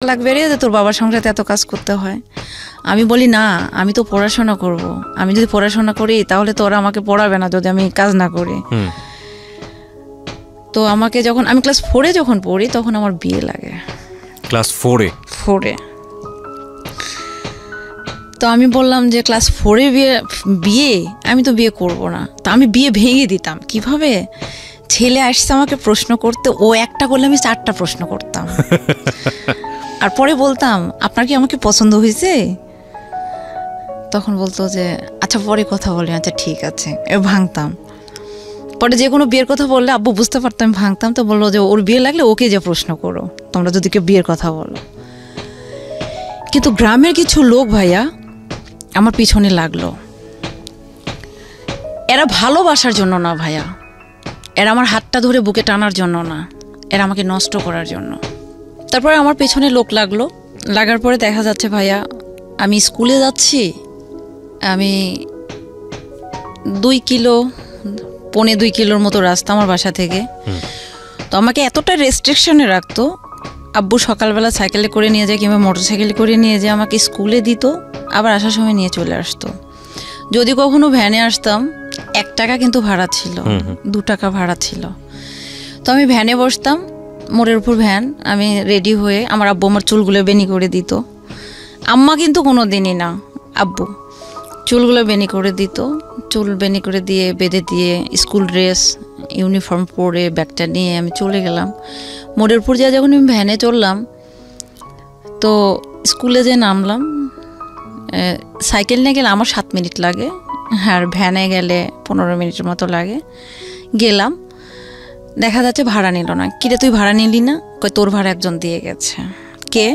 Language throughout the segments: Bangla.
লাখ বেরিয়ে যে তোর বাবার সংসারে এত কাজ করতে হয়। আমি বলি না, আমি তো পড়াশোনা করব, আমি যদি পড়াশোনা করি তাহলে তো ওরা আমাকে পড়াবে না যদি আমি কাজ না করি। তো আমাকে যখন আমি ক্লাস 4-এ যখন পড়ি তখন আমার বিয়ে লাগে। ক্লাস 4-এ? তো আমি বললাম যে ক্লাস 4-এ বিয়ে আমি তো বিয়ে করব না। তো আমি বিয়ে ভেঙে দিতাম। কিভাবে? ছেলে আসছে আমাকে প্রশ্ন করতে, ও একটা করলে আমি 4টা প্রশ্ন করতাম। আর পরে বলতাম আপনার কি আমাকে পছন্দ হয়েছে? তখন বলতো যে আচ্ছা পরে কথা বলি। আচ্ছা ঠিক আছে, ভাঙতাম। পরে যে কোনো বিয়ের কথা বললে আব্বু বুঝতে পারতাম ভাঙতাম। তো বললো যে ওর বিয়ে লাগলে ওকে যে প্রশ্ন করো তোমরা যদি কেউ বিয়ের কথা বলো। কিন্তু গ্রামের কিছু লোক ভাইয়া আমার পিছনে লাগলো। এরা ভালোবাসার জন্য না ভাইয়া, এরা আমার হাতটা ধরে বুকে টানার জন্য না, এরা আমাকে নষ্ট করার জন্য। তারপরে আমার পেছনে লোক লাগলো। লাগার পরে দেখা যাচ্ছে ভাইয়া আমি স্কুলে যাচ্ছি, আমি 2 কিলো 1.25 কিলোর মতো রাস্তা আমার বাসা থেকে। তো আমাকে এতটা রেস্ট্রিকশনে রাখতো। আব্বু সকালবেলা সাইকেলে করে নিয়ে যায় কিংবা মোটর সাইকেলে করে নিয়ে যায় আমাকে স্কুলে দিত, আবার আসার সময় নিয়ে চলে আসতো। যদি কখনো ভ্যানে আসতাম 1 টাকা কিন্তু ভাড়া ছিল, 2 টাকা ভাড়া ছিল। তো আমি ভ্যানে বসতাম, মোড়ের উপর ভ্যান, আমি রেডি হয়ে আমার আব্বু আমার চুলগুলো বেনি করে দিত। আম্মা কিন্তু কোনো দিনই না, আব্বু চুলগুলো বেনি করে দিত। চুল বেনি করে দিয়ে বেঁধে দিয়ে স্কুল ড্রেস ইউনিফর্ম পরে ব্যাগটা নিয়ে আমি চলে গেলাম। মোড়ের উপর যা যখন আমি ভ্যানে চললাম তো স্কুলে যে নামলাম, সাইকেল নিয়ে গেলে আমার 7 মিনিট লাগে, আর ভ্যানে গেলে 15 মিনিটের মতো লাগে। গেলাম, দেখা যাচ্ছে ভাড়া নিল না। কিরে তুই ভাড়া নিলি না? কই তোর ভাড়া একজন দিয়ে গেছে। কে?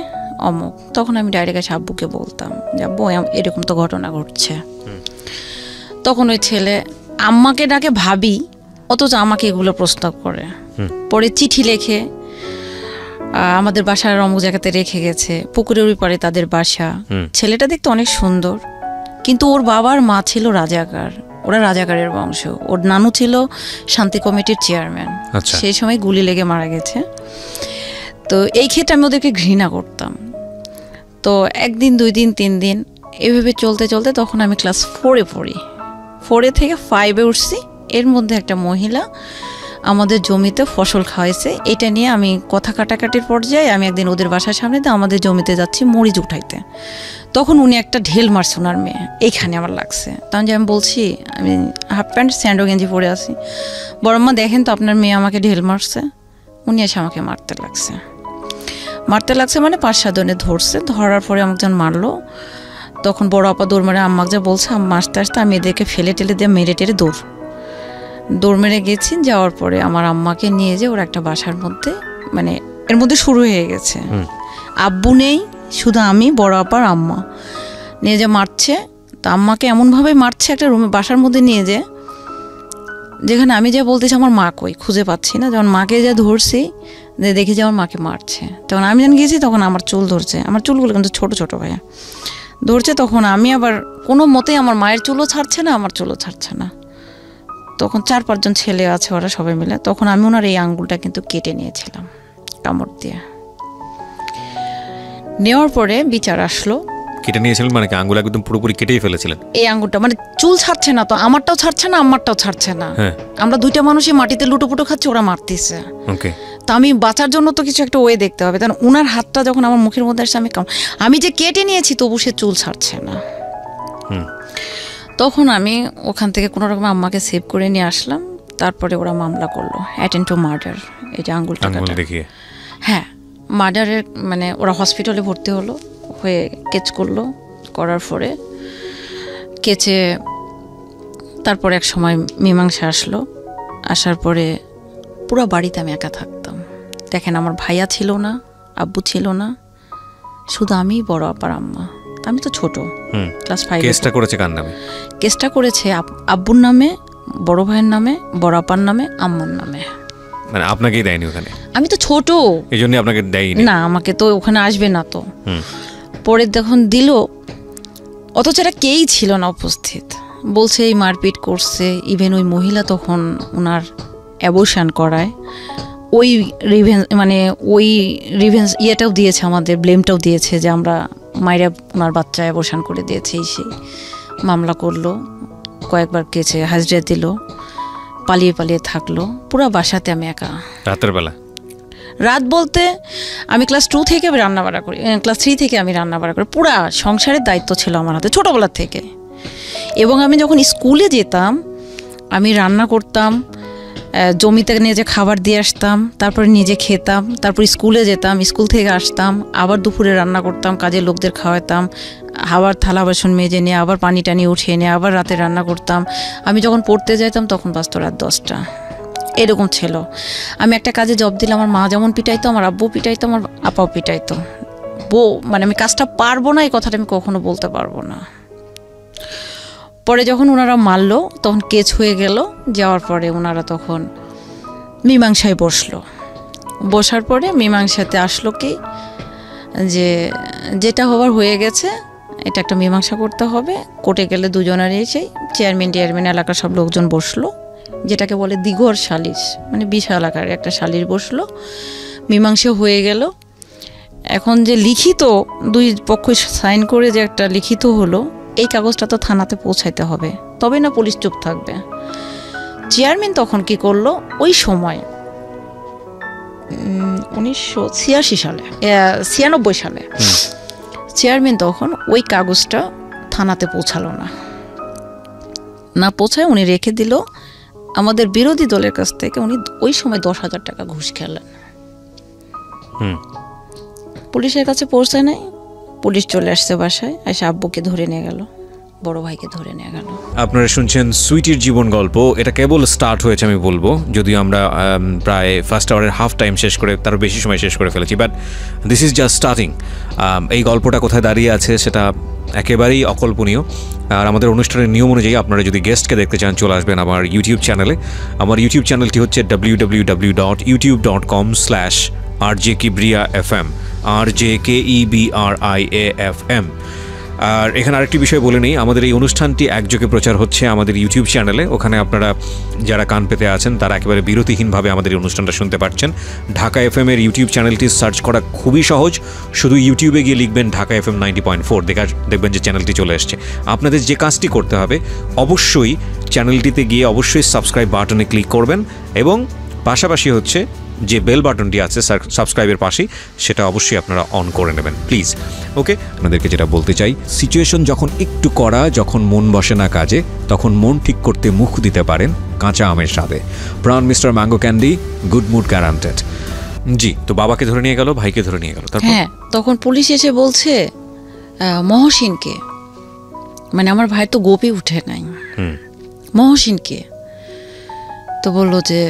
অমুক। তখন আমি ডাইরেক্ট এসে আব্বুকে বলতাম যে আব্বু এরকম তো ঘটনা ঘটছে। তখন ওই ছেলে আম্মাকে ডাকে ভাবি, অথচ আমাকে এগুলো প্রস্তাব করে। পরে চিঠি লেখে আমাদের বাসার অমুক জায়গাতে রেখে গেছে, পুকুরের ওই পারে তাদের বাসা। ছেলেটা দেখতে অনেক সুন্দর, কিন্তু ওর বাবার মা ছিল রাজাকার, ওরা রাজাকারের বংশ। ওর নানু ছিল শান্তি কমিটির চেয়ারম্যান, সেই সময় গুলি লেগে মারা গেছে। তো এই ক্ষেত্রে আমি ওদেরকে ঘৃণা করতাম। তো 1 দিন 2 দিন 3 দিন এভাবে চলতে চলতে তখন আমি ক্লাস 4-এ পড়ি। 4-এ থেকে 5-এ উঠছি। এর মধ্যে একটা মহিলা আমাদের জমিতে ফসল খাওয়াইছে, এটা নিয়ে আমি কথা কাটাকাটির পর্যায়ে আমি একদিন ওদের বাসার সামনে দিয়ে আমাদের জমিতে যাচ্ছি মরিচ উঠাইতে। তখন উনি একটা ঢেল মারছে ওনার মেয়ে, এইখানে আমার লাগছে। তখন যে আমি বলছি আমি হাফ প্যান্ট স্যান্ডো গেঞ্জি পরে আছি, বড়ম্মা দেখেন তো আপনার মেয়ে আমাকে ঢেল মারছে। উনি এসে আমাকে মারতে লাগছে মানে 5-7 জনে ধরছে। ধরার পরে আমাকে যখন মারলো তখন বড় আপা দৌড় মেরে আম্মাকে যা বলছে, আম্মা আস্তে আস্তে আমি এদেরকে ফেলে টেলে দিয়ে মেরে টেরে দৌড় মেরে গেছি। যাওয়ার পরে আমার আম্মাকে নিয়ে যে ওর একটা বাসার মধ্যে, মানে এর মধ্যে শুরু হয়ে গেছে। আব্বু নেই, শুধু আমি, বড় আপার আম্মা নিয়ে যে মারছে। তো আম্মাকে এমনভাবে মারছে একটা রুমে বাসার মধ্যে নিয়ে যে, যেখানে আমি যা বলতেছি আমার মা কই খুঁজে পাচ্ছি না। যখন মাকে যা ধরছি দেখি যে আমার মাকে মারছে, তখন আমি যখন গেছি তখন আমার চুল ধরছে। আমার চুলগুলো কিন্তু ছোট ছোট ভাইয়া ধরছে। তখন আমি আবার কোনো মতেই আমার মায়ের চুলও ছাড়ছে না, আমার চুলও ছাড়ছে না। তখন 4-5 জন ছেলে আছে, ওরা সবাই মিলে। তখন আমি ওনার এই আঙ্গুলটা কিন্তু কেটে নিয়েছিলাম কামড় দিয়ে। নেওয়ার পরে বিচার আসলো। কেটে নিয়েছিলেন মানে কি আঙ্গুল একদম পুরোপুরি কেটেই ফেলেছিলেন? এই আঙ্গুলটা মানে চুল ছাড়ছে না, তো আমারটাও ছাড়ছে না, আমারটাও ছাড়ছে না। আমরা 2টা মানুষই মাটিতে লুটোপুটো খাচ্ছি, ওরা মারতেছে। তো আমি বাঁচার জন্য তো কিছু একটা ওয়ে দেখতে হবে। কারণ ওনার হাতটা যখন আমার মুখের মধ্যে আসছে, আমি যে কেটে নিয়েছি তবু সে চুল ছাড়ছে না। তখন আমি ওখান থেকে কোনো রকম আম্মাকে সেভ করে নিয়ে আসলাম। তারপরে ওরা মামলা করলো অ্যাটেন্ড টু মার্ডার, এই যে আঙ্গুলটা দেখিয়ে। হ্যাঁ, মার্ডারের মানে ওরা হসপিটালে ভর্তি হয়ে কেচ করলো। করার পরে কেচে তারপরে এক সময় মীমাংসা আসলো। আসার পরে পুরো বাড়িতে আমি একা থাকতাম। দেখেন আমার ভাইয়া ছিল না, আব্বু ছিল না, শুধু আমি, বড় আপার আম্মা। আমি তো ছোট, ক্লাস 5। কেসটা করেছে কার নামে? কেসটা করেছে আব্বুর নামে, বড় ভাইয়ের নামে, বড় আপার নামে, আম্মার নামে। মানে আপনাকেই দেয়নি ওখানে? আমি তো ছোট, এই জন্য আপনাকে দেয়নি। না, আমাকে তো ওখানে আসবে না। তো পরে যখন দিল, অথচ এরা কেই ছিল না উপস্থিত। বলছে এই মারপিট করছে। ইভেন ওই মহিলা তখন ওনার অ্যাবর্শন করায়, ওই ওই রিভেন্স ইয়েটাও দিয়েছে, আমাদের ব্লেমটাও দিয়েছে যে আমরা মায়েরা ওনার বাচ্চা অ্যাবর্শন করে দিয়েছে, সেই মামলা করলো, কয়েকবার কেছে হাজিরা দিল, পালিয়ে পালিয়ে থাকলো। পুরো বাসাতে আমি একা। রাতের বেলা? রাত বলতে আমি ক্লাস 2 থেকে আমি রান্নাবাড়া করি, ক্লাস 3 থেকে আমি রান্নাবাড়া করি। পুরা সংসারের দায়িত্ব ছিল আমার হাতে ছোটোবেলার থেকে। এবং আমি যখন স্কুলে যেতাম আমি রান্না করতাম, জমিতে নিয়ে যে খাবার দিয়ে আসতাম, তারপরে নিজে খেতাম, তারপর স্কুলে যেতাম, স্কুল থেকে আসতাম, আবার দুপুরে রান্না করতাম, কাজের লোকদের খাওয়াতাম, আবার থালা বাসন মেজে নিয়ে আবার পানি টানি উঠিয়ে নিয়ে আবার রাতে রান্না করতাম। আমি যখন পড়তে যেতাম তখন বাজতো রাত 10টা, এরকম ছিল। আমি একটা কাজে জব দিলে আমার মা যেমন পিটাইতো, আমার আব্বু পিটাইতো, আমার আপাও পিটাইতো। আমি কাজটা পারবো না এই কথাটা আমি কখনো বলতে পারবো না। পরে যখন ওনারা মারলো তখন কেস হয়ে গেল, যাওয়ার পরে ওনারা তখন মীমাংসায় বসার পরে মীমাংসাতে আসলো কি যে যেটা হবার হয়ে গেছে, এটা একটা মীমাংসা করতে হবে। কোর্টে গেলে দুজনেরই সেই চেয়ারম্যান এলাকার সব লোকজন বসলো, যেটাকে বলে দিঘর সালিশ, মানে বিশাল আকারে একটা সালিশ বসলো, মীমাংসা হয়ে গেল। এখন যে লিখিত দুই পক্ষ সাইন করে যে একটা লিখিত হলো, এই কাগজটা তো থানাতে পৌঁছাইতে হবে, তবে না পুলিশ চুপ থাকবে। চেয়ারম্যান তখন কি করলো, ওই সময় 1986 সালে 96 সালে চেয়ারম্যান তখন ওই কাগজটা থানাতে পৌঁছালো না পৌঁছায় উনি রেখে দিল। আমাদের বিরোধী দলের কাছ থেকে উনি ওই সময় 10,000 টাকা ঘুষ খেলেন। পুলিশের কাছে পৌঁছায় নাই, পুলিশ চলে আসছে বাসায়, এসে আব্বুকে ধরে নিয়ে গেল, বড় ভাইকে ধরে নিয়ে গেল। আপনারা শুনছেন সুইটির জীবন গল্প। এটা কেবল স্টার্ট হয়েছে আমি বলবো, যদিও আমরা প্রায় ফার্স্ট আওয়ারের হাফ টাইম শেষ করে তার বেশি সময় শেষ করে ফেলেছি, but this is just starting. এই গল্পটা কোথায় দাঁড়িয়ে আছে সেটা একেবারেই অকল্পনীয়। আর আমাদের অনুষ্ঠানের নিয়ম অনুযায়ী আপনারা যদি গেস্টকে দেখতে চান চলে আসবেন আমার ইউটিউব চ্যানেলে। আমার ইউটিউব চ্যানেলটি হচ্ছে www.youtube.com/RJKibriafm, RJKEBRIAFM। আর এখানে আরেকটি বিষয় বলে নেই, আমাদের এই অনুষ্ঠানটি একযোগে প্রচার হচ্ছে আমাদের ইউটিউব চ্যানেলে। ওখানে আপনারা যারা কান পেতে আছেন তারা একেবারে বিরতিহীনভাবে আমাদের এই অনুষ্ঠানটা শুনতে পাচ্ছেন। ঢাকা FM এর ইউটিউব চ্যানেলটি সার্চ করা খুবই সহজ, শুধু ইউটিউবে গিয়ে লিখবেন ঢাকা FM 90.4, দেখবেন যে চ্যানেলটি চলে আসছে। আপনাদের যে কাজটি করতে হবে, অবশ্যই চ্যানেলটিতে গিয়ে অবশ্যই সাবস্ক্রাইব বাটনে ক্লিক করবেন, এবং পাশাপাশি হচ্ছে যে বেল বাটনটি আছে সাবস্ক্রাইবের পাশেই, সেটা অবশ্যই আপনারা অন করে নেবেন প্লিজ। ওকে, আপনাদেরকে যেটা বলতে চাই, সিচুয়েশন যখন একটু কড়া, যখন মন বসে না কাজে, তখন মন ঠিক করতে মুখ দিতে পারেন কাঁচা আমের স্বাদে। Pran mister mango candy, good mood guaranteed. জি, তো বাবাকে ধরে নিয়ে গেল, ভাইকে ধরে নিয়ে গেল, হ্যাঁ। তখন পুলিশ এসে বলছে মহসিনকে, মানে আমার ভাই তো গোপে উঠে নাই, মহসিনকে। তো বললো যে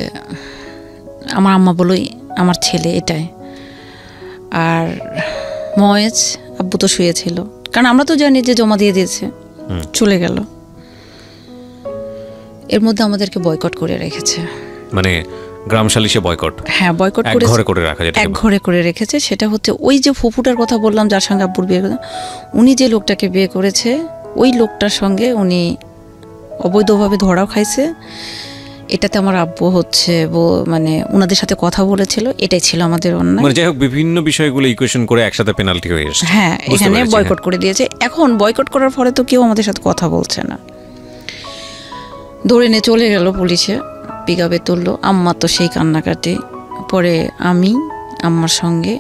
আমার আম্মা বললো আমার ছেলে এটাই। আর মহেশ আব্বু তো শুয়েছিল, কারণ আমরা তো জানি যে জমা দিয়ে দিয়েছে, চলে গেল। এর মধ্যে আমাদেরকে বয়কট করে রেখেছে, মানে গ্রাম সালিশে বয়কট। হ্যাঁ, বয়কট করে এক ঘরে করে রেখেছে। সেটা হচ্ছে ওই যে ফুফুটার কথা বললাম, যার সঙ্গে আব্বুর বিয়ে করে, উনি যে লোকটাকে বিয়ে করেছে ওই লোকটার সঙ্গে উনি অবৈধভাবে ধরাও খাইছে। এটাতে আমার আব্বু হচ্ছে মানে ওনাদের সাথে কথা বলেছিল, এটাই ছিল আমাদের অন্যায়। মানে যাই হোক, বিভিন্ন বিষয়গুলো ইকুয়েশন করে একসাথে পেনাল্টি হয়ে এসেছে। হ্যাঁ, এখানে বয়কট করে দিয়েছে। এখন বয়কট করার ফলে তো কেউ আমাদের সাথে কথা বলছে না। ধরে নিয়ে চলে গেল পুলিশে, পিকআপে তুললো। আম্মা তো সেই কান্নাকাটি। পরে আমি আম্মার সঙ্গে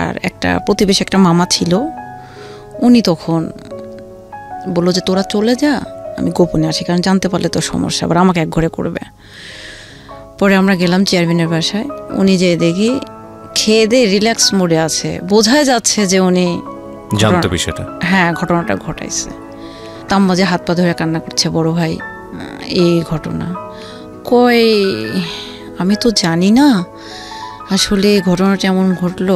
আর একটা প্রতিবেশী একটা মামা ছিল, উনি তখন বললো যে তোরা চলে যা, আমি গোপনে আসি, কারণ জানতে পারলে তো সমস্যা, আবার আমাকে এক ঘরে করবে। পরে আমরা গেলাম চেয়ারম্যানের বাসায়। উনি যে দেখি খেয়ে দিয়ে রিল্যাক্স মোডে আছে, বোঝাই যাচ্ছে যে উনি জানতো বিষয়টা। হ্যাঁ, ঘটনাটা ঘটাইছে। তাম্মা যে হাত পা ধরে কান্না করছে, বড় ভাই এই ঘটনা কই, আমি তো জানি না আসলে ঘটনাটা এমন ঘটলো।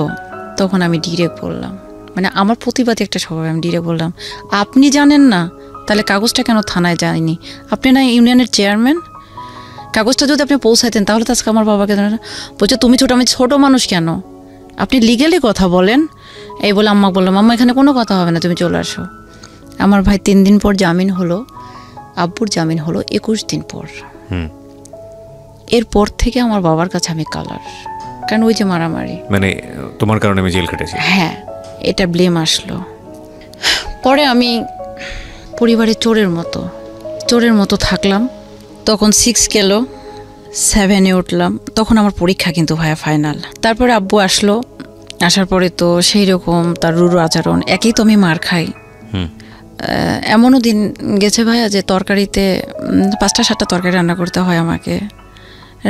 তখন আমি ডিরেক্ট বললাম, মানে আমার প্রতিবাদী একটা স্বভাব, আমি ডিরেক্ট বললাম আপনি জানেন না, তাহলে কাগজটা কেন থানায় যায়নি? আপনি না ইউনিয়নের চেয়ারম্যান, কাগজটা যদি আপনি পৌঁছাইতেন তাহলে তো আজকে আমার বাবাকে বলছে তুমি আমি ছোট মানুষ কেন, আপনি লিগেলি কথা বলেন। এই বলে আম্মা বললাম, আম্মা এখানে কোনো কথা হবে না, তুমি চলে আসো। আমার ভাই 3 দিন পর জামিন হলো, আব্বুর জামিন হলো 21 দিন পর। এরপর থেকে আমার বাবার কাছে আমি কালার, কারণ ওই যে মারামারি, মানে তোমার কারণে আমি জেল খেটেছি। হ্যাঁ, এটা ব্লেম আসলো। পরে আমি পরিবারের চোরের মতো থাকলাম। তখন 6 গেল, 7-এ উঠলাম। তখন আমার পরীক্ষা কিন্তু ভাইয়া ফাইনাল। তারপরে আব্বু আসলো, আসার পরে তো সেই রকম তার রুরু আচরণ, একই তো আমি মার খাই। এমনও দিন গেছে ভাইয়া যে তরকারিতে 5টা-7টা তরকারি রান্না করতে হয় আমাকে,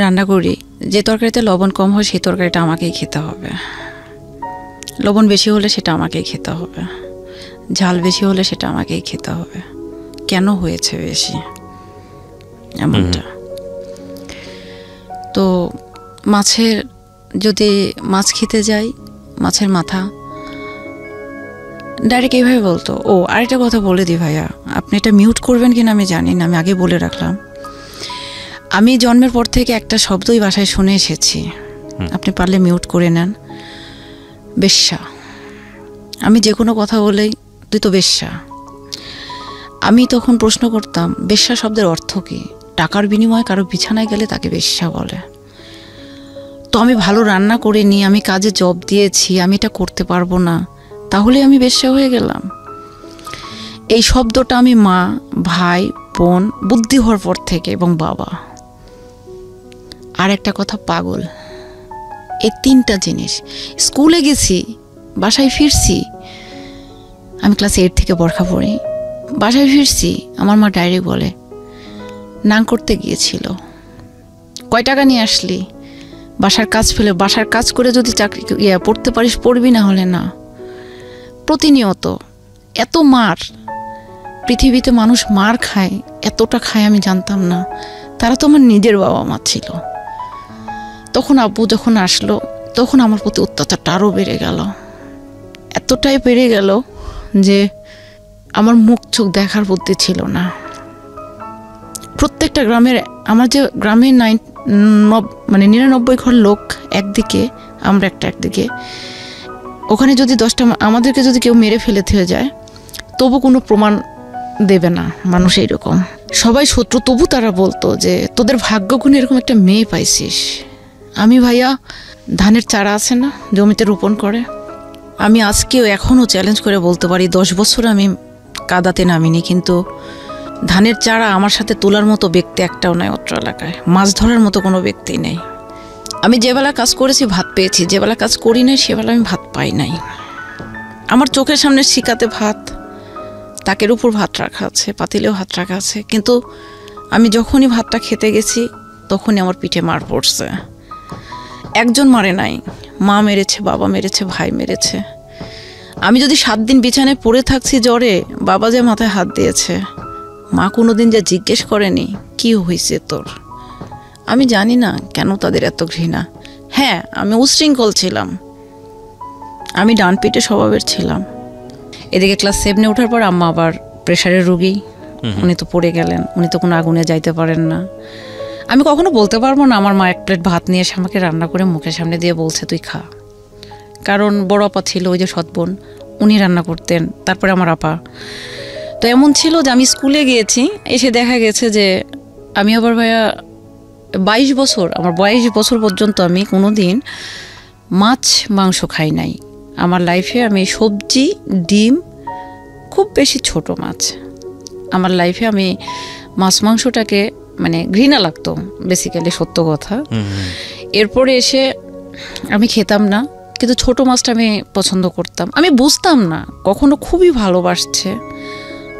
রান্না করি, যে তরকারিতে লবণ কম হয় সেই তরকারিটা আমাকেই খেতে হবে, লবণ বেশি হলে সেটা আমাকেই খেতে হবে, ঝাল বেশি হলে সেটা আমাকেই খেতে হবে। কেন হয়েছে বেশি এমনটা? তো যদি মাছ খেতে যাই, মাছের মাথা ডাইরেক্ট এইভাবে বলতো। ও আরেকটা কথা বলে দিই ভাইয়া, আপনি এটা মিউট করবেন কিনা আমি জানি না, আমি আগে বলে রাখলাম। আমি জন্মের পর থেকে একটা শব্দই বাসায় শুনে এসেছি, আপনি পারলে মিউট করে নেন, বেশ্যা। আমি যে কোনো কথা বলেই তুই তো বেশ্যা। আমি তখন প্রশ্ন করতাম, বেশ্যা শব্দের অর্থ কী? টাকার বিনিময়ে কারো বিছানায় গেলে তাকে বেশ্যা বলে। তো আমি ভালো রান্না করে নিই, আমি কাজে জব দিয়েছি, আমি এটা করতে পারবো না, তাহলে আমি বেশ্যা হয়ে গেলাম? এই শব্দটা আমি মা, ভাই, বোন, বুদ্ধি হওয়ার পর থেকে, এবং বাবা। আর একটা কথা, পাগল। এই 3টা জিনিস। স্কুলে গেছি, বাসায় ফিরছি, আমি ক্লাস 8 থেকে বরখা পড়ি, বাসায় ফিরছি, আমার মা ডাইরেক্ট বলে, নাং করতে গিয়েছিল, কয় টাকা নিয়ে আসলি? বাসার কাজ ফেলে, বাসার কাজ করে যদি চাকরি পড়তে পারিস পড়বি, না হলে না। প্রতিনিয়ত এত মার, পৃথিবীতে মানুষ মার খায়, এতটা খায় আমি জানতাম না। তারা তো আমার নিজের বাবা মা ছিল। তখন আব্বু যখন আসলো, তখন আমার প্রতি অত্যাচারটা আরও বেড়ে গেল, এতটাই বেড়ে গেল যে আমার মুখ চোখ দেখার বুদ্ধি ছিল না। প্রত্যেকটা গ্রামের, আমার যে গ্রামের 99 ঘর লোক একদিকে, আমরা একদিকে, ওখানে যদি 10টা আমাদেরকে যদি কেউ মেরে ফেলে থেকে যায়, তবু কোনো প্রমাণ দেবে না মানুষ, এইরকম সবাই শত্রু। তবু তারা বলতো যে তোদের ভাগ্যগুণে এরকম একটা মেয়ে পাইছিস। আমি ভাইয়া, ধানের চারা আছে না জমিতে রোপণ করে, আমি আজকেও এখনও চ্যালেঞ্জ করে বলতে পারি 10 বছর আমি কাদাতে নামিনি, কিন্তু ধানের চারা আমার সাথে তোলার মতো ব্যক্তি একটাও নাই অত্র এলাকায়, মাছ ধরার মতো কোনো ব্যক্তি নেই। আমি যেবেলা কাজ করেছি ভাত পেয়েছি, যেবেলা কাজ করি নাই সেবেলা আমি ভাত পাই নাই। আমার চোখের সামনে শিকাতে ভাত, তাকের উপর ভাত রাখা আছে, পাতিলেও ভাত রাখা আছে, কিন্তু আমি যখনই ভাতটা খেতে গেছি তখনই আমার পিঠে মার পড়ছে। একজন মারে নাই, মা মেরেছে, বাবা মেরেছে, ভাই মেরেছে। আমি যদি 7 দিন বিছানায় পড়ে থাকছি জ্বরে, বাবা যে মাথায় হাত দিয়েছে, মা কোনোদিন যা জিজ্ঞেস করেনি কি হয়েছে তোর। আমি জানি না কেন তাদের এত ঘৃণা। হ্যাঁ, আমি উশৃঙ্খল ছিলাম, আমি ডান পিঠে স্বভাবের ছিলাম। এদিকে ক্লাস 7-এ ওঠার পর আম্মা আবার প্রেশারের রুগী, উনি তো পড়ে গেলেন, উনি তো কোনো আগুনে যাইতে পারেন না। আমি কখনো বলতে পারবো না আমার মা 1 প্লেট ভাত নিয়ে এসে আমাকে রান্না করে মুখের সামনে দিয়ে বলছে তুই খা, কারণ বড় আপা ছিল, ওই যে সৎ বোন, উনি রান্না করতেন, তারপরে আমার আপা। তো এমন ছিল যে আমি স্কুলে গিয়েছি, এসে দেখা গেছে যে আমি আবার ভাইয়া 22 বছর, আমার 22 বছর পর্যন্ত আমি কোনো দিন মাছ মাংস খাই নাই। আমার লাইফে আমি সবজি, ডিম, খুব বেশি ছোট মাছ, আমার লাইফে আমি মাছ মাংসটাকে মানে ঘৃণা লাগতো বেসিক্যালি, সত্য কথা। এরপরে এসে আমি খেতাম না, কিন্তু ছোট মাছটা আমি পছন্দ করতাম। আমি বুঝতাম না, কখনো খুবই ভালোবাসছে,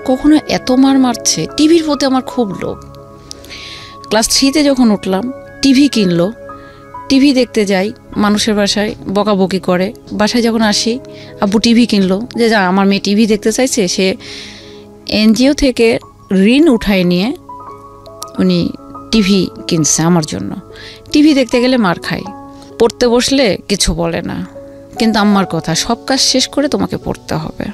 কখনো এত মারছে। টিভির প্রতি আমার খুব লোভ। ক্লাস 3-তে যখন উঠলাম, টিভি কিনলো, টিভি দেখতে যাই, মানুষের বাসায় বকাবকি করে। বাসায় যখন আসি, আব্বু টিভি কিনলো, যে যা আমার মেয়ে টিভি দেখতে চাইছে, সে এনজিও থেকে ঋণ উঠায় নিয়ে উনি টিভি কিনছে আমার জন্য। টিভি দেখতে গেলে মার খাই, পড়তে বসলে কিছু বলে না, কিন্তু আম্মার কথা, সব কাজ শেষ করে তোমাকে পড়তে হবে।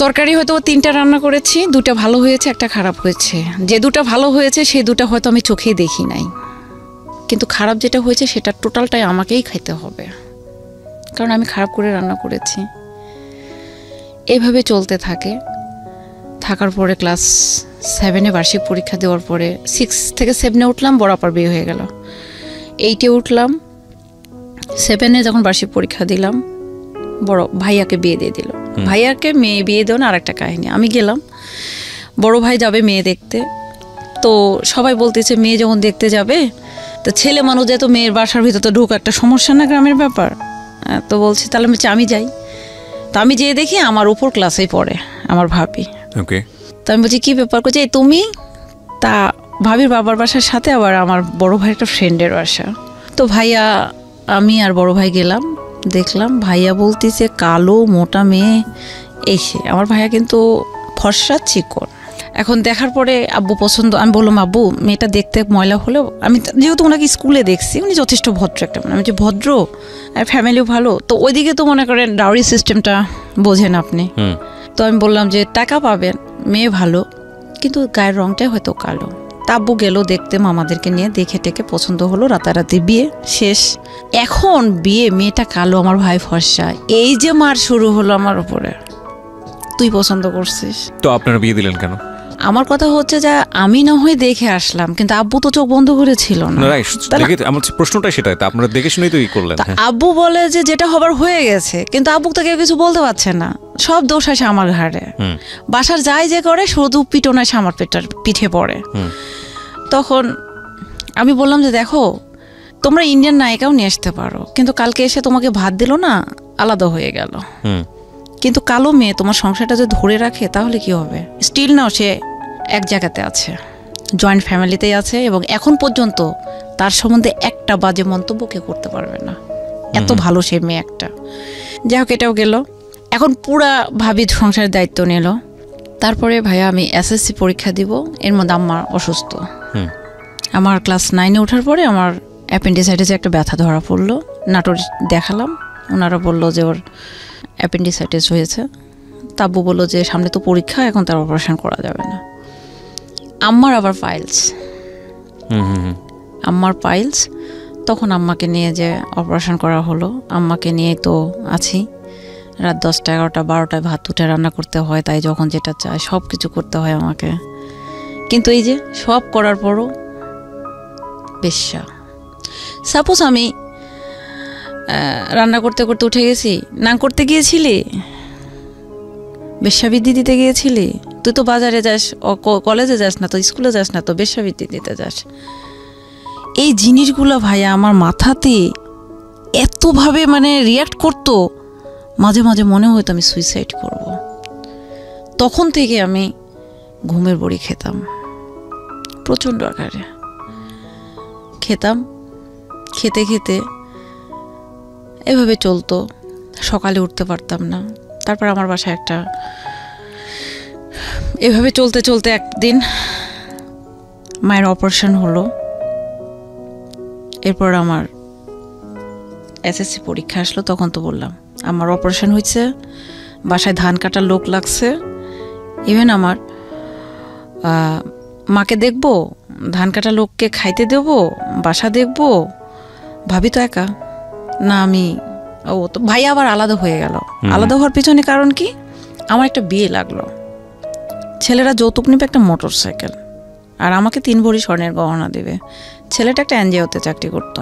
তরকারি হয়তো 3টা রান্না করেছি, 2টা ভালো হয়েছে, 1টা খারাপ হয়েছে। যে 2টা ভালো হয়েছে সেই 2টা হয়তো আমি চোখেই দেখি নাই, কিন্তু খারাপ যেটা হয়েছে সেটা টোটালটাই আমাকেই খাইতে হবে, কারণ আমি খারাপ করে রান্না করেছি। এইভাবে চলতে থাকার পরে ক্লাস 7-এ বার্ষিক পরীক্ষা দেওয়ার পরে 6 থেকে 7-এ উঠলাম, বড় আপার বিয়ে হয়ে গেল। 8-এ উঠলাম, 7-এ যখন বার্ষিক পরীক্ষা দিলাম, বড় ভাইয়াকে বিয়ে দিয়ে দিল। ভাইয়াকে মেয়ে বিয়ে দেওয়া আর একটা কাহিনী। আমি গেলাম, বড় ভাই যাবে মেয়ে দেখতে, তো সবাই বলতেছে মেয়ে যখন দেখতে যাবে তো ছেলে মানুষ যেহেতু মেয়ের বাসার ভিতর তো ঢোকা একটা সমস্যা না, গ্রামের ব্যাপার। তো বলছে তাহলে আমি যাই। তো আমি যেয়ে দেখি আমার উপর ক্লাসেই পড়ে আমার ভাবি। ওকে, তো আমি বলছি কী ব্যাপার, করছি তুমি? তা ভাবির বাবার বাসার সাথে আবার আমার বড় ভাইয়ের একটা ফ্রেন্ডের বাসা। তো ভাইয়া, আমি আর বড় ভাই গেলাম, দেখলাম ভাইয়া বলতেছে কালো মোটা মেয়ে এসে। আমার ভাইয়া কিন্তু ফর্সা চিকন। এখন দেখার পরে আব্বু পছন্দ, আমি বললাম আব্বু মেয়েটা দেখতে ময়লা হলেও, আমি যেহেতু ওনাকে স্কুলে দেখছি উনি যথেষ্ট ভদ্র একটা, আমি যে ভদ্র আর ফ্যামিলিও ভালো, তো ওইদিকে তো মনে করেন ডাউরি সিস্টেমটা বোঝেন আপনি। তো আমি বললাম যে টাকা পাবেন, মেয়ে ভালো, কিন্তু গায়ের রংটাই হয়তো কালো। তা আব্বু গেল দেখতে মামাদেরকে নিয়ে, দেখে টেকে পছন্দ হলো, রাতারাতি বিয়ে শেষ। এখন বিয়ে, মেয়েটা কালো, আমার ভাই ফর্সা, এই যে মার শুরু হলো আমার উপরে, তুই পছন্দ করছিস। তো আপনারা বিয়ে দিলেন কেন? আমার কথা হচ্ছে যে আমি না হয় দেখে আসলাম, কিন্তু আব্বু তো চোখ বন্ধ করে ছিল না। আমার প্রশ্নটা সেটাই, তা আপনারা দেখে শুনেই তো কি করলেন? আব্বু বলে যে যেটা হবার হয়ে গেছে, কিন্তু আব্বু তো কেউ কিছু বলতে পারছে না, সব দোষ আসে আমার ঘাড়ে। বাসার যাই যে করে শুধু পিটন আসে আমার পিঠে পড়ে। তখন আমি বললাম যে দেখো তোমরা ইন্ডিয়ান নায়িকাও নিয়ে আসতে পারো, কিন্তু কালকে এসে তোমাকে ভাত দিল না, আলাদা হয়ে গেল। কিন্তু কালো মেয়ে তোমার সংসারটা যদি ধরে রাখে তাহলে কি হবে? স্টিল নাও সে এক জায়গাতে আছে, জয়েন্ট ফ্যামিলিতেই আছে, এবং এখন পর্যন্ত তার সম্বন্ধে একটা বাজে মন্তব্য কেউ করতে পারবে না, এত ভালো সে মেয়ে একটা। যাই হোক, এটাও গেল। এখন পুরা ভাবি সংসারের দায়িত্ব নিল। তারপরে ভাইয়া আমি এসএসসি পরীক্ষা দিব, এর মধ্যে আমার অসুস্থ। আমার ক্লাস 9-এ ওঠার পরে আমার অ্যাপেন্ডিসাইটিসে একটা ব্যথা ধরা পড়লো। নাটোর দেখালাম, ওনারা বললো যে ওর অ্যাপেন্ডিসাইটিস হয়েছে। তাব্বু বললো যে সামনে তো পরীক্ষা, এখন তার অপারেশন করা যাবে না। আম্মার আবার পাইলস, তখন আম্মাকে নিয়ে যে অপারেশন করা হলো, আম্মাকে নিয়ে তো আছি। রাত 10টা 11টা 12টায় ভাত উঠে রান্না করতে হয়, তাই যখন যেটা চায় সব কিছু করতে হয় আমাকে। কিন্তু এই যে সব করার পরও বেশ্যা। সাপোজ আমি রান্না করতে করতে উঠে গেছি, না করতে গিয়েছিলি, বেশ্যাবৃত্তি দিতে গিয়েছিলি, তুই তো বাজারে যাস, কলেজে যাস না তো, স্কুলে যাস না তো, বেশ্যাবৃত্তি দিতে যাস। এই জিনিসগুলো ভাইয়া আমার মাথাতে এতভাবে মানে রিয়াক্ট করতো, মাঝে মাঝে মনে হতো আমি সুইসাইড করব। তখন থেকে আমি ঘুমের বড়ি খেতাম, প্রচণ্ড আকারে খেতাম। খেতে খেতে এভাবে চলতো, সকালে উঠতে পারতাম না। তারপর আমার বাসায় একটা, এভাবে চলতে চলতে একদিন মায়ের অপারেশন হলো। এরপর আমার এসএসসি পরীক্ষা আসলো, তখন তো বললাম আমার অপারেশন হয়েছে, বাসায় ধান কাটার লোক লাগছে, ইভেন আমার মাকে দেখবো, ধান কাটা লোককে খাইতে দেব, বাসা দেখব, ভাবি তো একা না। আমি তো ভাই আবার আলাদা হয়ে গেল। আলাদা হওয়ার পিছনে কারণ কি, আমার একটা বিয়ে লাগলো, ছেলেরা যৌতুক নেবে একটা মোটর সাইকেল, আর আমাকে 3 ভরি স্বর্ণের গহনা দেবে। ছেলেটা একটা এনজিওতে চাকরি করতো,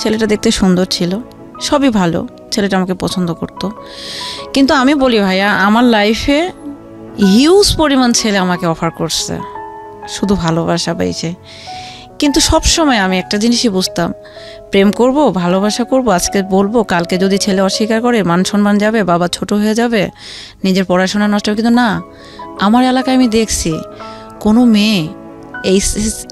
ছেলেটা দেখতে সুন্দর ছিল, সবই ভালো, ছেলেটা আমাকে পছন্দ করতো। কিন্তু আমি বলি ভাইয়া, আমার লাইফে হিউজ পরিমাণ ছেলে আমাকে অফার করছে, শুধু ভালোবাসা পাইছে। কিন্তু সব সময় আমি একটা জিনিসই বুঝতাম, প্রেম করব, ভালোবাসা করব, আজকে বলবো, কালকে যদি ছেলে অস্বীকার করে মান সম্মান যাবে, বাবা ছোট হয়ে যাবে, নিজের পড়াশোনা নষ্ট হবে। কিন্তু না, আমার এলাকায় আমি দেখছি কোনো মেয়ে এই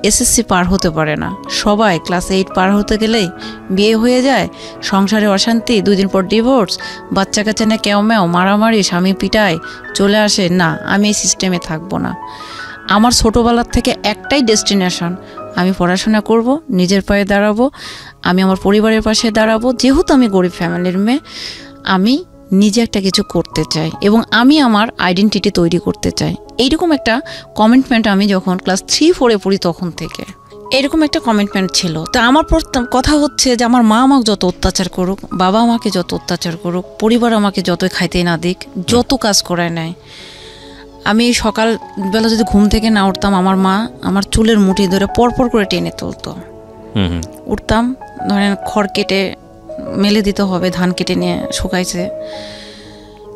এসএসসি পার হতে পারে না, সবাই ক্লাস 8 পার হতে গেলেই বিয়ে হয়ে যায়, সংসারে অশান্তি, 2 দিন পর ডিভোর্স, বাচ্চা কাচ্চা না কেউ ম্যাও, মারামারি, স্বামী পিটায়, চলে আসে। না, আমি এই সিস্টেমে থাকবো না। আমার ছোটোবেলার থেকে একটাই ডেস্টিনেশন, আমি পড়াশোনা করব, নিজের পায়ে দাঁড়াবো, আমি আমার পরিবারের পাশে দাঁড়াবো। যেহেতু আমি গরিব ফ্যামিলির মেয়ে, আমি নিজে একটা কিছু করতে চাই এবং আমি আমার আইডেন্টিটি তৈরি করতে চাই। এইরকম একটা কমিটমেন্ট আমি যখন ক্লাস 3-4-এ পড়ি তখন থেকে এরকম একটা কমিটমেন্ট ছিল। তা আমার কথা হচ্ছে যে আমার মা আমাকে যত অত্যাচার করুক, বাবা আমাকে যত অত্যাচার করুক, পরিবার আমাকে যতই খাইতে না দিক, যত কাজ করায় নেয়, আমি সকালবেলা যদি ঘুম থেকে না উঠতাম, আমার মা আমার চুলের মুঠি ধরে পরপর করে টেনে তুলতো। উঠতাম, ধরেন খড় কেটে মেলে দিতে হবে, ধান কেটে নিয়ে শুকাইছে,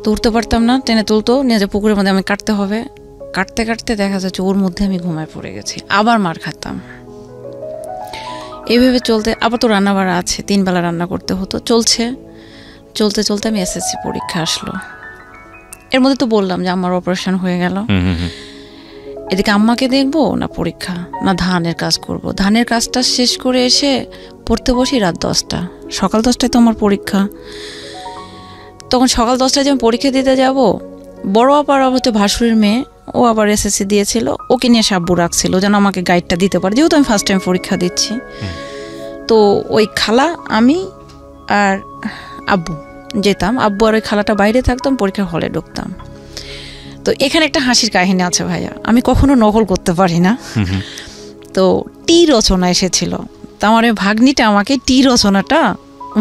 তো উঠতে পারতাম না, টেনে তুলতো নিয়ে যে পুকুরের মধ্যে আমি কাটতে হবে, কাটতে কাটতে দেখা যাচ্ছে ওর মধ্যে আমি ঘুমায় পড়ে গেছি, আবার মার খাতাম। এইভাবে চলতে, আবার তো রান্না বাড়া আছে, 3 বেলা রান্না করতে হতো, চলতে চলতে আমি এসএসসি পরীক্ষা আসলো। এর মধ্যে তো বললাম যে আমার অপারেশন হয়ে গেল, এদিকে আম্মাকে দেখবো না পরীক্ষা, না ধানের কাজ করব। ধানের কাজটা শেষ করে এসে পড়তে বসি রাত 10টা, সকাল 10টায় তো আমার পরীক্ষা। তখন সকাল 10টায় যে আমি পরীক্ষা দিতে যাব, বড় আবার হচ্ছে ভাসুরের মেয়ে, ও আবার এসএসসি দিয়েছিল, ওকে নিয়ে আব্বু রাখছিল যেন আমাকে গাইডটা দিতে পারে, যেহেতু আমি ফার্স্ট টাইম পরীক্ষা দিচ্ছি। তো ওই খালা, আমি আর আব্বু যেতাম, আব্বু আর ওই খালাটা বাইরে থাকতাম, পরীক্ষার হলে ঢুকতাম। তো এখানে একটা হাসির কাহিনী আছে ভাইয়া, আমি কখনো নকল করতে পারি না। তো টি রচনা এসেছিল, তো আমার ওই ভাগ্নিটা আমাকে টি রচনাটা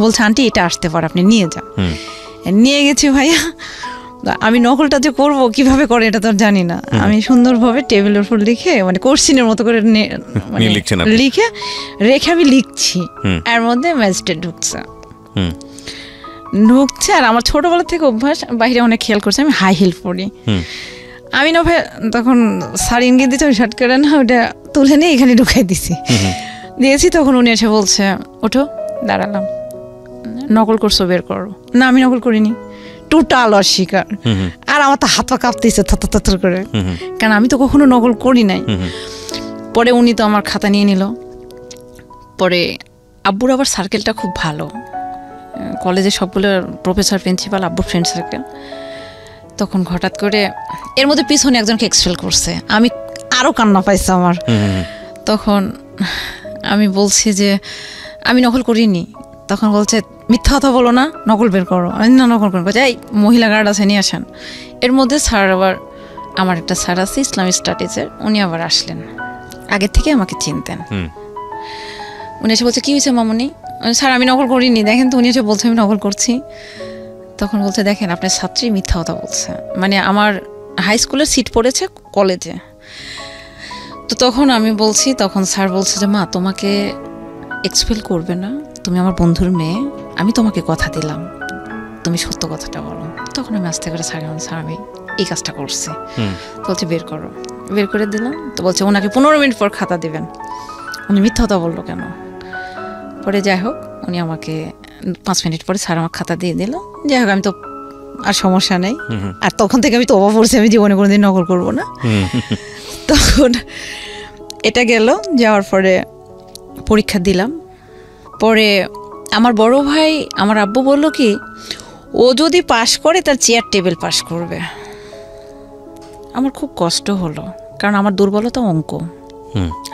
বলছে, আন্টি এটা আসতে পারে, আপনি নিয়ে যান। নিয়ে গেছি ভাইয়া, আমি নকলটা যে করবো কিভাবে করে এটা তো জানি না, আমি সুন্দরভাবে টেবিলের উপর লিখে, মানে কোশ্চিনের মতো করে লিখে রেখে আমি লিখছি, এর মধ্যে ম্যাজিস্ট্রেট ঢুকছে। আর আমার ছোটবেলা থেকে অভ্যাস, বাইরে অনেক খেয়াল করছে আমি হাই হিল পরি, আমি না ভাই তখন শাড়ি ইঙ্গিত দিচ্ছে, ওই শার্ট করে না ওটা তুলে নিয়ে এখানে ঢুকাই দিয়েছি। তখন উনি এসে বলছে, ওঠো, দাঁড়ালাম, নকল করছো, বের করো। না আমি নকল করিনি, টোটাল অস্বীকার। আর আমার তো হাত পা কাঁপতেছে থর করে, কারণ আমি তো কখনো নকল করি নাই। পরে উনি তো আমার খাতা নিয়ে নিল। পরে আব্বুর আবার সার্কেলটা খুব ভালো, কলেজে সবগুলো প্রফেসর, প্রিন্সিপাল, আব্বুর ফ্রেন্ড সার্কেল। তখন হঠাৎ করে এর মধ্যে পিছনে একজনকে এক্সপেল করছে, আমি আরও কান্না পাইছে আমার। তখন আমি বলছি যে আমি নকল করিনি। তখন বলছে, মিথ্যা কথা বলো না, নকল বের করো। আমি না নকল করবো, এই মহিলা গার্ড আছে নিয়ে আসেন। এর মধ্যে স্যার আবার, আমার একটা স্যার আছে ইসলামিক স্টাডিজের, উনি আবার আসলেন, আগের থেকে আমাকে চিনতেন। উনি এসে বলছে, কী হয়েছে মামনি? স্যার আমি নকল করিনি, দেখেন তো। উনি এসে বলছে আমি নকল করছি। তখন বলছে, দেখেন আপনার ছাত্রী মিথ্যা কথা বলছে, মানে আমার হাই স্কুলের সিট পড়েছে কলেজে। তো তখন আমি বলছি, তখন স্যার বলছে যে মা তোমাকে এক্সপেল করবে না, তুমি আমার বন্ধুর মেয়ে, আমি তোমাকে কথা দিলাম, তুমি সত্য কথাটা বলো। তখন আমি আস্তে করে স্যার আমি এই কাজটা করছি। বলছে বের করো, বের করে দিলাম। তো বলছে ওনাকে 15 মিনিট পর খাতা দেবেন, উনি মিথ্যা কথা বললো কেন? পরে যাই হোক, উনি আমাকে 5 মিনিট পরে স্যার আমার খাতা দিয়ে দিল। যাই হোক, আমি তো আর সমস্যা নেই। আর তখন থেকে আমি তো অবাক পড়ছি, আমি জীবনে কোনোদিন নকল করবো না। তখন এটা গেল, যাওয়ার পরে পরীক্ষা দিলাম। পরে আমার বড় ভাই, আমার আব্বু বলল কি, ও যদি পাশ করে তার চেয়ার টেবিল পাশ করবে। আমার খুব কষ্ট হলো, কারণ আমার দুর্বলতা অঙ্ক।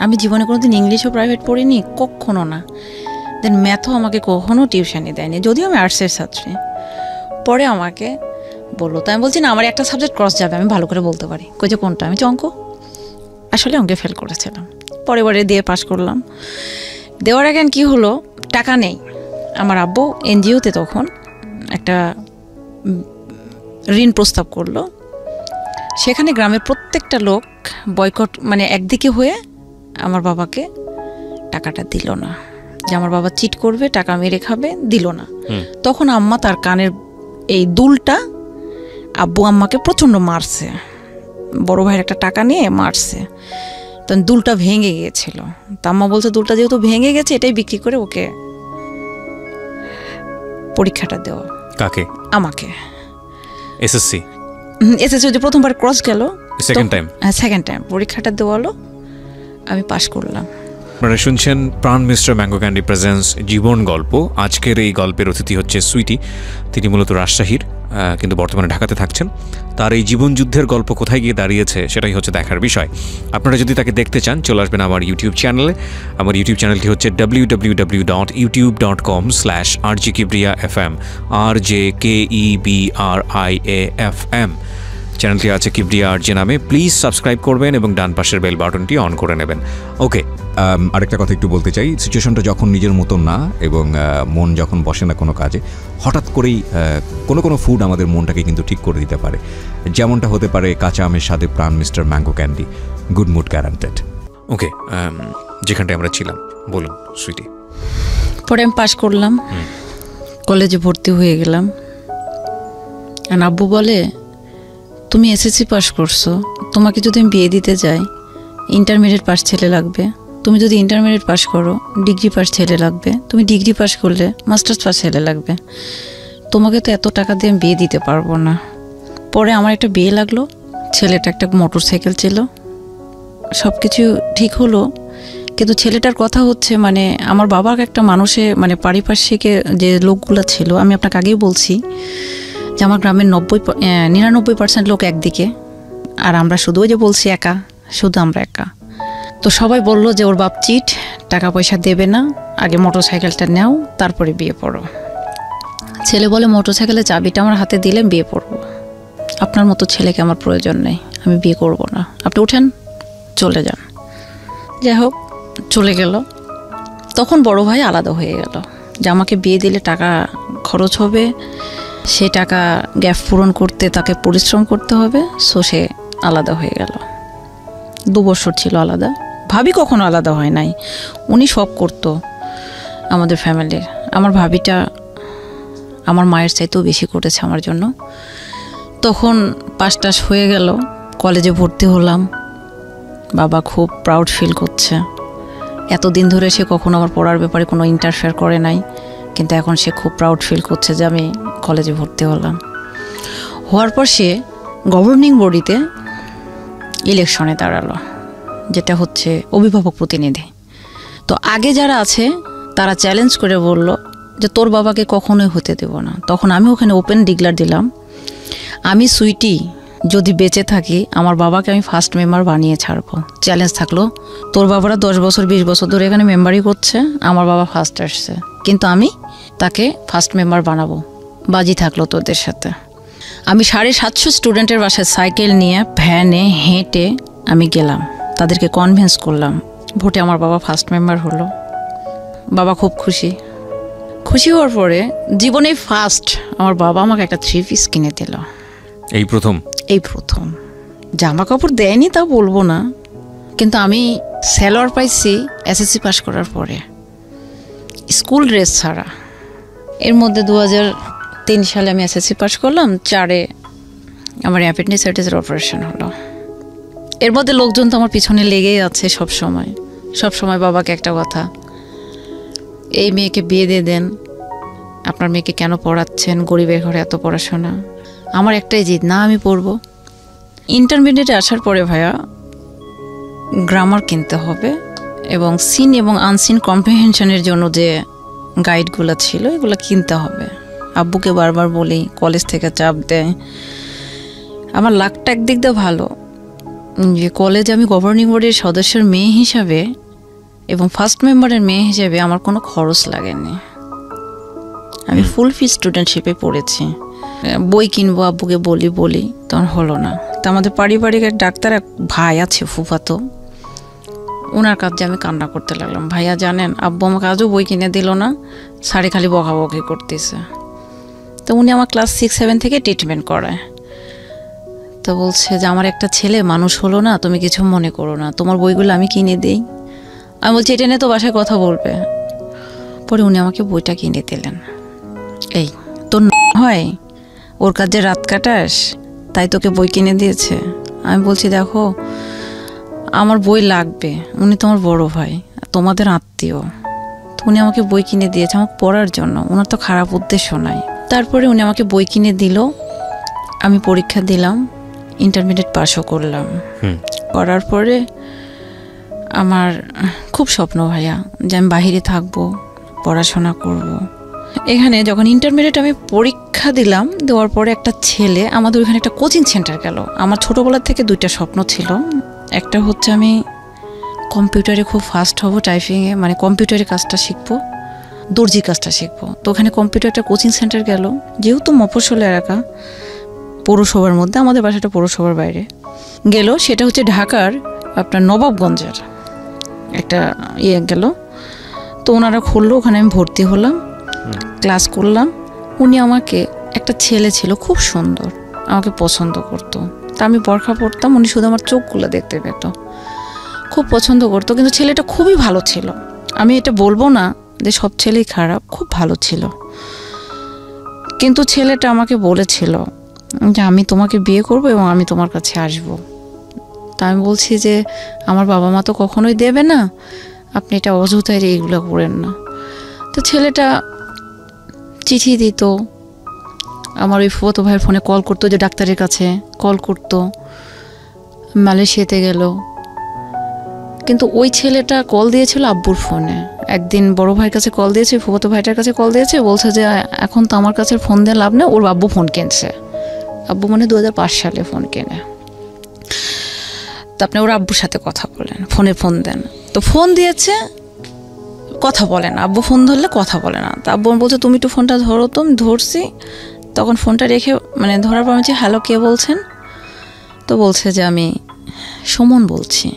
আমি জীবনে কোনোদিন ইংলিশও প্রাইভেট পড়িনি, কখনো না। দেন ম্যাথও আমাকে কখনো টিউশনই দেয়নি, যদিও আমি আর্টসের ছাত্রী। পরে আমাকে বললো, তাই আমি বলছি না আমার একটা সাবজেক্ট ক্রস যাবে, আমি ভালো করে বলতে পারি। কই যে কোনটা? আমি অঙ্ক। আসলে অঙ্কে ফেল করেছিলাম, পরে দিয়ে পাশ করলাম। দেওয়ার আগে কি হলো, টাকা নেই। আমার আব্বু এনজিওতে তখন একটা ঋণ প্রস্তাব করলো, সেখানে গ্রামের প্রত্যেকটা লোক বয়কট, মানে একদিকে হয়ে আমার বাবাকে টাকাটা দিল না, যে আমার বাবা চিট করবে, টাকা মেরে খাবে, দিল না। তখন আম্মা তার কানের এই দুলটা, আব্বু আম্মাকে প্রচণ্ড মারছে, বড় ভাইয়ের একটা টাকা নিয়ে মারছে। তখন দুলটা ভেঙে গিয়েছিল। তা আম্মা বলছে দুলটা যেহেতু ভেঙে গেছে, এটাই বিক্রি করে ওকে পরীক্ষাটা দেওয়া। কাকে? আমাকে। এসএসসি যে প্রথমবার ক্রস গেল, সেকেন্ড টাইম পরীক্ষাটা দেওয়ালো, আমি পাশ করলাম। আপনারা শুনছেন প্রাণ মিস্টার ম্যাঙ্গো ক্যান্ডি প্রেজেন্স জীবন গল্প। আজকের এই গল্পের অতিথি হচ্ছে সুইটি। তিনি মূলত রাজশাহীর, কিন্তু বর্তমানে ঢাকাতে থাকছেন। তার এই জীবন যুদ্ধের গল্প কোথায় গিয়ে দাঁড়িয়েছে সেটাই হচ্ছে দেখার বিষয়। আপনারা যদি তাকে দেখতে চান, চলে আসবেন আমার ইউটিউব চ্যানেলে। আমার ইউটিউব চ্যানেলটি হচ্ছে www.youtube.com/RJKibriafm, RJKEBRIAFM। চ্যানেলটি আছে কিবরিয়া আরজে নামে। প্লিজ সাবস্ক্রাইব করবেন এবং ডান পাশের বেল বাটনটি অন করে নেবেন। ওকে, আরেকটা কথা একটু বলতে চাই। সিচুয়েশনটা যখন নিজের মতন না, এবং মন যখন বসে না কোনো কাজে, হঠাৎ করেই কোনো ফুড আমাদের মনটাকে কিন্তু ঠিক করে দিতে পারে। যেমনটা হতে পারে কাঁচা আমের স্বাদে Pran mister mango candy, good mood guaranteed. Okay, যেখানটায় আমরা ছিলাম, বলুন সুইটি। পরে আমি পাশ করলাম, কলেজে ভর্তি হয়ে গেলাম। আর আব্বু বলে, তুমি এসএসসি পাস করছো, তোমাকে যদি আমি বিয়ে দিতে যাই ইন্টারমিডিয়েট পাস ছেলে লাগবে, তুমি যদি ইন্টারমিডিয়েট পাস করো ডিগ্রি পাস ছেলে লাগবে, তুমি ডিগ্রি পাস করলে মাস্টার্স পাস ছেলে লাগবে, তোমাকে তো এত টাকা দিয়ে আমি বিয়ে দিতে পারবো না। পরে আমার একটা বিয়ে লাগলো, ছেলেটা একটা মোটর সাইকেল ছিল, সব কিছু ঠিক হলো। কিন্তু ছেলেটার কথা হচ্ছে মানে আমার বাবার একটা মানুষে মানে পারিপার্শ্বিকে যে লোকগুলো ছিল, আমি আপনাকে আগেই বলছি যে আমার গ্রামের 99% লোক একদিকে, আর আমরা শুধু ওই যে বলছি একা, শুধু আমরা একা। তো সবাই বললো যে ওর বাপ চিট, টাকা পয়সা দেবে না, আগে মোটর সাইকেলটা নাও তারপরে বিয়ে পড়ো। ছেলে বলে মোটর সাইকেলের চাবিটা আমার হাতে দিলে বিয়ে পড়বো, আপনার মতো ছেলেকে আমার প্রয়োজন নেই, আমি বিয়ে করব না, আপনি উঠেন চলে যান। যাই হোক চলে গেল। তখন বড় ভাই আলাদা হয়ে গেল যে আমাকে বিয়ে দিলে টাকা খরচ হবে, সে টাকা গ্যাপ পূরণ করতে তাকে পরিশ্রম করতে হবে, সো সে আলাদা হয়ে গেল। 2 বছর ছিল আলাদা। ভাবি কখনো আলাদা হয় নাই, উনি সব করতো আমাদের ফ্যামিলির। আমার ভাবিটা আমার মায়ের চাইতেও বেশি করেছে আমার জন্য। তখন 5 টাস হয়ে গেল, কলেজে ভর্তি হলাম। বাবা খুব প্রাউড ফিল করছে, এতদিন ধরে সে কখনো আমার পড়ার ব্যাপারে কোনো ইন্টারফেয়ার করে নাই, কিন্তু এখন সে খুব প্রাউড ফিল করছে যে আমি কলেজে ভর্তি হলাম। হওয়ার পর সে গভর্নিং বডিতে ইলেকশনে দাঁড়ালো, যেটা হচ্ছে অভিভাবক প্রতিনিধি। তো আগে যারা আছে তারা চ্যালেঞ্জ করে বলল যে তোর বাবাকে কখনোই হতে দেব না। তখন আমি ওখানে ওপেন ডিক্লার দিলাম, আমি সুইটি যদি বেঁচে থাকি আমার বাবাকে আমি ফার্স্ট মেম্বার বানিয়ে ছাড়বো। চ্যালেঞ্জ থাকলো, তোর বাবারা 10 বছর 20 বছর ধরে এখানে মেম্বারই করছে, আমার বাবা ফার্স্ট আসছে, কিন্তু আমি তাকে ফার্স্ট মেম্বার বানাবো, বাজি থাকলো তোদের সাথে। আমি 750 স্টুডেন্টের বাসায় সাইকেল নিয়ে ভ্যানে হেঁটে আমি গেলাম, তাদেরকে কনভিন্স করলাম, ভোটে আমার বাবা ফার্স্ট মেম্বার হলো। বাবা খুব খুশি। খুশি হওয়ার পরে জীবনে ফার্স্ট আমার বাবা আমাকে একটা 3 পিস কিনে দিল। এই প্রথম জামা কাপড় দেয়নি তা বলবো না, কিন্তু আমি স্যালোয়ার পাইছি এসএসসি পাস করার পরে, স্কুল ড্রেস ছাড়া। এর মধ্যে 2003 সালে আমি এসএসসি পাস করলাম, 4-এ আমার অ্যাপেন্ডিসাইটিসের অপারেশন হলো। এর মধ্যে লোকজন তো আমার পিছনে লেগেই আছে সব সময় বাবাকে একটা কথা, এই মেয়েকে বিয়ে দিয়ে দেন, আপনার মেয়েকে কেন পড়াচ্ছেন, গরিবের ঘরে এত পড়াশোনা। আমার একটাই জিদ, না আমি পড়বো। ইন্টারমিডিয়েটে আসার পরে ভাইয়া গ্রামার কিনতে হবে এবং সিন এবং আনসিন কম্প্রিহেনশনের জন্য যে গাইডগুলো ছিল এগুলো কিনতে হবে। আব্বুকে বারবার বলি, কলেজ থেকে চাপ দেয়। আমার লাকটা একদিক দিয়ে ভালো যে কলেজে আমি গভর্নিং বোর্ডের সদস্যের মেয়ে হিসাবে এবং ফার্স্ট মেম্বারের মেয়ে হিসেবে আমার কোনো খরচ লাগেনি। আমি ফুল ফি স্টুডেন্টশিপে পড়েছি। বই কিনবো আব্বুকে বলি তখন হলো না। তো আমাদের পারিবারিক এক ডাক্তার এক ভাই আছে ফুফাতো, ওনার কাছে আমি কান্না করতে লাগলাম, ভাইয়া জানেন আব্বু আমাকে আজও বই কিনে দিল না, সাড়ে খালি বকাবকি করতেছে। তো উনি আমার ক্লাস 6-7 থেকে ট্রিটমেন্ট করায়। তো বলছে যে আমার একটা ছেলে মানুষ হলো না, তুমি কিছু মনে করো না, তোমার বইগুলো আমি কিনে দিই। আমি বলছি এটা নিয়ে তো বাসায় কথা বলবে। পরে উনি আমাকে বইটা কিনে দিলেন। এই তোর হয় ওর কাছে রাত কাটাস তাই তোকে বই কিনে দিয়েছে। আমি বলছি দেখো আমার বই লাগবে, উনি তোমার বড় ভাই, তোমাদের আত্মীয়, তো উনি আমাকে বই কিনে দিয়েছে আমাকে পড়ার জন্য, ওনার তো খারাপ উদ্দেশ্য নাই। তারপরে উনি আমাকে বই কিনে দিল, আমি পরীক্ষা দিলাম, ইন্টারমিডিয়েট পাসও করলাম। করার পরে আমার খুব স্বপ্ন ভাইয়া যে আমি বাহিরে থাকবো, পড়াশোনা করব। এখানে যখন ইন্টারমিডিয়েট আমি পরীক্ষা দিলাম, দেওয়ার পরে একটা ছেলে আমাদের ওইখানে একটা কোচিং সেন্টার গেল। আমার ছোটোবেলার থেকে 2টা স্বপ্ন ছিল। একটা হচ্ছে আমি কম্পিউটারে খুব ফাস্ট হব, টাইপিংয়ে, মানে কম্পিউটারের কাজটা শিখবো, দর্জি কাজটা শিখবো। তো ওখানে কম্পিউটার একটা কোচিং সেন্টার গেল, যেহেতু মফস্বল এলাকা, পৌরসভার মধ্যে, আমাদের বাসাটা পৌরসভার বাইরে গেল। সেটা হচ্ছে ঢাকার আপনার নবাবগঞ্জের একটা গেল। তো ওনারা খুললো, ওখানে আমি ভর্তি হলাম, ক্লাস করলাম। উনি আমাকে, একটা ছেলে ছিল খুব সুন্দর, আমাকে পছন্দ করতো। তা আমি বোরখা পরতাম, উনি শুধু আমার চোখগুলো দেখতে পেত, খুব পছন্দ করতো। কিন্তু ছেলেটা খুবই ভালো ছিল, আমি এটা বলবো না যে সব ছেলেই খারাপ, খুব ভালো ছিল। কিন্তু ছেলেটা আমাকে বলেছিল যে আমি তোমাকে বিয়ে করব এবং আমি তোমার কাছে আসব। তা আমি বলছি যে আমার বাবা মা তো কখনোই দেবে না, আপনি এটা অযথায় এইগুলো করেন না। তো ছেলেটা চিঠি দিত, আমার ওই ফুফাতো ভাইয়ের ফোনে কল করতো, যে ডাক্তারের কাছে কল করতো, মালয়েশিয়াতে গেল। কিন্তু ওই ছেলেটা কল দিয়েছিল আব্বুর ফোনে। একদিন বড় ভাইয়ের কাছে কল দিয়েছে, ফুফাতো ভাইটার কাছে কল দিয়েছে, বলছে যে এখন তো আমার কাছে ফোন দিয়ে লাভ নেই, ওর আব্বু ফোন কিনছে। আব্বু মানে 2005 সালে ফোন কেনে। তো আপনি ওর আব্বুর সাথে কথা বলেন, ফোন দেন। তো ফোন দিয়েছে, কথা বলে না, আব্বু ফোন ধরলে কথা বলে না। তো আব্বু বলছে তুমি একটু ফোনটা ধরো। তো আমি ধরছি, তখন ফোনটা রেখে মানে ধরার পর আমি বলছি হ্যালো, কে বলছেন? তো বলছে যে আমি সুমন বলছি।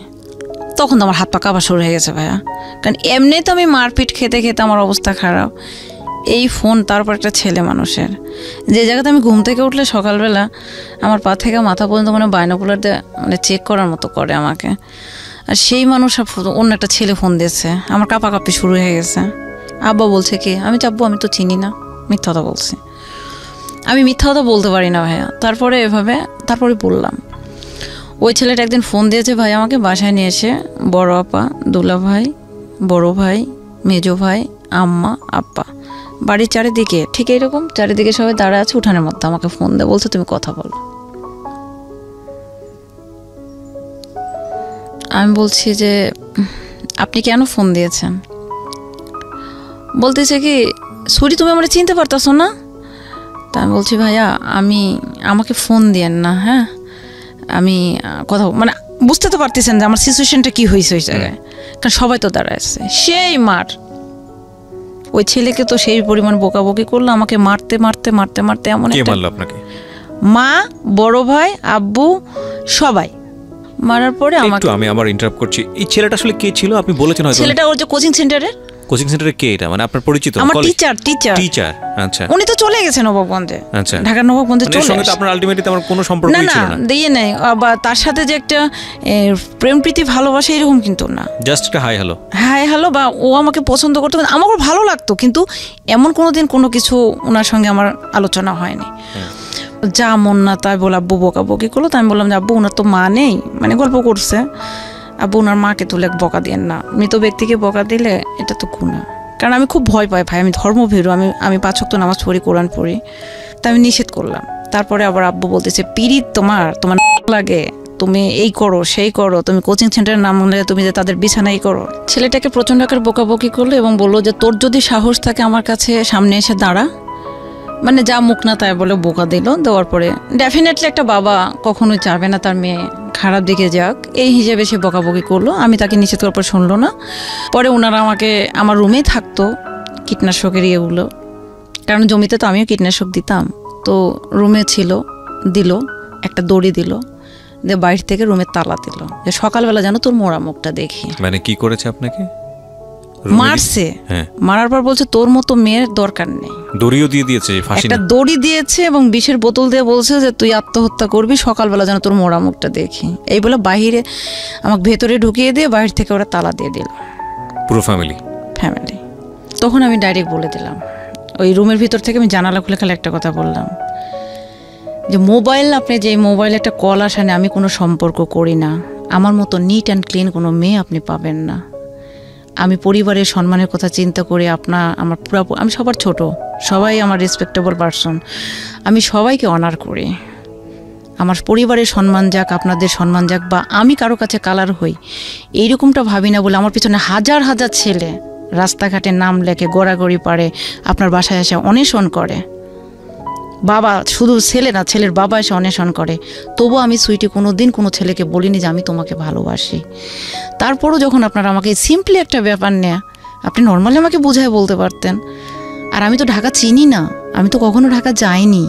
তখন তো আমার হাত পা কাঁপা শুরু হয়ে গেছে ভাইয়া, কারণ এমনি তো আমি মারপিট খেতে খেতে আমার অবস্থা খারাপ, এই ফোন, তারপর একটা ছেলে মানুষের, যে জায়গাতে আমি ঘুম থেকে উঠলে সকালবেলা আমার পা থেকে মাথা পর্যন্ত মানে বাইনোকুলার দিয়ে মানে চেক করার মতো করে আমাকে, আর সেই মানুষ অন্য একটা ছেলে ফোন দিয়েছে, আমার কাঁপাকাঁপি শুরু হয়ে গেছে। আব্বা বলছে কি? আমি চাপবো, আমি তো চিনি না, মিথ্যা কথা বলছি। আমি মিথ্যা কথা বলতে পারি না ভাইয়া। তারপরে বললাম। ওই ছেলেটা একদিন ফোন দিয়েছে ভাই আমাকে, বাসায় নিয়ে এসে বড় আপা, দুলা ভাই, বড় ভাই, মেজো ভাই, আম্মা, আব্বা, বাড়ির চারিদিকে ঠিক এইরকম চারিদিকে সবাই দাঁড়ায় আছে উঠানের মধ্যে, আমাকে ফোন দেয়, বলছে তুমি কথা বলো। আমি বলছি যে আপনি কেন ফোন দিয়েছেন? বলতেছে কি সুরি তুমি আমার চিনতে পারতেছো না? তা আমি বলছি ভাইয়া আমাকে ফোন দিয়েন না, হ্যাঁ আমি কথা মানে বুঝতে তো পারতেছেন যে আমার সিচুয়েশনটা কি হয়েছে ওই জায়গায়, কারণ সবাই তো দাঁড়ায় আছে। সেই মার, ওই ছেলেকে তো সেই পরিমাণ বকাবকি করলো, আমাকে মারতে মারতে মারতে মারতে এমন একটা, আপনাকে মা, বড় ভাই, আব্বু, সবাই মারার পরে আমাকে। আমি আবার ইন্টারাপ্ট করছি, এই ছেলেটা আসলে কে ছিল? আপনি বলেছেন হয়তো ছেলেটা ওর যে কোচিং সেন্টারে কে? এটা মানে আপনার পরিচিত? আমার টিচার। আচ্ছা, উনি তো চলে গেছেন নবাবগঞ্জে, আচ্ছা, ঢাকার নবাবগঞ্জে চলে সঙ্গে তো আপনার আলটিমেটলি আমার কোনো সম্পর্ক ছিল না। দিয়ে নাই, বা তার সাথে যে একটা প্রেম প্রীতি ভালোবাসা এরকম কিন্তু না, জাস্ট একটা হাই হ্যালো, বা ও আমাকে পছন্দ করতো, আমাকে ভালো লাগতো, কিন্তু এমন কোনোদিন কোনো কিছু ওনার সঙ্গে আমার আলোচনা হয়নি। যা মন না তাই বলে আব্বু বকাবকি করলো। তাই আমি বললাম যে আব্বু ওনার তো মা নেই, মানে গল্প করছে, আব্বু ওনার মাকে তুলে বকা দিয়েন না, মৃত ব্যক্তিকে বকা দিলে এটা তো গুনাহ। কারণ আমি খুব ভয় পাই ভাই, আমি ধর্মভীরু, আমি 5 ওয়াক্ত নামাজ পড়ি, কোরআন পড়ি, তাই আমি নিষেধ করলাম। তারপরে আবার আব্বু বলতেছে পিরিত তোমার লাগে, তুমি এই করো সেই করো, তুমি কোচিং সেন্টারের নাম হলে তুমি যে তাদের বিছানাই করো। ছেলেটাকে প্রচণ্ড আকারে বকাবকি করলো এবং বললো যে তোর যদি সাহস থাকে আমার কাছে সামনে এসে দাঁড়া, মানে যা মুখ না তাই বলে বোকা দিল। দেওয়ার পরে ডেফিনেটলি একটা বাবা কখনোই চাবে না তার মেয়ে খারাপ দিকে যাক, এই হিসেবে সে বকাবকি করলো। আমি তাকে নিষেধ করার পর শুনলো না। পরে ওনারা আমাকে আমার রুমেই থাকতো কীটনাশকের ইয়েগুলো, কারণ জমিতে তো আমিও কীটনাশক দিতাম, তো রুমে ছিল, দিল একটা দড়ি দিল, দিয়ে বাইরে থেকে রুমের তালা দিল, যে সকালবেলা যেন তোর মোড়া মুখটা দেখি। মানে কি করেছে আপনাকে? মারছে, মারার পর বলছে তোর মতো মেয়ের দরকার নেই, দড়িও দিয়ে দিয়েছে, একটা দড়ি দিয়েছে এবং বিষের বোতল দিয়ে বলছে যে তুই আত্মহত্যা করবি, সকালবেলা যেন তোর মোড়া মুখটা দেখি। এই বলে বাহিরে আমাকে ভেতরে ঢুকিয়ে দিয়ে বাইরে থেকে ওরা তালা দিয়ে দিল, পুরো ফ্যামিলি। তখন আমি ডাইরেক্ট বলে দিলাম, ওই রুমের ভিতর থেকে আমি জানালা খুলে খালি একটা কথা বললাম যে মোবাইল, আপনি যে মোবাইলে একটা কল আসে না, আমি কোনো সম্পর্ক করি না, আমার মতো নিট অ্যান্ড ক্লিন কোনো মেয়ে আপনি পাবেন না। আমি পরিবারের সম্মানের কথা চিন্তা করে আমার পুরো, আমি সবার ছোট, সবাই আমার রেসপেক্টেবল পারসন, আমি সবাইকে অনার করি, আমার পরিবারের সম্মান যাক, আপনাদের সম্মান যাক, বা আমি কারো কাছে কালার হই এইরকমটা ভাবি না বলে আমার পিছনে হাজার হাজার ছেলে রাস্তাঘাটে নাম লেখে গড়াগড়ি পারে, আপনার বাসায় এসে অন্বেষণ করে, বাবা শুধু ছেলে না, ছেলের বাবা এসে অন্বেষণ করে, তবু আমি সুইটি কোনো দিন কোনো ছেলেকে বলিনি যে আমি তোমাকে ভালোবাসি। তারপরও যখন আপনারা আমাকে সিম্পলি একটা ব্যাপার নেয়া, আপনি নর্মালি আমাকে বুঝায় বলতে পারতেন। আর আমি তো ঢাকা চিনি না, আমি তো কখনো ঢাকা যাইনি,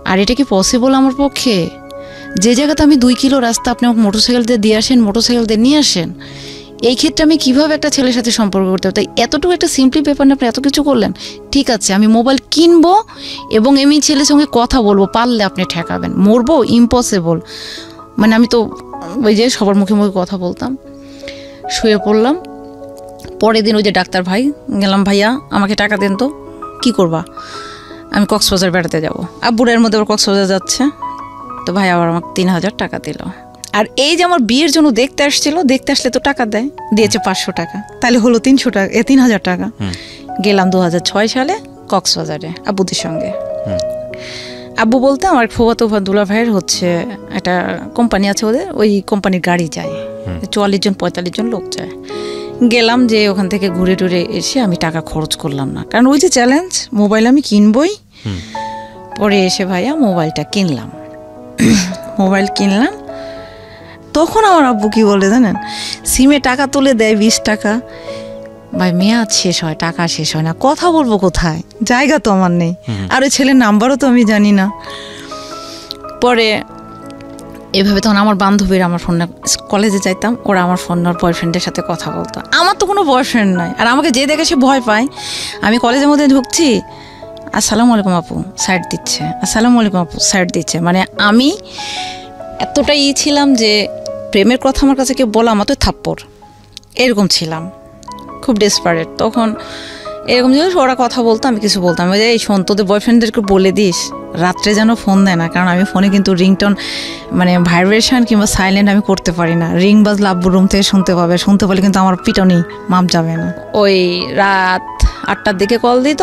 আর এটা কি পসিবল আমার পক্ষে? যে জায়গাতে আমি 2 কিলো রাস্তা আপনি আমাকে মোটরসাইকেল দিয়ে আসেন, মোটরসাইকেল দিয়ে নিয়ে আসেন, এই ক্ষেত্রে আমি কীভাবে একটা ছেলের সাথে সম্পর্ক করতে হবে? তাই এতটুকু একটা সিম্পলি ব্যাপার না আপনি এত কিছু করলেন। ঠিক আছে, আমি মোবাইল কিনবো এবং আমি ছেলের সঙ্গে কথা বলবো, পারলে আপনি ঠেকাবেন, মরবো ইম্পসিবল। মানে আমি তো ওই যে সবার মুখে মুখে কথা বলতাম। শুয়ে পড়লাম। পরের দিন ওই যে ডাক্তার ভাই গেলাম, ভাইয়া আমাকে টাকা দেন তো, কী করবা? আমি কক্সবাজার বেড়াতে যাব। আব্বুর এর মধ্যে ওর কক্সবাজার যাচ্ছে, তো ভাই আবার আমাকে 3,000 টাকা দিল। আর এই যে আমার বিয়ের জন্য দেখতে আসছিল, দেখতে আসলে তো টাকা দেয়, দিয়েছে 500 টাকা, তাহলে হলো 300 টাকা, 3,000 টাকা। গেলাম 2006 সালে কক্সবাজারে আব্বুদের সঙ্গে। আব্বু বলতে আমার ফুফাতো দুলা ভাইয়ের হচ্ছে একটা কোম্পানি আছে ওদের, ওই কোম্পানির গাড়ি যায়, 44-45 জন লোক যায়। গেলাম, যে ওখান থেকে ঘুরে টুরে এসে আমি টাকা খরচ করলাম না, কারণ ওই যে চ্যালেঞ্জ, মোবাইল আমি কিনবই। পরে এসে ভাইয়া মোবাইলটা কিনলাম। মোবাইল কিনলাম, তখন আমার আব্বু কি বলে জানেন, সিমে টাকা তুলে দেয় 20 টাকা। ভাই মেয়াদ শেষ হয়, টাকা শেষ হয় না, কথা বলবো কোথায়, জায়গা তো আমার নেই, আর ওই ছেলের নাম্বারও তো আমি জানি না। পরে এভাবে তখন আমার বান্ধবীরা আমার ফোন, কলেজে যাইতাম, ওরা আমার ফোন ওর বয়ফ্রেন্ডের সাথে কথা বলতো। আমার তো কোনো বয়ফ্রেন্ড নাই, আর আমাকে যে দেখে সে ভয় পায়। আমি কলেজের মধ্যে ঢুকছি, আসসালামু আলাইকুম আপু, সাইড দিচ্ছে, আসসালামু আলাইকুম আপু, সাইড দিচ্ছে। মানে আমি এতটাই ছিলাম যে প্রেমের কথা আমার কাছে কেউ বলা আমার তো থাপ্পড়, এরকম ছিলাম, খুব ডেসপারেট। তখন এরকম জিনিস ওরা কথা বলতো, আমি কিছু বলতাম, যে এই শোন তোদের বয়ফ্রেন্ডদেরকে বলে দিস রাত্রে যেন ফোন দেয় না, কারণ আমি ফোনে কিন্তু রিংটোন মানে ভাইব্রেশন কিংবা সাইলেন্ট আমি করতে পারি না। রিং বাজলে আব্বুর রুম থেকে শুনতে পাবে, শুনতে পারলে কিন্তু আমার পিটনি মাপ যাবে না। ওই রাত 8টার দিকে কল দিত,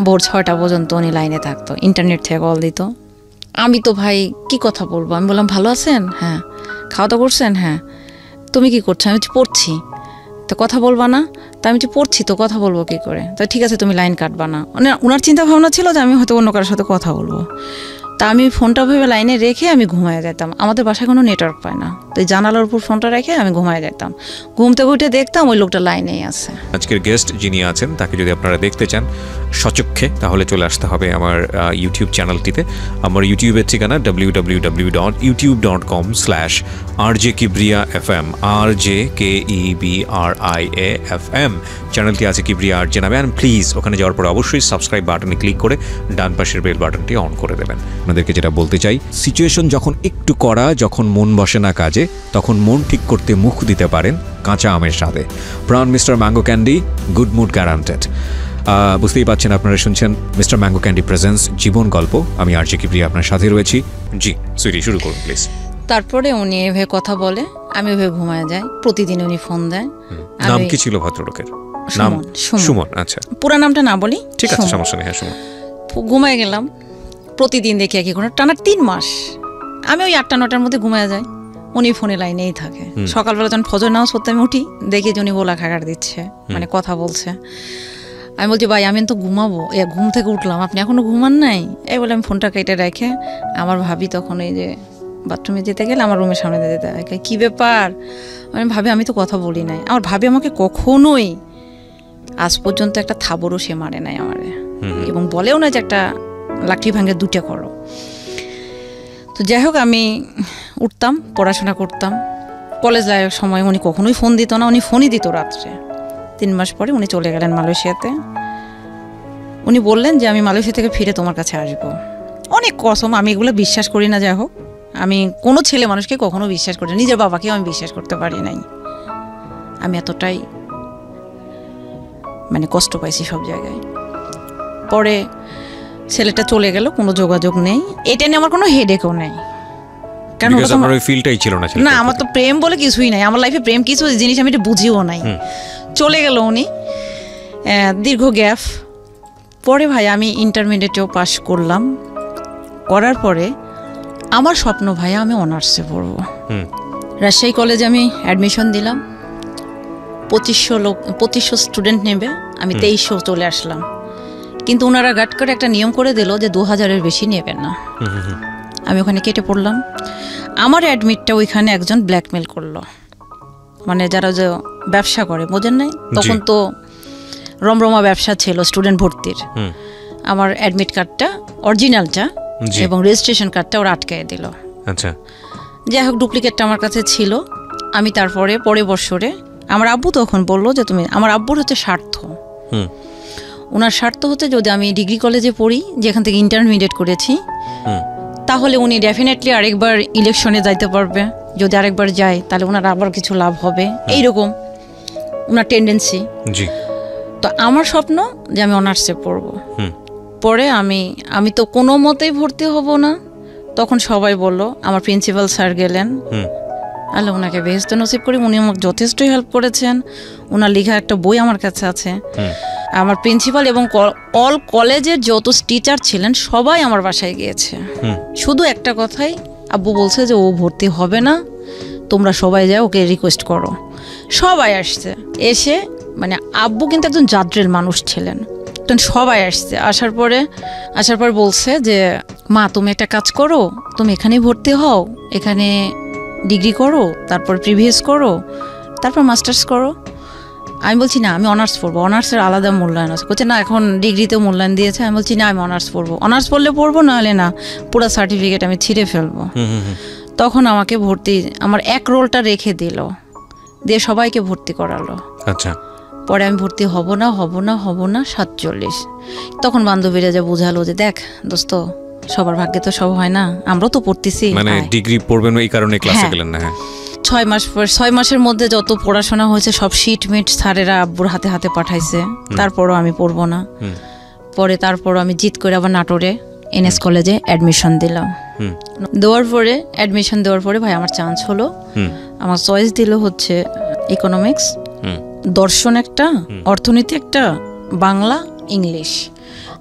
ভোর 6টা পর্যন্ত উনি লাইনে থাকতো, ইন্টারনেট থেকে কল দিত। আমি তো ভাই কি কথা বলবো, আমি বললাম ভালো আছেন, হ্যাঁ। খাওয়া দাওয়া করছেন, হ্যাঁ। তুমি কি করছো, আমি পড়ছি। তো কথা বলবা না, তা আমি যে পড়ছি তো কথা বলবো কি করে, তো ঠিক আছে তুমি লাইন কাটবা না। মানে ওনার চিন্তা ভাবনা ছিল যে আমি হয়তো অন্য কারোর সাথে কথা বলবো। তা আমি ফোনটা ভেবে লাইনে রেখে আমি ঘুমায় যেতাম। আমাদের বাসায় কোনো নেটওয়ার্ক পায় না, তো এই জানালার উপর ফোনটা রেখে আমি ঘুমায় যেতাম। ঘুমতে উঠে দেখতাম ওই লোকটা লাইনেই আছে। আজকের গেস্ট যিনি আছেন তাকে যদি আপনারা দেখতে চান সচক্ষে, তাহলে চলে আসতে হবে আমার ইউটিউব চ্যানেলটিতে। আমার ইউটিউবের ঠিকানা www.youtube.com/RJKibriya FM, RJKEBRIAFM। চ্যানেলটি আছে কিবরিয়া আরজে নামে। অ্যান্ড প্লিজ ওখানে যাওয়ার পরে অবশ্যই সাবস্ক্রাইব বাটনে ক্লিক করে ডান পাশের বেল বাটনটি অন করে দেবেন। আপনাদেরকে যেটা বলতে চাই, সিচুয়েশন যখন একটু কড়া, যখন মন বসে না কাজে, তখন মন ঠিক করতে মুখ দিতে পারেন কাঁচা আমের স্বাদে। Pran mister mango candy, good mood guaranteed. বুঝতেই পারছেন, আপনারা শুনছেন মিস্টার ম্যাঙ্গো ক্যান্ডি প্রেজেন্স জীবন গল্প। আমি আরজে কিবরিয়া আপনার সাথে রয়েছি। জি সুইটি, শুরু করুন প্লিজ। তারপরে উনি এভাবে কথা বলে, আমি ওভাবে ঘুমায় যাই। প্রতিদিন উনি ফোন দেয়। নাম কি ছিল ভদ্রলোকের? নাম সুমন। আচ্ছা, পুরো নামটা না বলি, ঠিক আছে, সমস্যা নেই। হ্যাঁ, সুমন। ঘুমায় গেলাম, প্রতিদিন দেখি একই করে টানা 3 মাস। আমি ওই 8টা-9টার মধ্যে ঘুমায় যাই, উনি ফোনে লাইনেই থাকে। সকালবেলা যখন ফজর নামাজ পড়তে আমি উঠি, দেখি যে উনি গোলা খাগার দিচ্ছে, মানে কথা বলছে। আমি বলছি ভাই আমি তো ঘুমাবো, ঘুম থেকে উঠলাম, আপনি এখনো ঘুমান নাই? এই বলে আমি ফোনটা কেটে রেখে আমার ভাবি তখন এই যে বাথরুমে যেতে গেলে আমার রুমের সামনে যেতে, কি ব্যাপার? আমি ভাবি আমি তো কথা বলি নাই। আমার ভাবি আমাকে কখনোই আজ পর্যন্ত একটা থাবরও সে মারে নাই আমারে, এবং বলেও না যে একটা লাঠি ভাঙে 2টা করো। তো যাই হোক, আমি উঠতাম, পড়াশোনা করতাম। কলেজ লাইফের সময় উনি কখনোই ফোন দিত না, উনি ফোনই দিত রাত্রে। 3 মাস পরে উনি চলে গেলেন মালয়েশিয়াতে। উনি বললেন যে আমি মালয়েশিয়া থেকে ফিরে তোমার কাছে আসবো। অনেক কসম, আমি এগুলো বিশ্বাস করি না। যাই হোক, আমি কোনো ছেলে মানুষকে কখনো বিশ্বাস করি না, নিজের বাবাকেও আমি বিশ্বাস করতে পারি নাই। আমি এতটাই মানে কষ্ট পাইছি সব জায়গায়। পরে ছেলেটা চলে গেল, কোনো যোগাযোগ নেই। এটা নিয়ে আমার কোনো হেডেকও নেই, কারণ আপনার ওই ফিলটাই ছিল না। আমার তো প্রেম বলে কিছুই নাই, আমার লাইফে প্রেম কিছু জিনিস আমি এটা বুঝিও নাই। চলে গেল উনি, দীর্ঘ গ্যাপ। পরে ভাই আমি ইন্টারমিডিয়েটেও পাস করলাম। করার পরে আমার স্বপ্ন ভাই আমি অনার্সে পড়বো। রাজশাহী কলেজে আমি অ্যাডমিশন দিলাম। 2500 স্টুডেন্ট নেবে, আমি 2300 চলে আসলাম। কিন্তু ওনারা গাট করে একটা নিয়ম করে দিল যে 2000-এর বেশি নেবেন না। আমি ওখানে কেটে পড়লাম। আমার অ্যাডমিটটা ওইখানে একজন ব্ল্যাকমেল করলো, মানে যারা যে ব্যবসা করে, বোঝেন নাই? তখন তো রমরমা ব্যবসা ছিল স্টুডেন্ট ভর্তির। আমার অ্যাডমিট কার্ডটা অরিজিনালটা এবং রেজিস্ট্রেশন কার্ডটা ওরা আটকায় দিল। আচ্ছা, যাই হোক, ডুপ্লিকেটটা আমার কাছে ছিল। আমি তারপরে পরের বছরে আমার আব্বু তখন বললো যে তুমি, আমার আব্বুর হচ্ছে স্বার্থ, ওনার স্বার্থ হচ্ছে যদি আমি ডিগ্রি কলেজে পড়ি, যেখান থেকে ইন্টারমিডিয়েট করেছি, তাহলে উনি ডেফিনেটলি আরেকবার ইলেকশনে যাইতে পারবে। যদি আরেকবার যায় তাহলে ওনার আবার কিছু লাভ হবে, এইরকম ওনার টেন্ডেন্সি। তো আমার স্বপ্ন যে আমি অনার্সে পড়বো। পরে আমি তো কোনো মতেই ভর্তি হব না। তখন সবাই বলল, আমার প্রিন্সিপাল স্যার গেলেন, আল্লাহ ওনাকে বেহেশত নসিব করি, উনি আমাকে যথেষ্টই হেল্প করেছেন। ওনার লেখা একটা বই আমার কাছে আছে। আমার প্রিন্সিপাল এবং অল কলেজের যত টিচার ছিলেন সবাই আমার বাসায় গিয়েছে। শুধু একটা কথাই, আব্বু বলছে যে ও ভর্তি হবে না, তোমরা সবাই যাও, ওকে রিকোয়েস্ট করো। সবাই আসছে, এসে মানে আব্বু কিন্তু একজন জাদ্রেল মানুষ ছিলেন, তখন সবাই আসছে। আসার পর বলছে যে মা তুমি একটা কাজ করো, তুমি এখানেই ভর্তি হও, এখানে ডিগ্রি করো, তারপর প্রিভিয়াস করো, তারপর মাস্টার্স করো। আমি বলছি না, আমি অনার্স পড়বো, অনার্সের আলাদা মূল্যায়ন আছে। বলছে না, এখন ডিগ্রিতেও মূল্যায়ন দিয়েছে। আমি বলছি না, আমি অনার্স পড়বো, অনার্স পড়লে পড়বো, নাহলে না, পুরো সার্টিফিকেট আমি ছিঁড়ে ফেলবো। তখন আমাকে আমার এক রোলটা রেখে দিল, দিয়ে সবাইকে ভর্তি করালো। আচ্ছা। পরে আমি ভর্তি হব না 47। তখন বান্ধবীরা যে বোঝালো যে দেখ দোস্ত, সবার ভাগ্যে তো সব হয় না, আমরাও তো পড়তেছি। মানে ডিগ্রি পড়বেন এই কারণে ক্লাসে গেলেন না? 6 মাসের মধ্যে যত পড়াশোনা হয়েছে সব শিটমিট স্যারেরা আব্বুর হাতে হাতে পাঠাইছে, তারপরও আমি পড়বো না। তারপরও আমি জিত করে আবার নাটোরে NS কলেজে অ্যাডমিশন দিলাম। অ্যাডমিশন দেওয়ার পরে ভাই আমার চান্স হলো। আমার চয়েস দিল হচ্ছে ইকোনমিক্স, দর্শন একটা, অর্থনীতি একটা, বাংলা, ইংলিশ।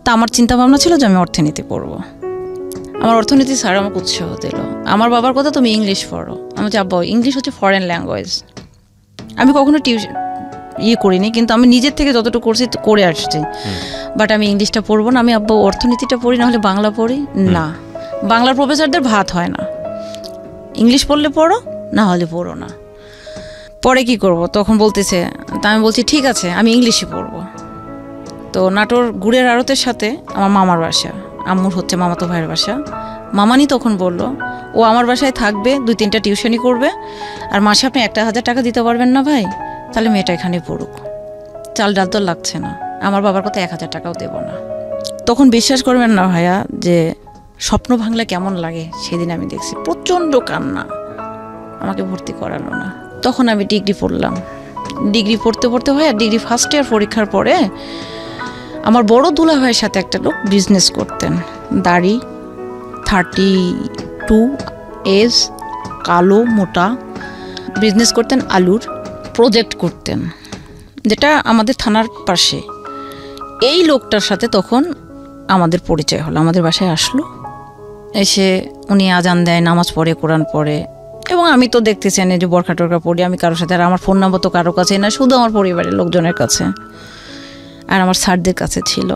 তা আমার চিন্তা ভাবনা ছিল যে আমি অর্থনীতি পড়বো। আমার অর্থনীতি স্যার আমাকে উৎসাহ দিল। আমার বাবার কথা, তুমি ইংলিশ পড়ো। আমি বলছি আব্বা ইংলিশ হচ্ছে ফরেন ল্যাঙ্গুয়েজ, আমি কখনো টিউশন করিনি, কিন্তু আমি নিজের থেকে যতটুকু করছি করে আসছি, বাট আমি ইংলিশটা পড়বো না। আমি আব্বা অর্থনীতিটা পড়ি, না হলে বাংলা পড়ি। না, বাংলার প্রফেসরদের ভাত হয় না, ইংলিশ পড়লে পড়ো, না হলে পড়ো না। পরে কি করব, তখন বলতেছে, তা আমি বলছি ঠিক আছে আমি ইংলিশই পড়বো। তো নাটোর গুড়ের আড়তের সাথে আমার মামার বাসা, আম্মুর হচ্ছে মামাতো ভাইয়ের বাসা। মামানি তখন বলল, ও আমার বাসায় থাকবে, 2-3টা টিউশনই করবে, আর মাসে আপনি 1,000 টাকা দিতে পারবেন না ভাই, তাহলে মেয়েটা এখানেই পড়ুক, চাল ডাল তো লাগছে না। আমার বাবার কথা 1,000 টাকাও দেব না। তখন বিশ্বাস করবেন না ভাইয়া, যে স্বপ্ন ভাঙলে কেমন লাগে সেদিন আমি দেখছি। প্রচণ্ড কান্না, আমাকে ভর্তি করালো না। তখন আমি ডিগ্রি পড়লাম। ডিগ্রি পড়তে ভাইয়া, ডিগ্রি ফার্স্ট ইয়ার পরীক্ষার পরে আমার বড় দুলা ভাইয়ের সাথে একটা লোক বিজনেস করতেন, দাড়ি, 32 এজ, কালো মোটা, বিজনেস করতেন, আলুর প্রজেক্ট করতেন, যেটা আমাদের থানার পাশে। এই লোকটার সাথে তখন আমাদের পরিচয় হলো, আমাদের বাসায় আসলো। এসে উনি আজান দেয়, নামাজ পড়ে, কোরআন পড়ে, এবং আমি তো দেখতেছি না যে বরখা টরখা পড়ি আমি কারোর সাথে। আর আমার ফোন নাম্বার তো কারো কাছে না, শুধু আমার পরিবারের লোকজনের কাছে আর আমার স্যারদের কাছে ছিল।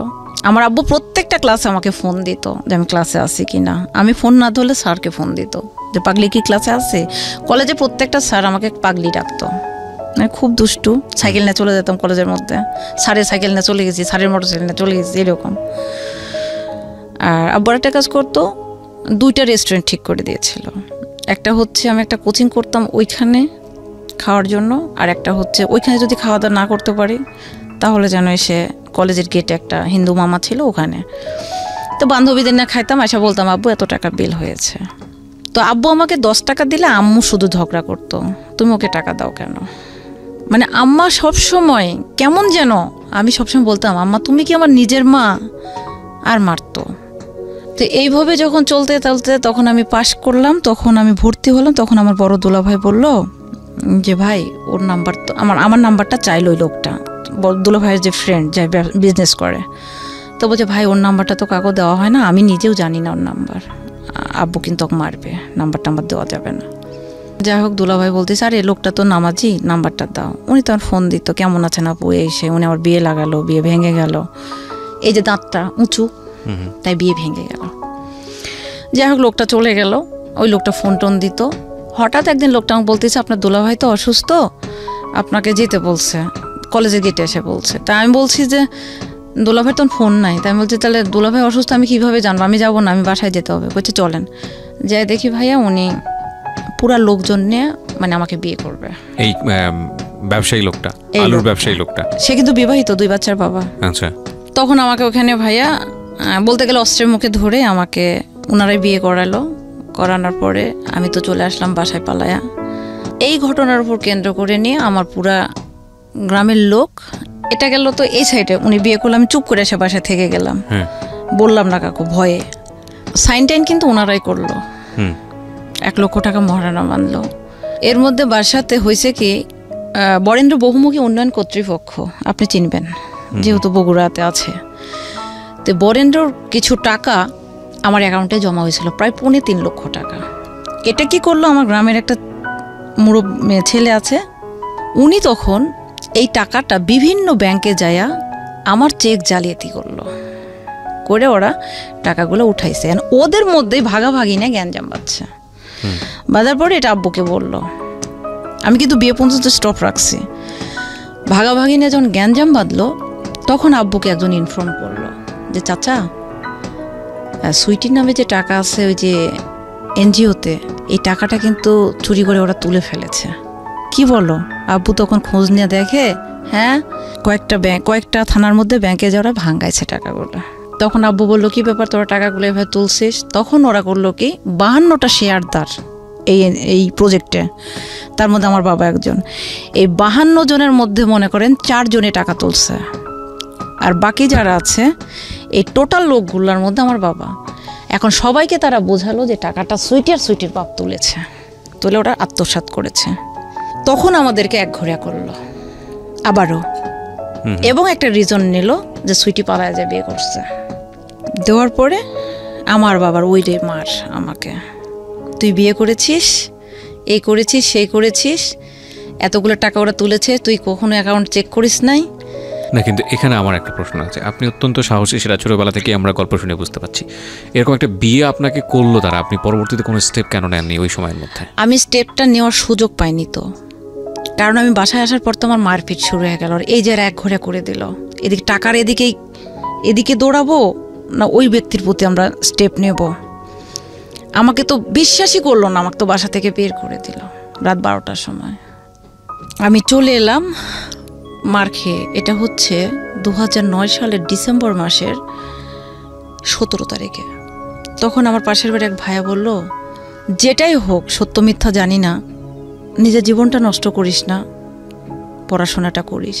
আমার আব্বু প্রত্যেকটা ক্লাসে আমাকে ফোন দিত যে আমি ক্লাসে আছি কি না। আমি ফোন না ধরলে স্যারকে ফোন দিত যে পাগলি কি ক্লাসে আছে। কলেজে প্রত্যেকটা স্যার আমাকে পাগলি ডাকতো, মানে খুব দুষ্টু। সাইকেল নিয়ে চলে যেতাম কলেজের মধ্যে, স্যারের সাইকেল নিয়ে চলে গেছি, স্যারের মোটর সাইকেল নিয়ে চলে গেছি, এরকম। আর আব্বুর একটা কাজ করতো, 2টা রেস্টুরেন্ট ঠিক করে দিয়েছিল। একটা হচ্ছে আমি একটা কোচিং করতাম ওইখানে খাওয়ার জন্য, আর একটা হচ্ছে ওইখানে যদি খাওয়া দাওয়া না করতে পারি তাহলে যেন এসে কলেজের গেটে একটা হিন্দু মামা ছিল ওখানে, তো বান্ধবীদের না খাইতাম, এসে বলতাম আব্বু এত টাকা বিল হয়েছে। তো আব্বু আমাকে 10 টাকা দিলে আম্মু শুধু ঝগড়া করতো, তুমি ওকে টাকা দাও কেন। মানে আম্মা সবসময় কেমন যেন, আমি সবসময় বলতাম আম্মা তুমি কি আমার নিজের মা, আর মারতো। তো এইভাবে যখন চলতে তখন আমি পাশ করলাম, তখন আমি ভর্তি হলাম। তখন আমার বড় দুলা ভাই বলল যে ভাই ওর নাম্বার তো আমার নাম্বারটা চাইলো ওই লোকটা, দুলা ভাইয়ের যে ফ্রেন্ড যাই বিজনেস করে। তো বলছে ভাই ওর নাম্বারটা তো কাউকে দেওয়া হয় না, আমি নিজেও জানি না ওর নাম্বার, আব্বু কিন্তু মারবে, নাম্বার দেওয়া যাবে না। যাই হোক দুলা ভাই বলতেছে আর এই লোকটা তো নামাজি, নাম্বারটা দাও। উনি তখন ফোন দিত, কেমন আছেন আপু, এসে উনি আমার বিয়ে লাগালো, বিয়ে ভেঙে গেল, এই যে দাঁতটা উঁচু তাই বিয়ে ভেঙে গেল। যাই হোক লোকটা চলে গেল, ওই লোকটা ফোন টোন দিত। হঠাৎ একদিন লোকটা আমাকে বলতেছে আপনার দুলাভাই তো অসুস্থ, আপনাকে যেতে বলছে, কলেজের গেটে এসে বলছে। তা আমি বলছি যে দুলাভাই তখন ফোন নাই, তাই আমি বলছি তাহলে দুলাভাই অসুস্থ আমি কীভাবে জানবো, আমি যাবো না, আমি বাসায় যেতে হবে। বলছে চলেন। যাই দেখি ভাইয়া উনি পুরা লোকজন নিয়ে মানে আমাকে বিয়ে করবে। এই ব্যবসায়ী লোকটা, আলুর ব্যবসায়ী লোকটা, সে কিন্তু বিবাহিত, 2 বাচ্চার বাবা। আচ্ছা। তখন আমাকে ওখানে ভাইয়া বলতে গেলে অস্ত্রের মুখে ধরে আমাকে ওনারাই বিয়ে করালো। করানোর পরে আমি তো চলে আসলাম বাসায় পালায়া। এই ঘটনার উপর কেন্দ্র করে নিয়ে আমার পুরা গ্রামের লোক, এটা গেল তো এই সাইডে, উনি বিয়ে করলে আমি চুপ করে এসে বাসায় থেকে গেলাম। বললাম না কাকু ভয়ে। সাইন টাইন কিন্তু ওনারাই করলো, 1 লক্ষ টাকা মহারণা মানলো। এর মধ্যে বাসাতে হয়েছে কি, বরেন্দ্র বহুমুখী উন্নয়ন কর্তৃপক্ষ আপনি চিনবেন যেহেতু বগুড়াতে আছে, তো বরেন্দ্রর কিছু টাকা আমার অ্যাকাউন্টে জমা হয়েছিল, প্রায় 3.25 লক্ষ টাকা। এটা কি করলো, আমার গ্রামের একটা ছেলে আছে, উনি তখন এই টাকাটা বিভিন্ন ব্যাংকে যায়া আমার চেক জালিয়াতি করলো, করে ওরা টাকাগুলো উঠাইছে। ওদের মধ্যেই ভাগাভাগি না গ্যাঞ্জাম বাঁধছে। বাঁধার পরে এটা আব্বুকে বললো, আমি কিন্তু বিয়ে পর্যন্ত স্টপ রাখছি। ভাগাভাগি নিয়ে যখন গ্যাঞ্জাম বাঁধলো তখন আব্বুকে একজন ইনফর্ম করলো যে চাচা, সুইটির নামে যে টাকা আছে ওই যে এনজিওতে, এই টাকাটা কিন্তু চুরি করে ওরা তুলে ফেলেছে। কি বলো? আব্বু তখন খোঁজ নিয়ে দেখে, হ্যাঁ কয়েকটা থানার মধ্যে ব্যাংকে যারা ভাঙ্গাইছে টাকাগুলো। তখন আব্বু বললো, কি ব্যাপার, তোরা টাকাগুলো এভাবে তুলছিস? তখন ওরা করলো কি, 52টা শেয়ারদার এই প্রজেক্টে, তার মধ্যে আমার বাবা একজন। এই 52 জনের মধ্যে মনে করেন 4 জনে টাকা তুলছে, আর বাকি যারা আছে এই টোটাল লোকগুলোর মধ্যে আমার বাবা। এখন সবাইকে তারা বোঝালো যে টাকাটা সুইটির বাপ তুলেছে, তুলে ওরা আত্মসাৎ করেছে। তখন আমাদেরকে একঘরিয়া করলো আবারও, এবং একটা রিজন নিল যে সুইটি পালায় যায় বিয়ে করছে। দেওয়ার পরে আমার বাবার ওই রে মার আমাকে, তুই বিয়ে করেছিস, এই করেছিস, সেই করেছিস, এতগুলো টাকা ওরা তুলেছে, তুই কখনো অ্যাকাউন্ট চেক করিস নাই। না, কিন্তু এখানে আমার একটা প্রশ্ন আছে। আপনি অত্যন্ত সাহসী, সেটা ছোটোবেলা থেকে আমরা গল্প শুনে বুঝতে পারছি। এরকম একটা বিয়ে আপনাকে করলো তারা, আপনি পরবর্তীতে কোনো স্টেপ কেন নেননি ওই সময়ের মধ্যে? আমি স্টেপটা নেওয়ার সুযোগ পাইনি তো, কারণ আমি বাসায় আসার পর তো আমার মারপিট শুরু হয়ে গেল। আর এই যে একঘরে করে দিল, এদিকে টাকার এদিকে দৌড়াবো না ওই ব্যক্তির প্রতি আমরা স্টেপ নেব। আমাকে তো বিশ্বাসই করলো না, আমাকে তো বাসা থেকে বের করে দিল রাত 12টার সময়। আমি চলে এলাম মার খেয়ে। এটা হচ্ছে 2009 সালের ডিসেম্বর মাসের 17 তারিখে। তখন আমার পাশের বাড়ি এক ভাইয়া বলল, যেটাই হোক, সত্য মিথ্যা জানি না, নিজের জীবনটা নষ্ট করিস না, পড়াশোনাটা করিস।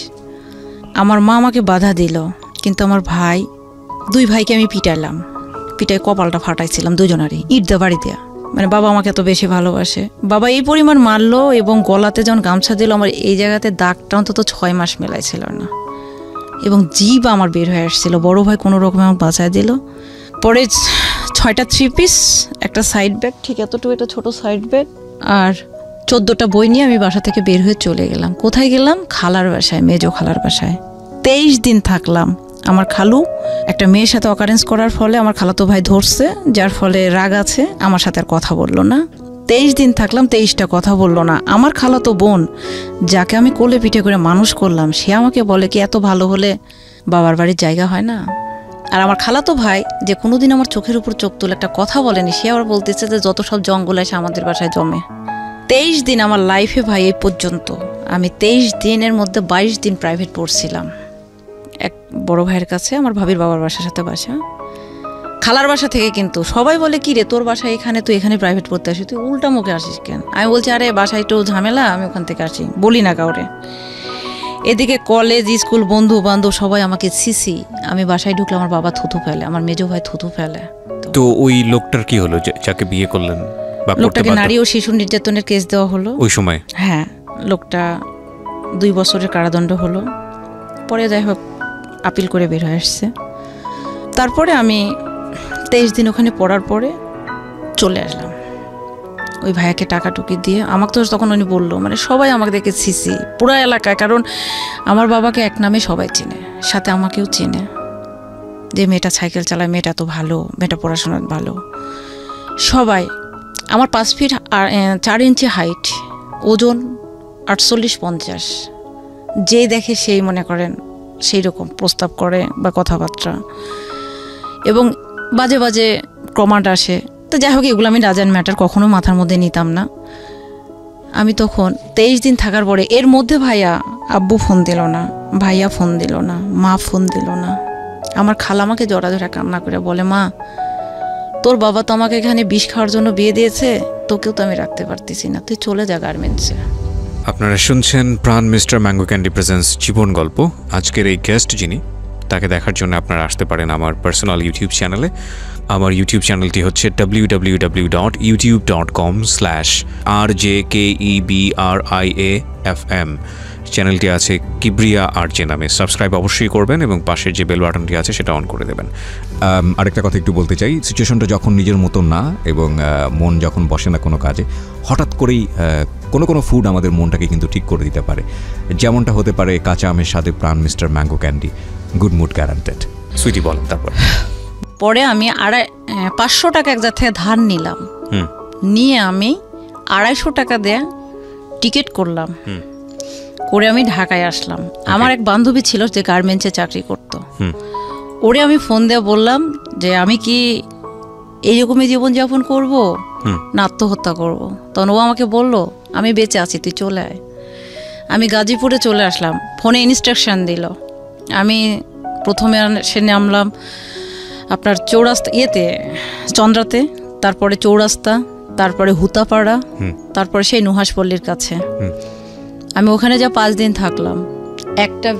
আমার মা আমাকে বাধা দিল, কিন্তু আমার ভাই, 2 ভাইকে আমি পিটাইলাম, পিটাই কপালটা ফাটাইছিলাম দুজনারই, ইট দা বাড়ি দেয়া। মানে বাবা আমাকে এত বেশি ভালোবাসে, বাবা এই পরিমাণ মারলো এবং গলাতে যখন গামছা দিল, আমার এই জায়গাতে দাগটা অন্তত 6 মাস মেলাইছিল না, এবং জিভ আমার বের হয়ে আসছিল। বড় ভাই কোনো রকমে আমাকে বাঁচায় দিল। পরে 6টা 3 পিস, একটা সাইড ব্যাগ, ঠিক এতটুকু একটা ছোট সাইড ব্যাগ, আর 14টা বই নিয়ে আমি বাসা থেকে বের হয়ে চলে গেলাম। কোথায় গেলাম? খালার বাসায়, মেজো খালার বাসায়। 23 দিন থাকলাম। আমার খালু একটা মেয়ের সাথে অকারেন্স করার ফলে আমার খালাতো ভাই ধরছে, যার ফলে রাগ আছে, আমার সাথে আর কথা বললো না। 23 দিন থাকলাম, 23টা কথা বললো না। আমার খালাতো বোন, যাকে আমি কোলে পিঠে করে মানুষ করলাম, সে আমাকে বলে কি, এত ভালো হলে বাবার বাড়ির জায়গা হয় না। আর আমার খালাতো ভাই, যে কোনোদিন আমার চোখের উপর চোখ তুলে একটা কথা বলেনি, সে আবার বলতেছে যে যত সব জঙ্গল এসে আমাদের বাসায় জমে। 23 দিন আমার লাইফে ভাই, এই পর্যন্ত আমি 23 দিনের মধ্যে 22 দিন প্রাইভেট পড়ছিলাম। এক বড় ভাইয়ের কাছে, আমার ভাবির বাবার বাসার সাথে বাসা, খালার বাসা থেকে। কিন্তু সবাই বলে, কি রে তোর বাসা এখানে, তুই এখানে প্রাইভেট পড়তে আসিস, তুই উল্টা মুখে আসিস কেন? আমি বলছি, আরে বাসায় একটু ঝামেলা, আমি ওখান থেকে আসি, বলি না কাউরে। এদিকে কলেজ, স্কুল, বন্ধু বান্ধব সবাই আমাকে সিসি। আমি বাসায় ঢুকলে আমার বাবা থুথু ফেলে, আমার মেজো ভাই থুথু ফেলে। তো ওই লোকটার কি হলো, যাকে বিয়ে করলেন? লোকটাকে নারী ও শিশু নির্যাতনের কেস দেওয়া হলো ওই সময়। হ্যাঁ, লোকটা 2 বছরের কারাদণ্ড হলো। পরে যাই হোক আপিল করে বের হয়ে আসছে। তারপরে আমি 23 দিন ওখানে পড়ার পরে চলে আসলাম ওই ভাইয়াকে টাকা টুকি দিয়ে। আমাকে তো তখন উনি বললো, মানে সবাই আমাকে দেখে সিসি পুরো এলাকায়, কারণ আমার বাবাকে এক নামে সবাই চেনে, সাথে আমাকেও চেনে, যে মেয়েটা সাইকেল চালায়, মেয়েটা তো ভালো, মেয়েটা পড়াশোনা ভালো। সবাই আমার 5 ফিট 4 ইঞ্চি হাইট, ওজন 48-50, যে দেখে সেই মনে করেন সেই রকম প্রস্তাব করে বা কথাবার্তা, এবং বাজে বাজে কমান্ড আসে। তো যাই হোক, এগুলো আমি ডাজেন্ট ম্যাটার, কখনো মাথার মধ্যে নিতাম না। আমি তখন 23 দিন থাকার পরে, এর মধ্যে ভাইয়া আব্বু ফোন দিল না, ভাইয়া ফোন দিল না, মা ফোন দিল না। আমার খালা আমাকে জড়া জড়া কান্না করে বলে, মা তোর বাবা তো আমাকে এখানে বিষ খাওয়ার জন্য বিয়ে দিয়েছে, তোকেও তো আমি রাখতে পারতেছি না, তুই চলে যা গার্মেন্টসে। আপনারা শুনছেন প্রাণ মিস্টার ম্যাঙ্গো ক্যান্ডি প্রেজেন্স জীবন গল্প। আজকের এই গেস্ট যিনি, তাকে দেখার জন্য আপনারা আসতে পারেন আমার পার্সোনাল ইউটিউব চ্যানেলে। আমার ইউটিউব চ্যানেলটি হচ্ছে www.youtube.com/RJKEBRIAFM। চ্যানেলটি আছে কিবরিয়া আরজে নামে। সাবস্ক্রাইব অবশ্যই করবেন এবং পাশের যে বেল বাটনটি আছে সেটা অন করে দেবেন। আরেকটা কথা একটু বলতে চাই, সিচুয়েশনটা যখন নিজের মতো না এবং মন যখন বসে না কোনো কাজে, হঠাৎ করেই কোনো ফুড আমাদের মনটাকে কিন্তু ঠিক করে দিতে পারে। যেমনটা হতে পারে কাঁচা আমের স্বাদে Pran mister mango candy, good mood guaranteed. Sweety বলেন তারপর। পরে আমি 500 টাকা এক জায়গা থেকে ধার নিলাম, নিয়ে আমি 250 টাকা দিয়ে টিকিট করলাম, করে আমি ঢাকায় আসলাম। আমার এক বান্ধবী ছিল যে গার্মেন্টসে চাকরি করতো, ওরে আমি ফোন দিয়ে বললাম যে আমি কি এইরকমই জীবনযাপন করব না আত্মহত্যা করব। তখন ও আমাকে বলল আমি বেঁচে আছি, তুই চলে আয়। আমি গাজীপুরে চলে আসলাম, ফোনে ইনস্ট্রাকশান দিল। আমি প্রথমে সে নামলাম আপনার চৌরাস্তা চন্দ্রাতে, তারপরে চৌরাস্তা, তারপরে হুতাপাড়া, তারপরে সেই নুহাসপল্লির কাছে। আমি ওখানে যা 5 দিন থাকলাম। একটা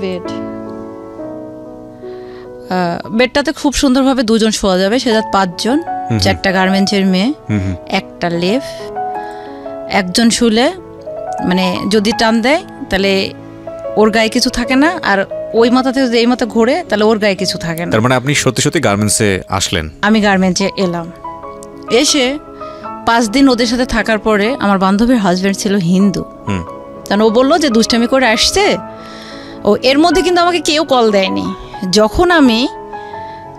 বেডটাতে খুব সুন্দরভাবে 2 জন শোয়া যাবে, সেটা 5 জন, 4টা গার্মেন্টসের মেয়ে, একটা লেফ, একজন শুলে মানে যদি টান দেয় তাহলে ওর গায়ে কিছু থাকে না, আর ওই মাথা থেকে যদি এই মাথা ঘোরে তাহলে ওর গায়ে কিছু থাকে না। তার মানে আপনি সত্যি সত্যি গার্মেন্টসে আসলেন? আমি গার্মেন্টসে এলাম। এসে 5 দিন ওদের সাথে থাকার পরে আমার বান্ধবীর হাজব্যান্ড ছিল হিন্দু, কারণ ও বললো যে দুষ্টামি করে আসছে ও। এর মধ্যে কিন্তু আমাকে কেউ কল দেয়নি। যখন আমি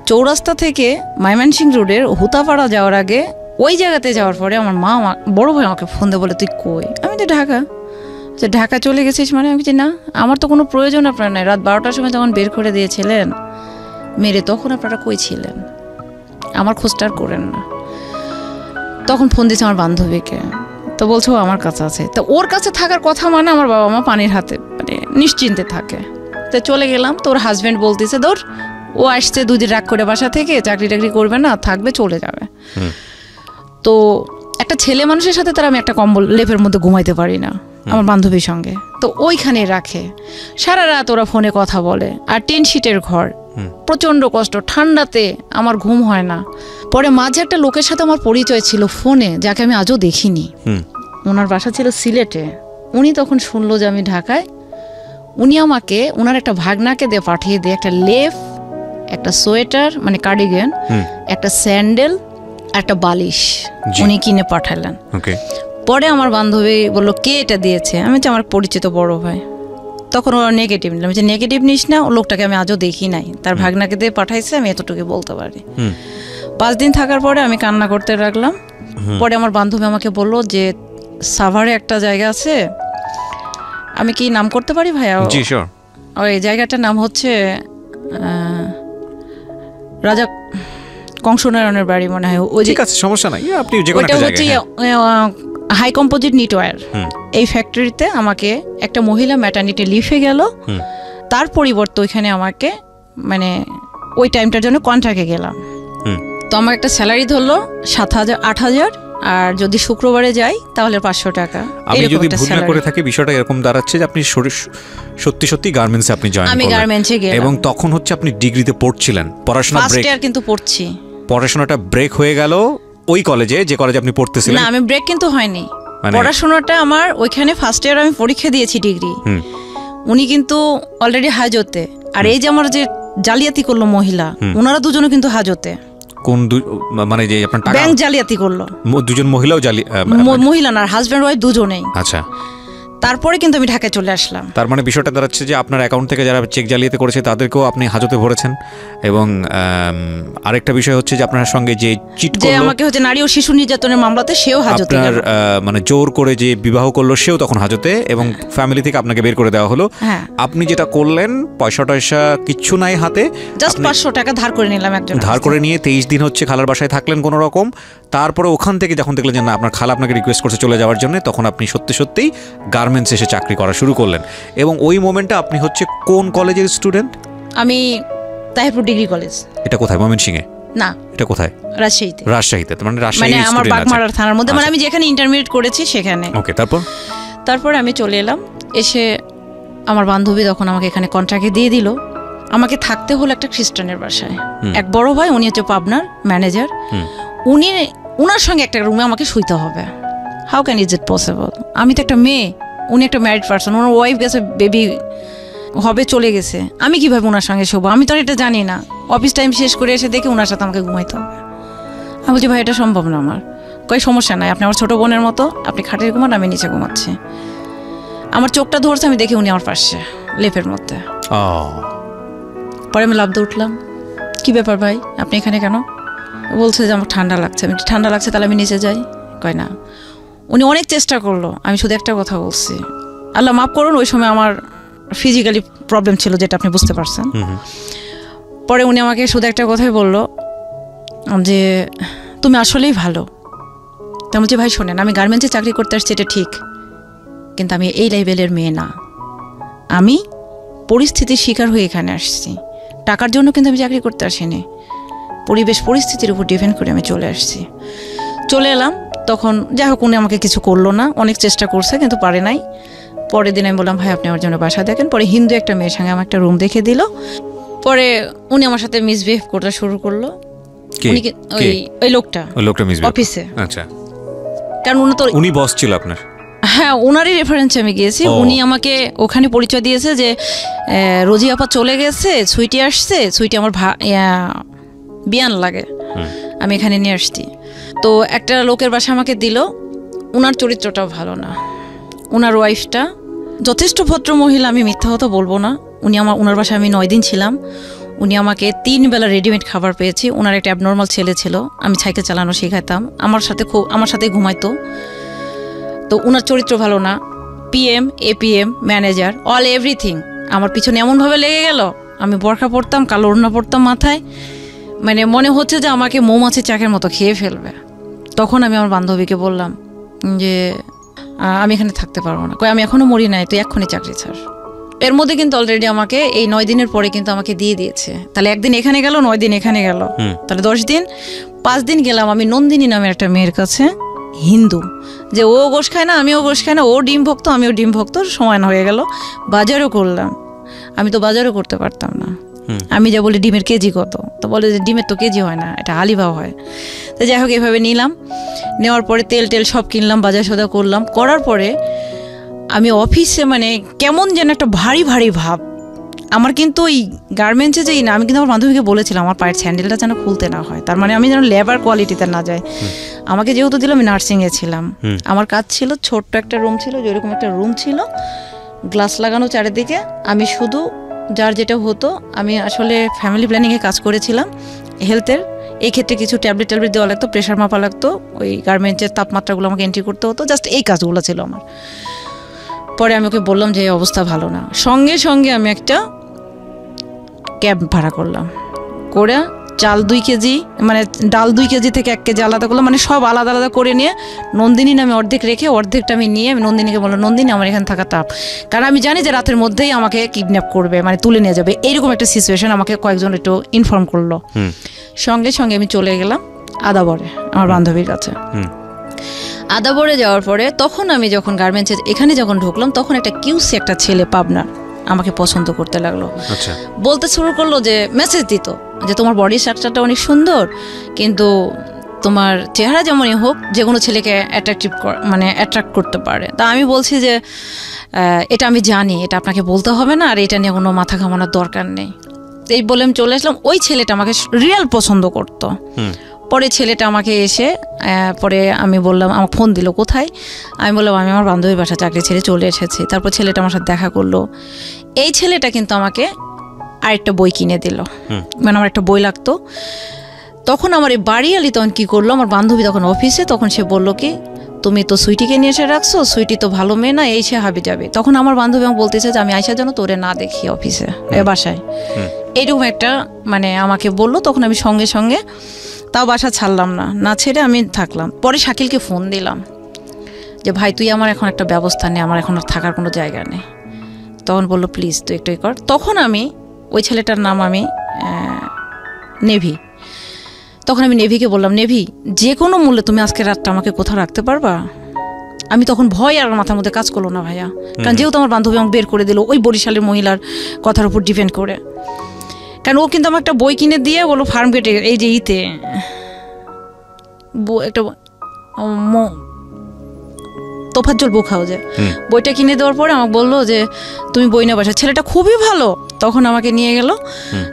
চৌরাস্তা থেকে ময়মনসিংহ রোডের হুতাপাড়া যাওয়ার আগে ওই জায়গাতে যাওয়ার পরে আমার মা বড় ভাই আমাকে ফোন দিয়ে বলে তুই কই? আমি তো ঢাকা। যে ঢাকা চলে গেছিস মানে? আমি বলছি না, আমার তো কোনো প্রয়োজন আপনার নাই। রাত 12টার সময় যখন বের করে দিয়েছিলেন মেরে, তখন আপনারা কই ছিলেন? আমার খোঁজটা আর করেন না। তখন ফোন দিয়েছে আমার বান্ধবীকে, তো বলছো আমার কাছে আছে। তো ওর কাছে থাকার কথা মানে আমার বাবা মা পানির হাতে মানে নিশ্চিন্তে থাকে। তো চলে গেলাম, তো ওর হাজব্যান্ড বলতেছে ধর ও আসছে 2 দিন রাগ করে বাসা থেকে, চাকরি টাকরি করবে না, থাকবে, চলে যাবে। তো একটা ছেলে মানুষের সাথে তার আমি একটা কম্বল লেপের মধ্যে ঘুমাইতে পারি না আমার বান্ধবীর সঙ্গে, তো ওইখানে রাখে। সারা রাত ওরা ফোনে কথা বলে, আর 10 সিটের ঘর, প্রচণ্ড কষ্ট, ঠান্ডাতে আমার ঘুম হয় না। পরে মাঝে একটা লোকের সাথে আমার পরিচয় ছিল ফোনে, যাকে আমি আজও দেখিনি। ওনার বাসা ছিল সিলেটে। উনি তখন শুনলো যে আমি ঢাকায়, উনি আমাকে ওনার একটা ভাগনাকে দিয়ে পাঠিয়ে দিয়ে একটা লেফ, একটা সোয়েটার মানে কার্ডিগান, একটা স্যান্ডেল, একটা বালিশ উনি কিনে পাঠালেন। পরে আমার বান্ধবী বললো কে এটা দিয়েছে? আমি বলছি আমার পরিচিত বড় ভাই। তখন ওরা নেগেটিভ নিলাম, যে নেগেটিভ নিস না, ও লোকটাকে আমি আজও দেখি নাই, তার ভাগনাকে দিয়ে পাঠাইছে, আমি এতটুকু বলতে পারি। 5 দিন থাকার পরে আমি কান্না করতে রাখলাম। পরে আমার বান্ধবী আমাকে বললো যে সাভারে একটা জায়গা আছে, আমি কি নাম করতে পারি ভাইয়া? জি শিওর। ওই জায়গাটার নাম হচ্ছে রাজা কংসনারায়ণের বাড়ি মনে হয়। ওই ঠিক আছে, সমস্যা নাই, আপনি যে কোনো একটা জায়গায়। হাই কম্পোজিট নিটওয়্যার এই ফ্যাক্টরিতে আমাকে একটা মহিলা ম্যাটারনিটি লিফে গেল, তার পরিবর্তে ওইখানে আমাকে মানে ওই টাইমটার জন্য কন্ট্রাক্টে গেলাম। তো আমার একটা স্যালারি ধরলো 7,000 8,000, আর যদি শুক্রবারে যাই তাহলে 500 টাকা। আমি যদি ভুল না করে থাকি বিষয়টা এরকম দাঁড়াচ্ছে যে আপনি সত্যি সত্যি গার্মেন্টসে আপনি জয়েন করলেন। আমি গার্মেন্টসে গেলাম এবং তখন হচ্ছে আপনি ডিগ্রিতে পড়ছিলেন, পড়াশোনা ব্রেক। ফার্স্ট ইয়ার কিন্তু পড়ছি, পড়াশোনাটা ব্রেক হয়ে গেল ওই কলেজে, যে কলেজে আপনি পড়তেছিলেন। না, আমি ব্রেক কিন্তু হয়নি, পড়াশোনাটা আমার ওইখানে ফার্স্ট ইয়ার আমি পরীক্ষা দিয়েছি ডিগ্রি। উনি কিন্তু অলরেডি হাজতে, আর এই যে আমার যে জালিয়াতি করলো মহিলা, ওনারা দুজনে কিন্তু হাজতে। কোন মানে যে আপনার টাকা ব্যাংক জালিয়াতি করলো, দুজন মহিলাও মহিলা না, হাজব্যান্ড ওয়াইফ দুজনেই। আচ্ছা, তারপরে কিন্তু আমি ঢাকায় চলে আসলাম। তার মানে বিষয়টা দাঁড়াচ্ছে যে আপনার অ্যাকাউন্ট থেকে যারা চেক জালিয়াতি করেছে তাদেরকেও আপনি হাজতে ভরেছেন। এবং আরেকটা বিষয় হচ্ছে যে আপনার সঙ্গে যে চিট করলো, আমাকে হচ্ছে নারী ও শিশু নির্যাতনের মামলাতে সেও হাজতে গেল, মানে জোর করে যে বিবাহ করলো সেও তখন হাজতে, এবং ফ্যামিলি থেকে আপনাকে বের করে দেওয়া হলো। আপনি যেটা করলেন, পয়সা টয়সা কিচ্ছু নাই হাতে, জাস্ট 500 টাকা ধার করে নিলাম একজন, ধার করে নিয়ে 23 দিন হচ্ছে খালার বাসায় থাকলেন কোনো রকম। তারপরে ওখান থেকে যখন দেখলেন যে না আপনার খালা আপনাকে রিকোয়েস্ট করছে চলে যাওয়ার জন্য, তখন আপনি সত্যি সত্যিই গার্মেন্টস এসে চাকরি করা শুরু করলেন। এবং ওই মোমেন্টে আপনি হচ্ছে কোন কলেজের স্টুডেন্ট? আমি তাহিরপুর ডিগ্রি কলেজ। এটা কোথায়? ময়মনসিংহে না, এটা কোথায়? রাজশাহীতে। রাজশাহীতে, মানে রাজশাহী আমার বাগমারার থানার মধ্যে, মানে আমি যেখানে ইন্টারমিডিয়েট করেছি সেখানে। ওকে, তারপর আমি চলে এলাম। এসে আমার বান্ধবী তখন আমাকে এখানে কন্ট্রাক্টে দিয়ে দিল। আমাকে থাকতে হলো একটা খ্রিস্টানের বাসায়। এক বড় ভাই, উনি হচ্ছে পাবনার ম্যানেজার, উনার সঙ্গে একটা রুমে আমাকে শুইতে হবে। How can is it possible? আমি তো একটা মেয়ে, উনি একটা ম্যারিড পারসন, ওনার ওয়াইফ গেছে, বেবি হবে, চলে গেছে, আমি কিভাবে ওনার সঙ্গে শোবো? আমি তো আর এটা জানি না। অফিস টাইম শেষ করে এসে দেখে ওনার সাথে আমাকে ঘুমাইতে হবে। আমি বলছি ভাই এটা সম্ভব না আমার। কই সমস্যা নাই, আপনি আমার ছোটো বোনের মতো, আপনি খাটের ঘুমান, আমি নিচে ঘুমাচ্ছি। আমার চোখটা ধরছে, আমি দেখি উনি আমার পাশে লেপের মধ্যে। পরে আমি লাফ দিয়ে উঠলাম, কী ব্যাপার ভাই, আপনি এখানে কেন? বলছে যে আমার ঠান্ডা লাগছে। আমি ঠান্ডা লাগছে, তাহলে আমি নিচে যাই। কয় না। উনি অনেক চেষ্টা করলো, আমি শুধু একটা কথা বলছি, আল্লাহ মাফ করুন, ওই সময় আমার ফিজিক্যালি প্রবলেম ছিল, যেটা আপনি বুঝতে পারছেন। পরে উনি আমাকে শুধু একটা কথাই বললো যে তুমি আসলেই ভালো। তা বলছি ভাই শোনেন, আমি গার্মেন্টসে চাকরি করতে আসছি, এটা ঠিক, কিন্তু আমি এই লেভেলের মেয়ে না। আমি পরিস্থিতির শিকার হয়ে এখানে আসছি, টাকার জন্য কিন্তু আমি চাকরি করতে আসিনি। পরিবেশ পরিস্থিতির উপর ডিপেন্ড করে আমি চলে আসছি। চলে এলাম, তখন যাই হোক উনি আমাকে কিছু করলো না, অনেক চেষ্টা করছে কিন্তু পারে নাই। পরের দিন আমি বললাম ভাই আপনি আমার জন্য বাসা দেখেন। পরে হিন্দু একটা মেয়ের সঙ্গে আমার একটা রুম দেখে দিল। পরে উনি আমার সাথে মিসবিহেভ করতে শুরু করলো। ওই লোকটা অফিসে। আচ্ছা, কারণ উনি বস ছিল আপনার? হ্যাঁ, ওনারই রেফারেন্সে আমি গিয়েছি। উনি আমাকে ওখানে পরিচয় দিয়েছে যে রোজি আপা চলে গেছে, সুইটি আসছে, সুইটি আমার বিয়ান লাগে, আমি এখানে নিয়ে আসছি। তো একটা লোকের বাসা আমাকে দিল। ওনার চরিত্রটাও ভালো না। ওনার ওয়াইফটা যথেষ্ট ভদ্র মহিলা, আমি মিথ্যা কথা বলবো না। ওনার বাসায় আমি 9 দিন ছিলাম। উনি আমাকে 3 বেলা রেডিমেড খাবার পেয়েছি। ওনার একটা অ্যাবনর্মাল ছেলে ছিল, আমি সাইকেল চালানো শেখাতাম, আমার সাথে ঘুমাইতো। তো ওনার চরিত্র ভালো না। PM, APM, manager, all everything আমার পিছনে এমনভাবে লেগে গেল। আমি বোরখা পরতাম, কালো ওড়না পরতাম মাথায়, মানে মনে হচ্ছে যে আমাকে মৌমাছি চাকের মতো খেয়ে ফেলবে। তখন আমি আমার বান্ধবীকে বললাম যে আমি এখানে থাকতে পারবো না। কই আমি এখনও মরি নাই, তুই এক্ষুনি চাকরি ছাড়। এর মধ্যে কিন্তু অলরেডি আমাকে এই 9 দিনের পরে কিন্তু আমাকে দিয়ে দিয়েছে। তাহলে একদিন এখানে গেল, 9 দিন এখানে গেল, তাহলে 10 দিন। 5 দিন গেলাম আমি নন্দিনী নামের একটা মেয়ের কাছে, হিন্দু, যে ও গোশ খায় না, আমিও গোশ খাই না, ও ডিম ভক্ত, আমিও ডিম ভক্ত, সমান হয়ে গেল। বাজারও করলাম, আমি তো বাজারও করতে পারতাম না। আমি যা বলি ডিমের কেজি কত, তো বলে যে ডিমের তো কেজি হয় না, এটা হালিভাও হয়। তো যাই হোক এভাবে নিলাম। নেওয়ার পরে তেল সব কিনলাম, বাজার সদা করলাম। করার পরে আমি অফিসে মানে কেমন যেন একটা ভারী ভারী ভাব আমার। কিন্তু ওই গার্মেন্টসে যেই না, আমি কিন্তু আমার বান্ধবীকে বলেছিলাম আমার পায়ের স্যান্ডেলটা যেন খুলতে না হয়, তার মানে আমি যেন লেবার কোয়ালিটিতে না যাই। আমাকে যেহেতু দিল, আমি নার্সিংয়ে ছিলাম, আমার কাজ ছিল, ছোট্ট একটা রুম ছিল, যেরকম একটা রুম ছিল, গ্লাস লাগানো চারিদিকে। আমি শুধু যার যেটা হতো, আমি আসলে ফ্যামিলি প্ল্যানিংয়ে কাজ করেছিলাম, হেলথের। এই ক্ষেত্রে কিছু ট্যাবলেট দেওয়া লাগতো, প্রেশার মাপা লাগতো, ওই গার্মেন্টসের তাপমাত্রাগুলো আমাকে এন্ট্রি করতে হতো, জাস্ট এই কাজগুলো ছিল আমার। পরে আমি ওকে বললাম যে এই অবস্থা ভালো না। সঙ্গে সঙ্গে আমি একটা ক্যাব ভাড়া করলাম, করে চাল 2 কেজি, মানে ডাল 2 কেজি থেকে 1 কেজি আলাদা করলাম, মানে সব আলাদা আলাদা করে নিয়ে নন্দিনী নামে অর্ধেক রেখে অর্ধেকটা আমি নিয়ে আমি নন্দিনীকে বললাম, নন্দিনী আমার এখানে থাকা তাপ, কারণ আমি জানি যে রাতের মধ্যেই আমাকে কিডন্যাপ করবে, মানে তুলে নিয়ে যাবে, এইরকম একটা সিচুয়েশন আমাকে কয়েকজন একটু ইনফর্ম করলো। সঙ্গে সঙ্গে আমি চলে গেলাম আদাবরে আমার বান্ধবীর কাছে। আদাবরে যাওয়ার পরে তখন আমি যখন গার্মেন্টসে এখানে যখন ঢুকলাম, তখন একটা কিউসি একটা ছেলে পাবনার আমাকে পছন্দ করতে লাগলো। বলতে শুরু করলো যে মেসেজ দিত যে তোমার বডি স্ট্রাকচারটা অনেক সুন্দর, কিন্তু তোমার চেহারা যেমনই হোক যে কোনো ছেলেকে অ্যাট্রাক্ট করতে পারে। তা আমি বলছি যে এটা আমি জানি, এটা আপনাকে বলতে হবে না, আর এটা নিয়ে কোনো মাথা ঘামানোর দরকার নেই। এই বলে আমি চলে আসলাম। ওই ছেলেটা আমাকে রিয়েল পছন্দ করতো। পরে ছেলেটা আমাকে এসে পরে আমি বললাম, আমাকে ফোন দিল, কোথায়? আমি বললাম আমি আমার বান্ধবীর বাসা চাকরি ছেড়ে চলে এসেছি। তারপর ছেলেটা আমার সাথে দেখা করলো। এই ছেলেটা কিন্তু আমাকে আরেকটা বই কিনে দিল, মানে আমার একটা বই লাগতো। তখন আমার এই বাড়িয়ালি তখন কী করলো, আমার বান্ধবী তখন অফিসে, তখন সে বললো কি তুমি তো সুইটিকে নিয়ে এসে রাখছো, সুইটি তো ভালো মেয়ে না, এই সে হাবি যাবে। তখন আমার বান্ধবী আমাকে বলতেছে যে আমি আইসা যেন তোরে না দেখি অফিসে, বাসায়, এইরকম একটা মানে আমাকে বললো। তখন আমি সঙ্গে সঙ্গে তাও বাসা ছাড়লাম না ছেড়ে আমি থাকলাম। পরে শাকিলকে ফোন দিলাম যে ভাই তুই আমার এখন একটা ব্যবস্থা নেই, আমার এখন আর থাকার কোনো জায়গা নেই। তখন বললো প্লিজ তুই একটু কর। তখন আমি ওই ছেলেটার নাম আমি নেভি, তখন আমি নেভিকে বললাম, নেভি যে কোনো মূল্যে তুমি আজকে রাতটা আমাকে কোথাও রাখতে পারবা? আমি তখন ভয় আর মাথার মধ্যে কাজ করলো না ভাইয়া, কারণ যেহেতু আমার বান্ধবী আমাকে বের করে দিল ওই বরিশালের মহিলার কথার উপর ডিপেন্ড করে। কারণ ও কিন্তু আমার একটা বই কিনে দিয়ে বলো ফার্ম গেটে এই যে ইতে একটা তোফাজ্জল বুক হাউজে বইটা কিনে দেওয়ার পরে আমাকে বললো যে তুমি বই না বাসা, ছেলেটা খুবই ভালো। তখন আমাকে নিয়ে গেল,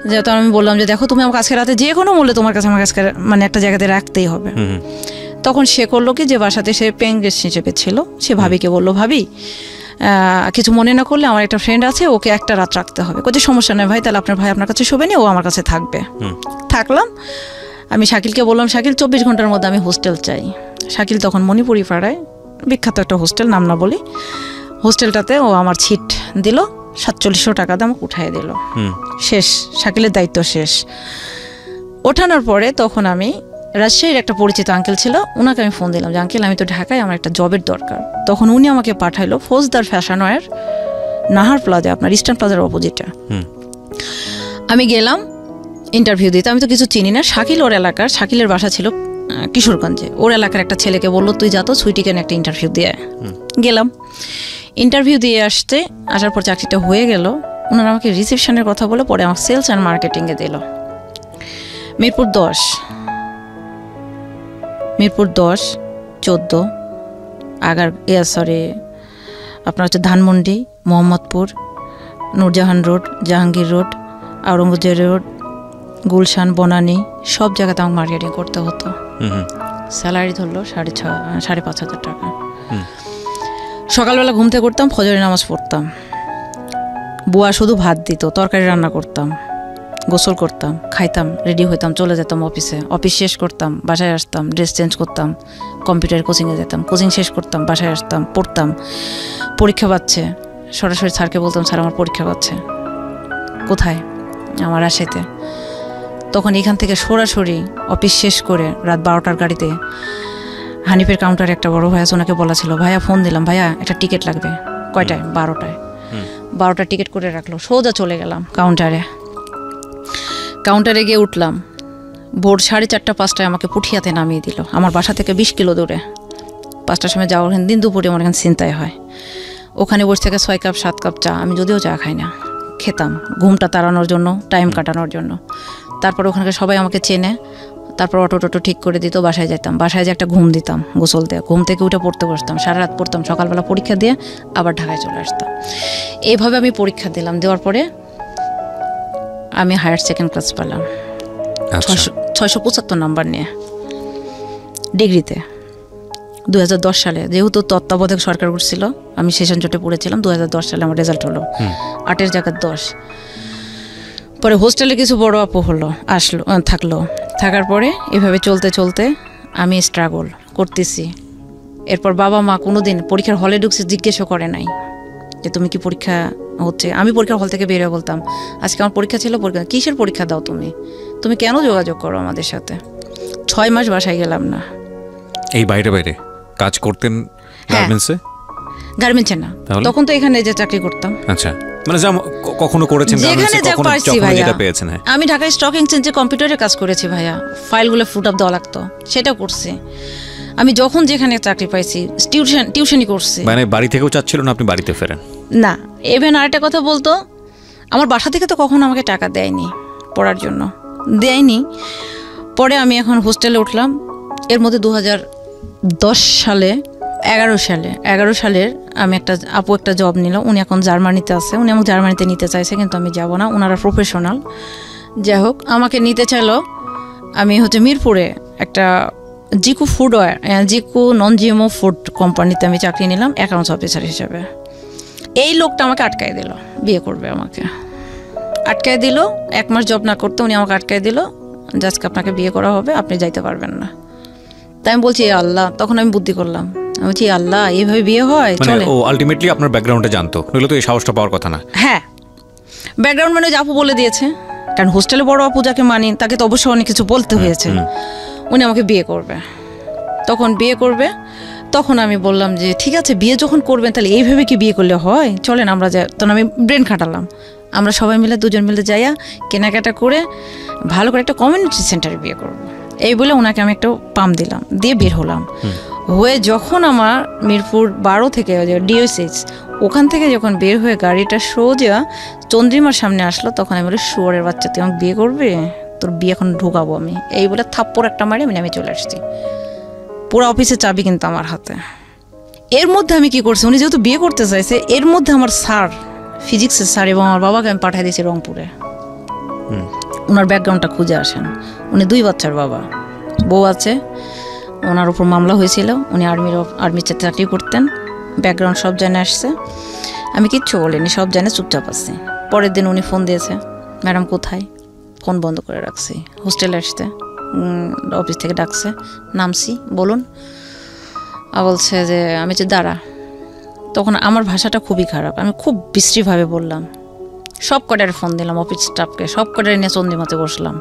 যে তখন আমি বললাম যে দেখো তুমি আমাকে আজকে রাতে যে কোনো মূল্যে তোমার কাছে আমার কাছে মানে একটা জায়গাতে রাখতেই হবে। তখন সে করলো কি, যে বাসাতে সে পেইং গেস্ট হিসেবে ছিল, সে ভাবিকে বললো ভাবি কিছু মনে না করলে আমার একটা ফ্রেন্ড আছে, ওকে একটা রাত রাখতে হবে। কোথায় সমস্যা নেই ভাই, তাহলে আপনার ভাই আপনার কাছে শোবে নি, ও আমার কাছে থাকবে। থাকলাম। আমি শাকিলকে বললাম শাকিল 24 ঘন্টার মধ্যে আমি হোস্টেল চাই। শাকিল তখন মণিপুরি পাড়ায় বিখ্যাত একটা হোস্টেল, নাম না বলি, হোস্টেলটাতে ও আমার ছিট দিল, 4700 টাকা দাম উঠাই দিল। শেষ, শাকিলের দায়িত্ব শেষ। ওঠানোর পরে তখন আমি রাজশাহীর একটা পরিচিত আঙ্কেল ছিল, ওনাকে আমি ফোন দিলাম যে আঙ্কেল আমি তো ঢাকায়, আমার একটা জবের দরকার। তখন উনি আমাকে পাঠাইলো ফৌজদার ফ্যাশন ওয়্যার, নাহার প্লাজা, আপনার ইস্টার্ন প্লাজার অপোজিটে। আমি গেলাম ইন্টারভিউ দিতে, আমি তো কিছু চিনি না। শাকিল ওর এলাকার, শাকিলের বাসা ছিল কিশোরগঞ্জে, ওর এলাকার একটা ছেলেকে বললো তুই যা তো সুইটিকে একটা ইন্টারভিউ দিয়ে। গেলাম, ইন্টারভিউ দিয়ে আসার পর চাকরিটা হয়ে গেল। ওনারা আমাকে রিসেপশনের কথা বলে পরে আমাকে সেলস অ্যান্ড মার্কেটিংয়ে দিল। মিরপুর 10, 14 আপনার হচ্ছে Dhanmondi, Mohammadpur, Nurjahan road, Jahangir road, Aurangzeb road, Gulshan, Banani, সব জায়গাতে আমাকে মার্কেটিং করতে হতো। স্যালারি ধরলো 5,500 টাকা। সকালবেলা ঘুম থেকে করতাম, ফজরের নামাজ পড়তাম, বুয়া শুধু ভাত দিত, তরকারি রান্না করতাম, গোসল করতাম, খাইতাম, রেডি হইতাম, চলে যেতাম অফিসে। অফিস শেষ করতাম, বাসায় আসতাম, ড্রেস চেঞ্জ করতাম, কম্পিউটার কোচিংয়ে যেতাম, কোচিং শেষ করতাম, বাসায় আসতাম, পড়তাম। পরীক্ষা পাচ্ছে, সরাসরি স্যারকে বলতাম স্যার আমার পরীক্ষা পাচ্ছে। কোথায়? আমার রাজশাহীতে। তখন এখান থেকে সরাসরি অফিস শেষ করে রাত 12টার গাড়িতে হানিফের কাউন্টারে একটা বড় ভাই আছে, ওনাকে বলা ছিল ভাইয়া ফোন দিলাম, ভাইয়া একটা টিকিট লাগবে। কয়টায়? 12টায়। 12টা টিকিট করে রাখলো, সোজা চলে গেলাম কাউন্টারে গিয়ে উঠলাম। ভোর 4:30-5টায় আমাকে পুঠিয়াতে নামিয়ে দিল, আমার বাসা থেকে 20 কিলো দূরে। 5টার সময় যাওয়ার দিন দুপুরে আমার এখানে চিন্তায় হয়। ওখানে বসে থেকে 6 কাপ 7 কাপ চা, আমি যদিও চা খাই না, খেতাম ঘুমটা তাড়ানোর জন্য, টাইম কাটানোর জন্য। তারপর ওখানকার সবাই আমাকে চেনে, তারপর অটো ঠিক করে দিত, বাসায় যেতাম, বাসায় যে একটা ঘুম দিতাম গোসল দিয়ে, ঘুম থেকে উঠে পড়তে বসতাম, সারা রাত পড়তাম, সকালবেলা পরীক্ষা দিয়ে আবার ঢাকায় চলে আসতাম। এইভাবে আমি পরীক্ষা দিলাম, দেওয়ার পরে আমি হায়ার সেকেন্ড ক্লাস পেলাম 675 নাম্বার নিয়ে ডিগ্রিতে। 2010 সালে, যেহেতু তত্ত্বাবধায়ক সরকার উঠছিল, আমি সেশন জোটে পড়েছিলাম, 2010 সালে আমার রেজাল্ট হলো 8-এর জায়গায় 10। পরে হোস্টেলে কিছু বড় আপু থাকার পরে এভাবে চলতে আমি স্ট্রাগল করতেছি। এরপর বাবা মা কোনোদিন পরীক্ষার হলে ঢুকছে জিজ্ঞেসও করে নাই যে তুমি কি পরীক্ষা হচ্ছে। আমি পরীক্ষার হল থেকে বেরিয়ে বলতাম আজকে আমার পরীক্ষা ছিল। পরীক্ষা কিসের পরীক্ষা দাও তুমি কেন যোগাযোগ করো আমাদের সাথে? 6 মাস বাসায় গেলাম না। এই বাইরে কাজ করতেন গার্মেন্টসে না, তখন তো এখানে যে চাকরি করতাম। আচ্ছা, মানে যা কখনো করেছেন যেখানে যা পারছি ভাইয়া। পেয়েছেন? আমি ঢাকায় স্টক এক্সচেঞ্জে কম্পিউটারে কাজ করেছি ভাইয়া, ফাইলগুলো ফুট আপ দেওয়া লাগতো, সেটা করছি। আমি যখন যেখানে চাকরি পাইছি টিউশনই করছি। মানে বাড়ি থেকেও চাচ্ছিল না আপনি বাড়িতে ফেরেন? না। ইভেন আরেকটা কথা বলতো, আমার বাসা থেকে তো কখনো আমাকে টাকা দেয়নি পড়ার জন্য, দেয়নি। পরে আমি এখন হোস্টেলে উঠলাম। এর মধ্যে 2010 সালে 11 সালের আমি একটা জব নিল। উনি এখন জার্মানিতে আছে, উনি আমাকে জার্মানিতে নিতে চাইছে, কিন্তু আমি যাব না, ওনারা প্রফেশনাল। যাই হোক, আমাকে নিতে চাইলো। আমি মিরপুরে একটা জিকু নন জিএমও ফুড কোম্পানিতে আমি চাকরি নিলাম অ্যাকাউন্টস অফিসার হিসেবে। এই লোকটা আমাকে আটকায় দিল, বিয়ে করবে আমাকে আটকায় দিল। 1 মাস জব না করতে উনি আমাকে আটকায় দিল, আজকে আপনাকে বিয়ে করা হবে, আপনি যাইতে পারবেন না। তাই আমি বলছি আল্লাহ, তখন আমি বুদ্ধি করলাম, আমি বলছি আল্লাহ এইভাবে বিয়ে হয়? চলে। ও আলটিমেটলি আপনার ব্যাকগ্রাউন্ডটা জানতো, নইলে তো এই সাহসটা পাওয়ার কথা না। হ্যাঁ, ব্যাকগ্রাউন্ড মানে আপু বলে দিয়েছে, কারণ হোস্টেলে বড় আপু যাকে মানি তাকে তো অবশ্যই অনেক কিছু বলতে হয়েছে। উনি আমাকে বিয়ে করবে, তখন আমি বললাম যে ঠিক আছে, বিয়ে যখন করবেন তাহলে এইভাবে কি বিয়ে করলে হয়, চলেন আমরা যাই। তখন আমি ব্রেন খাটালাম, আমরা সবাই মিলে 2জন মিলে যাইয়া কেনাকাটা করে ভালো করে একটা কমিউনিটি সেন্টারে বিয়ে করবো। এই বলে ওনাকে আমি একটা পাম দিলাম, দিয়ে বের হলাম। হয়ে যখন আমার মিরপুর 12 থেকে DO6 ওখান থেকে যখন বের হয়ে গাড়িটা সোজা চন্দ্রিমার সামনে আসলো, তখন আমি বলি শুয়োরের বাচ্চা তুই আমাকে বিয়ে করবি, তোর বিয়ে এখন ঢুকাবো আমি, এই বলে থাপ্পড় একটা মারি আমি চলে আসছি। পুরো অফিসের চাবি কিন্তু আমার হাতে। এর মধ্যে আমি কি করছি, উনি যেহেতু বিয়ে করতে চাইছে, এর মধ্যে আমার স্যার, ফিজিক্সের স্যার এবং আমার বাবাকে আমি পাঠিয়ে দিয়েছি রংপুরে। ওনার ব্যাকগ্রাউন্ডটা খুঁজে আসেন। উনি 2 বাচ্চার বাবা, বউ আছে, ওনার উপর মামলা হয়েছিল, উনি আর্মিতে চাকরি করতেন, ব্যাকগ্রাউন্ড সব জানে আসছে। আমি কিচ্ছু বলিনি, সব জানে, চুপচাপ আছি। পরের দিন উনি ফোন দিয়েছে, ম্যাডাম কোথায়, ফোন বন্ধ করে রাখছি, হোস্টেলে আসতে, অফিস থেকে ডাকছে, নামছি, বলুন। বলছে যে আমি যে দাঁড়া। তখন আমার ভাষাটা খুবই খারাপ, আমি খুব বিশ্রীভাবে বললাম, সব কটারে ফোন দিলাম, অফিস স্টাফকে সব কটারে নিয়ে চন্দ্রিমাতে বসলাম।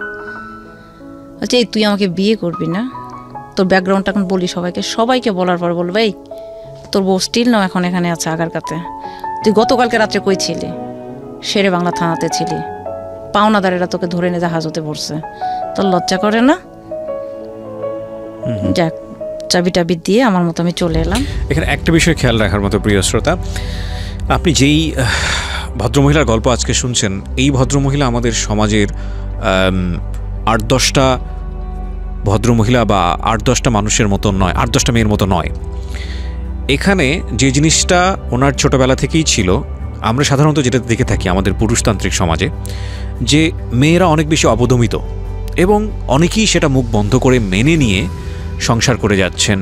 বলছে এই তুই আমাকে বিয়ে করবি না, তোর ব্যাকগ্রাউন্ডটা এখন বলি সবাইকে বলার পর বলবো এই তোর বউ স্টিল নাও এখন এখানে আছে আগারকাতে, তুই গতকালকে রাত্রে কই ছিলি, শেরে বাংলা থানাতে ছিলি, পাওনাদারেরা তোকে ধরে নিয়ে জাহাজতে পড়ছে, তোর লজ্জা করে না? যাক, চাবি টাবি দিয়ে আমার মতো আমি চলে এলাম। এখানে একটা বিষয় খেয়াল রাখার মতো প্রিয় শ্রোতা, আপনি যেই ভদ্রমহিলার গল্প আজকে শুনছেন, এই ভদ্রমহিলা আমাদের সমাজের 8-10টা ভদ্রমহিলা বা 8-10টা মানুষের মতো নয়, 8-10টা মেয়ের মতো নয়। এখানে যে জিনিসটা ওনার ছোটবেলা থেকেই ছিল, আমরা সাধারণত যেটা দেখে থাকি আমাদের পুরুষতান্ত্রিক সমাজে, যে মেয়েরা অনেক বেশি অবদমিত এবং অনেকেই সেটা মুখ বন্ধ করে মেনে নিয়ে সংসার করে যাচ্ছেন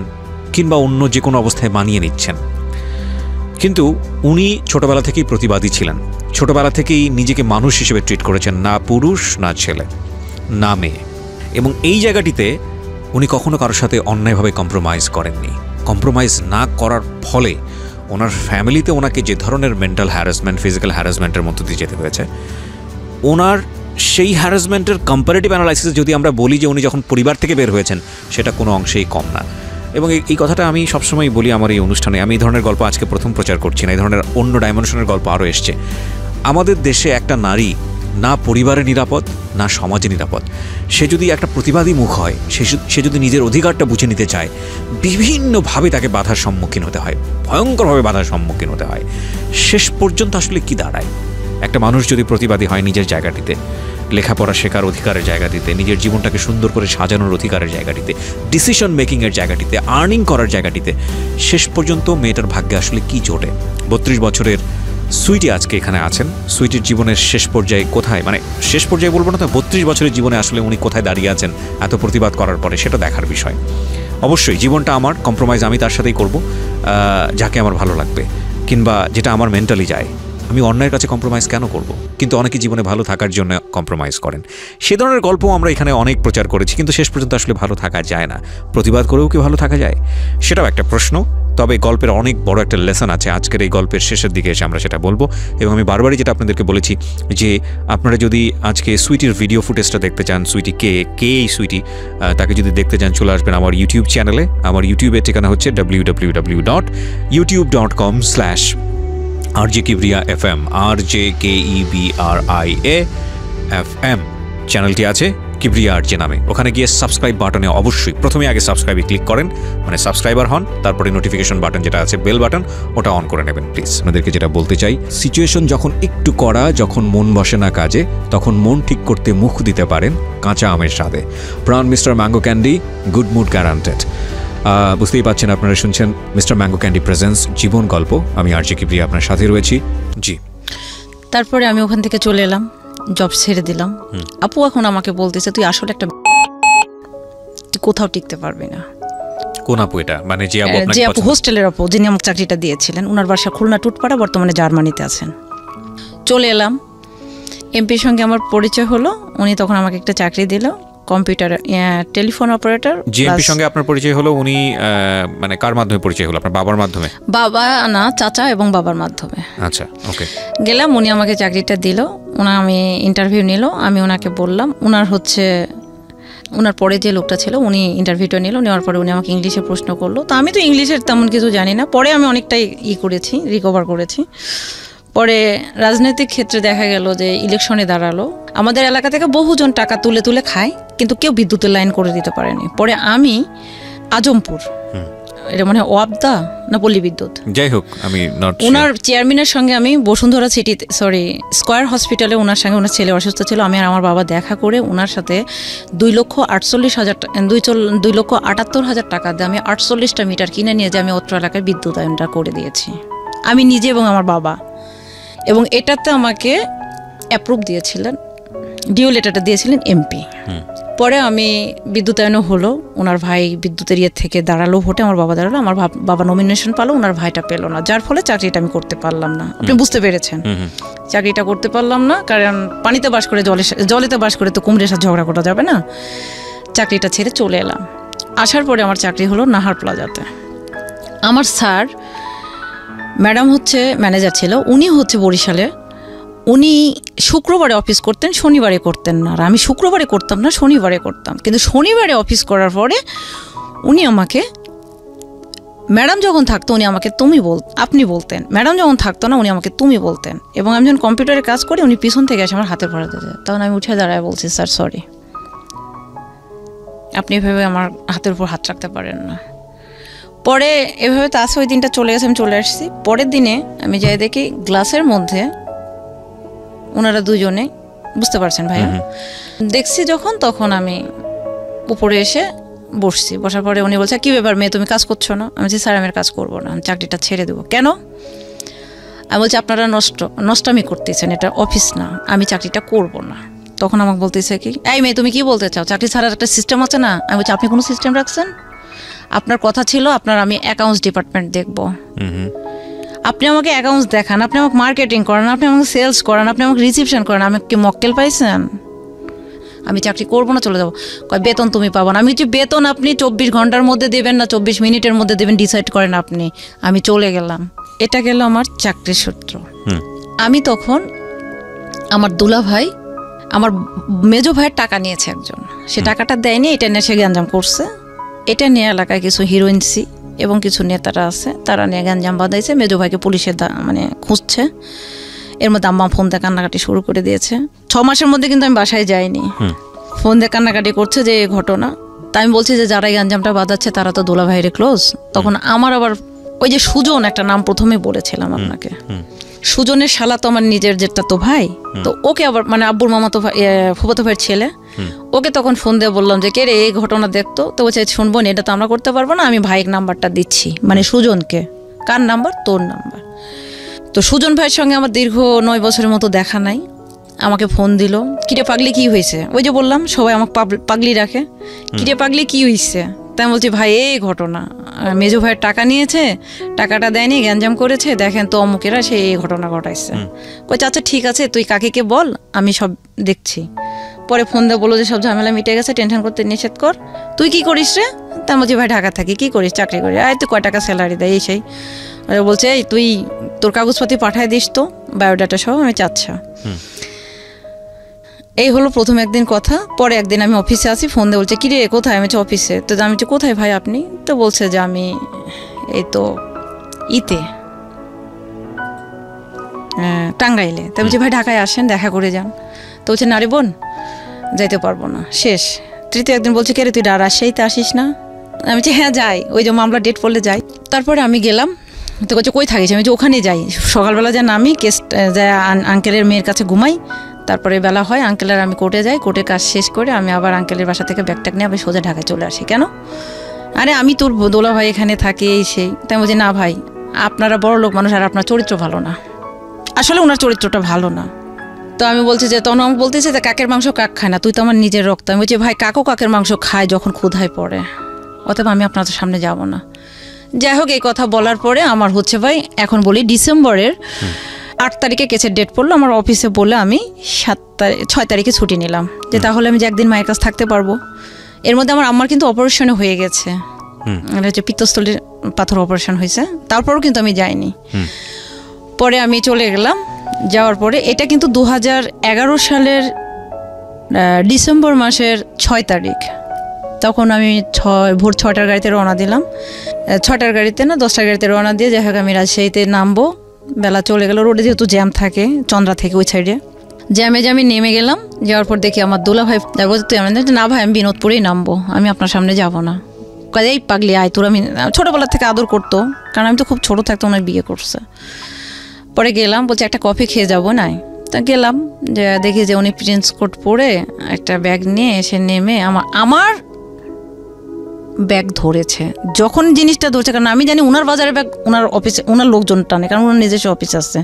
কিংবা অন্য যে কোনো অবস্থায় মানিয়ে নিচ্ছেন। কিন্তু উনি ছোটবেলা থেকেই প্রতিবাদী ছিলেন, ছোটবেলা থেকেই নিজেকে মানুষ হিসেবে ট্রিট করেছেন, না পুরুষ না ছেলে না মেয়ে। এবং এই জায়গাটিতে উনি কখনো কারোর সাথে অন্যায়ভাবে কম্প্রোমাইজ করেননি। কম্প্রোমাইজ না করার ফলে ওনার ফ্যামিলিতে ওনাকে যে ধরনের মেন্টাল হ্যারাসমেন্ট, ফিজিক্যাল হ্যারাসমেন্টের মধ্য দিয়ে যেতে হয়েছে, ওনার সেই হ্যারাসমেন্টের কম্পারেটিভ অ্যানালাইসিস যদি আমরা বলি যে উনি যখন পরিবার থেকে বের হয়েছেন, সেটা কোনো অংশেই কম না। এবং এই কথাটা আমি সবসময় বলি আমার এই অনুষ্ঠানে, আমি এই ধরনের গল্প আজকে প্রথম প্রচার করছি না, এই ধরনের অন্য ডাইমেনশনের গল্প আরও এসছে। আমাদের দেশে একটা নারী না পরিবারে নিরাপদ না সমাজে নিরাপদ। সে যদি একটা প্রতিবাদী মুখ হয়, সে যদি নিজের অধিকারটা বুঝে নিতে চায়, বিভিন্নভাবে তাকে বাধার সম্মুখীন হতে হয়, ভয়ঙ্করভাবে বাধার সম্মুখীন হতে হয়। শেষ পর্যন্ত আসলে কি দাঁড়ায়? একটা মানুষ যদি প্রতিবাদী হয় নিজের জায়গাটিতে, লেখাপড়া শেখার অধিকারের জায়গাটিতে, নিজের জীবনটাকে সুন্দর করে সাজানোর অধিকারের জায়গাটিতে, ডিসিশন মেকিংয়ের জায়গাটিতে, আর্নিং করার জায়গাটিতে, শেষ পর্যন্ত মেয়েটার ভাগ্যে আসলে কি জোটে? 32 বছরের সুইটি আজকে এখানে আছেন। সুইটির জীবনের শেষ পর্যায়ে কোথায়, মানে শেষ পর্যায়ে বলবো না তো, 32 বছরের জীবনে আসলে উনি কোথায় দাঁড়িয়ে আছেন এত প্রতিবাদ করার পরে, সেটা দেখার বিষয়। অবশ্যই জীবনটা আমার, কম্প্রোমাইজ আমি তার সাথেই করব যাকে আমার ভালো লাগবে, কিংবা যেটা আমার মেন্টালি যায়। আমি অন্যের কাছে কম্প্রোমাইজ কেন করব? কিন্তু অনেকে জীবনে ভালো থাকার জন্য কম্প্রোমাইজ করেন। সে ধরনের গল্প আমরা এখানে অনেক প্রচার করেছি, কিন্তু শেষ পর্যন্ত আসলে ভালো থাকা যায় না। প্রতিবাদ করেও কি ভালো থাকা যায়? সেটাও একটা প্রশ্ন। তবে গল্পের অনেক বড় একটা লেসন আছে আজকের এই গল্পের শেষের দিকে এসে আমরা সেটা বলবো। এবং আমি বারবারই যেটা আপনাদেরকে বলেছি যে আপনারা যদি আজকে সুইটির ভিডিও ফুটেজটা দেখতে চান, সুইটি কে এই সুইটি, তাকে যদি দেখতে চান চলে আসবেন আমার ইউটিউব চ্যানেলে। আমার ইউটিউবের ঠিকানা হচ্ছে www.youtube.com/RJKibriya FM, RJKEBRIA FM চ্যানেলটি আছে কিবরিয়া আরজে নামে। ওখানে গিয়ে সাবস্ক্রাইব বাটনে অবশ্যই প্রথমে আগে সাবস্ক্রাইবে ক্লিক করেন, মানে সাবস্ক্রাইবার হন, তারপরে নোটিফিকেশন বাটন যেটা আছে বেল বাটন, ওটা অন করে নেবেন প্লিজ। আপনাদেরকে যেটা বলতে চাই, সিচুয়েশন যখন একটু কড়া, যখন মন বসে না কাজে, তখন মন ঠিক করতে মুখ দিতে পারেন কাঁচা আমের স্বাদে। Pran mister mango candy, good mood guaranteed. বুঝতেই পারছেন, আপনারা শুনছেন মিস্টার ম্যাঙ্গো ক্যান্ডি প্রেজেন্স জীবন গল্প। আমি আরজে কিবরিয়া আপনার সাথে রয়েছি। জি, তারপরে আমি ওখান থেকে চলে এলাম, জব ছেড়ে দিলাম। আপু এখন আমাকে বলতেছে তুই আসলে একটা, তুই কোথাও টিকতে পারবি না। কোন আপু এটা? মানে যে আপু হোস্টেলের আপু, যিনি আমাকে চাকরিটা দিয়েছিলেন, ওনার বাসা খুলনা টুটপাড়া, বর্তমানে জার্মানিতে আছেন। চলে এলাম, এমপির সঙ্গে আমার পরিচয় হলো, উনি তখন আমাকে একটা চাকরি দিল, কম্পিউটার টেলিফোন অপারেটর। জিএমপির সঙ্গে আপনার পরিচয় হলো, উনি মানে কার মাধ্যমে পরিচয় হলো? আপনার বাবার মাধ্যমে? বাবা না, চাচা এবং বাবার মাধ্যমে। আচ্ছা, ওকে। গেলাম, উনি আমাকে চাকরিটা দিল, আমি ইন্টারভিউ নিল, আমি ওনাকে বললাম, ওনার পরে যে লোকটা ছিল উনি ইন্টারভিউটা নিল, নেওয়ার পরে উনি আমাকে ইংলিশে প্রশ্ন করলো। তো আমি তো ইংলিশের তেমন কিছু জানি না, পরে আমি অনেকটাই করেছি, রিকভার করেছি। পরে রাজনৈতিক ক্ষেত্রে দেখা গেল যে ইলেকশনে দাঁড়ালো, আমাদের এলাকা থেকে বহুজন টাকা তুলে তুলে খায়, কিন্তু কেউ বিদ্যুতের লাইন করে দিতে পারেনি। পরে আমি আজমপুর এটা মানে ওয়াবদা না পল্লী বিদ্যুৎ, যাই হোক আমি ওনার চেয়ারম্যানের সঙ্গে আমি বসুন্ধরা সিটিতে স্কয়ার হসপিটালে ওনার সঙ্গে ওনার ছেলে অসুস্থ ছিল, আমি আর আমার বাবা দেখা করে ওনার সাথে 2,78,000 টাকা দিয়ে আমি 48টা মিটার কিনে নিয়ে যে আমি অত্র এলাকায় বিদ্যুতায়নটা করে দিয়েছি, আমি নিজে এবং আমার বাবা। এবং এটাতে আমাকে অ্যাপ্রুভ দিয়েছিলেন, ডিও লেটারটা দিয়েছিলেন এমপি। পরে আমি বিদ্যুতায়নও হলো, ওনার ভাই বিদ্যুতের ইয়ে থেকে দাঁড়ালো, ভোটে আমার বাবা দাঁড়ালো, আমার বাবা নমিনেশন পালো, ওনার ভাইটা পেলো না, যার ফলে চাকরিটা আমি করতে পারলাম না। আপনি বুঝতে পেরেছেন, চাকরিটা করতে পারলাম না, কারণ পানিতে বাস করে জলেতে বাস করে তো কুমড়ের সাথে ঝগড়া করা যাবে না। চাকরিটা ছেড়ে চলে এলাম। আসার পরে আমার চাকরি হলো নাহার প্লাজাতে। আমার স্যার ম্যাডাম হচ্ছে ম্যানেজার ছিল, উনি হচ্ছে বরিশালে, উনি শুক্রবারে অফিস করতেন, শনিবারে করতেন না। আর আমি শুক্রবারে করতাম না, শনিবারে করতাম। কিন্তু শনিবারে অফিস করার পরে উনি আমাকে, ম্যাডাম যখন থাকতো উনি আমাকে আপনি বলতেন, ম্যাডাম যখন থাকতো না উনি আমাকে তুমি বলতেন। এবং আমি যখন কম্পিউটারে কাজ করি উনি পিছন থেকে এসে আমার হাতের পড়া দিতেন, তখন আমি উঠে দাঁড়ায় বলছি, স্যার সরি, আপনি এভাবে আমার হাতের উপর হাত রাখতে পারেন না। পরে এভাবে তো আসে, ওই দিনটা চলে গেছে, আমি চলে আসছি। পরের দিনে আমি যাই দেখি গ্লাসের মধ্যে ওনারা দুজনে, বুঝতে পারছেন ভাইয়া, দেখছি যখন, তখন আমি উপরে এসে বসছি। বসার পরে উনি বলছে, কী ব্যাপার মেয়ে, তুমি কাজ করছো না? আমি বলছি, স্যার আমি কাজ করবো না, আমি চাকরিটা ছেড়ে দেবো। কেন? আমি বলছি, আপনারা নষ্টামি করতেছেন, এটা অফিস না, আমি চাকরিটা করব না। তখন আমাকে বলতেছে কি, এই মেয়ে তুমি কি বলতে চাও, চাকরি ছাড়ার একটা সিস্টেম আছে না? আমি বলছি, আপনি কোনো সিস্টেম রাখছেন? আপনার কথা ছিল আমি অ্যাকাউন্টস ডিপার্টমেন্ট দেখবো, আপনি আমাকে অ্যাকাউন্টস দেখান, আপনি আমাকে মার্কেটিং করান, আপনি আমাকে সেলস করান, আপনি আমাকে রিসিপশন করান, আমি কি মক্কেল পাইছেন? আমি চাকরি করবো না, চলে যাবো। কয় বেতন তুমি পাবো না। আমি যে বেতন আপনি 24 ঘন্টার মধ্যে দেবেন না 24 মিনিটের মধ্যে দেবেন, ডিসাইড করেন আপনি। আমি চলে গেলাম। এটা গেল আমার চাকরির সূত্র। আমি তখন আমার দুলা ভাই, আমার মেজো ভাইয়ের টাকা নিয়েছে একজন, সে টাকাটা দেয়নি, এটা নিয়ে সে গ্যাঞ্জাম করছে। এটা নিয়ে এলাকায় কিছু হিরোইনসি এবং কিছু নেতারা আছে, তারা নিয়ে গ্যাঞ্জাম বাঁধাইছে। মেজো ভাইকে পুলিশের খুঁজছে। এর মধ্যে আম্মা ফোন দিয়ে কান্নাকাটি শুরু করে দিয়েছে। 6 মাসের মধ্যে কিন্তু আমি বাসায় যাইনি, ফোন দিয়ে কান্নাকাটি করছে যে এই ঘটনা। তাই আমি বলছি যে যারা এই গ্যাঞ্জামটা বাঁধাচ্ছে তারা তো দোলা ভাইয়ের ক্লোজ। তখন আমার আবার ওই যে সুজন, একটা নাম প্রথমে বলেছিলাম আপনাকে, সুজনের শালা তো আমার নিজের যেটা তো ভাই, তো ওকে আবার আব্বুর মামা তো ফুফাতো ভাইয়ের ছেলে, ওকে তখন ফোন দিয়ে বললাম যে কে রে এই ঘটনা দেখতো। তো বলছে শুনবো না, এটা তো আমরা করতে পারবো না, আমি ভাইয়ের নাম্বারটা দিচ্ছি, সুজনকে। কার নাম্বার? তোর নাম্বার। তো সুজন ভাইয়ের সঙ্গে আমার দীর্ঘ 9 বছরের মতো দেখা নাই। আমাকে ফোন দিল, কিরে পাগলি কি হয়েছে? ওই যে বললাম সবাই আমাকে পাগলি রাখে, কিরে পাগলি কি হয়েছে? তাই আমি বলছি, ভাই এই ঘটনা, মেজো ভাইয়ের টাকা নিয়েছে, টাকাটা দেয়নি, গ্যাঞ্জাম করেছে, দেখেন তো অমুকেরা সে এই ঘটনা ঘটাইছে। কই আচ্ছা ঠিক আছে, তুই কাকিকে বল, আমি সব দেখছি। পরে ফোন দিয়ে বললো যে সব ঝামেলা মিটে গেছে, টেনশন করতে নিষেধ কর। তুই কি করিস রে? তা বলছি, ভাই ঢাকা থাকি। কি করিস? চাকরি করি। তুই কয় টাকা স্যালারি দেয়? এই সেই। বলছে, এই তুই তোর কাগজপাতি পাঠায় দিস তো, বায়োডাটা সহ। আমি আচ্ছা। এই হলো প্রথম একদিন কথা। পরে একদিন আমি অফিসে আসি, ফোন দিয়ে বলছে, কিরে কোথায়? আমি অফিসে। তো আমি কোথায় ভাই আপনি? তো বলছে যে আমি এই তো টাঙ্গাইলে। তো বলছি, ভাই ঢাকায় আসেন, দেখা করে যান। তো বলছে, না রে বোন, যাইতে পারবো না, শেষ। তৃতীয় একদিন বলছে, কে রে তুই রাজশাহীতে আসিস না? আমি বলছি, হ্যাঁ যাই, ওই যে মামলা ডেট পড়লে যাই। তারপরে আমি গেলাম। তো বলছে, কই থাকিস? আমি ওখানে যাই, সকালবেলা যা নামি, কেস যায় আঙ্কেলের মেয়ের কাছে ঘুমাই, তারপরে বেলা হয় আঙ্কেলের, আমি কোর্টে যাই, কোর্টের কাজ শেষ করে আমি আবার আঙ্কেলের বাসা থেকে ব্যাগট্যাগ নিয়ে আমি সোজা ঢাকায় চলে আসি। কেন? আরে আমি তোর দোলা ভাই এখানে থাকে, এই সেই। তাই বলছি, না ভাই, আপনারা বড় লোক মানুষ, আর আপনার চরিত্র ভালো না। আসলে ওনার চরিত্রটা ভালো না। তো আমি বলছি যে, তখন আমি বলতেছি যে কাকের মাংস কাক খায় না, তুই তো আমার নিজের রক্ত। আমি বলছি, ভাই কাকও কাকের মাংস খায় যখন ক্ষুধায় পড়ে, অতএব আমি আপনাদের সামনে যাব না। যাই হোক, এই কথা বলার পরে আমার হচ্ছে ভাই, এখন বলি ডিসেম্বরের 8 তারিখে কেসের ডেট পড়লো। আমার অফিসে বলে আমি 6 তারিখে ছুটি নিলাম, যে তাহলে আমি যে একদিন মায়ের কাছে থাকতে পারবো। এর মধ্যে আমার আম্মার কিন্তু অপারেশনে হয়ে গেছে, হচ্ছে পিত্তস্থলীর পাথর অপারেশন হয়েছে, তারপরও কিন্তু আমি যাইনি। পরে আমি চলে গেলাম। যাওয়ার পরে এটা কিন্তু 2011 সালের ডিসেম্বর মাসের 6 তারিখ। তখন আমি ভোর 6টার গাড়িতে রওনা দিলাম, 6টার গাড়িতে না 10টার গাড়িতে রওনা দিয়ে, যাই হোক আমি রাজশাহীতে নামবো। বেলা চলে গেল, রোডে যেহেতু জ্যাম থাকে চন্দ্রা থেকে ওই সাইডে, জ্যামে নেমে গেলাম। যাওয়ার পর দেখি আমার দুলা ভাই বলছে, তুই আমি না ভাই, আমি বিনোদপুরেই নামবো, আমি আপনার সামনে যাব না। কয়ে এই পাগলি আয় তোর, আমি ছোটোবেলার থেকে আদর করতো, কারণ আমি তো খুব ছোটো থাকতে ওনার বিয়ে করছে। পরে গেলাম, বলছে একটা কফি খেয়ে যাবো নাই, তা গেলাম, যে দেখি যে উনি প্রিন্স কোট পরে একটা ব্যাগ নিয়ে এসে নেমে আমার ব্যাগ ধরেছে। যখন জিনিসটা ধরছে, কারণ আমি জানি ওনার বাজারের ব্যাগ ওনার অফিসে ওনার লোকজন টানে, কারণ ওনার নিজস্ব অফিস আছে।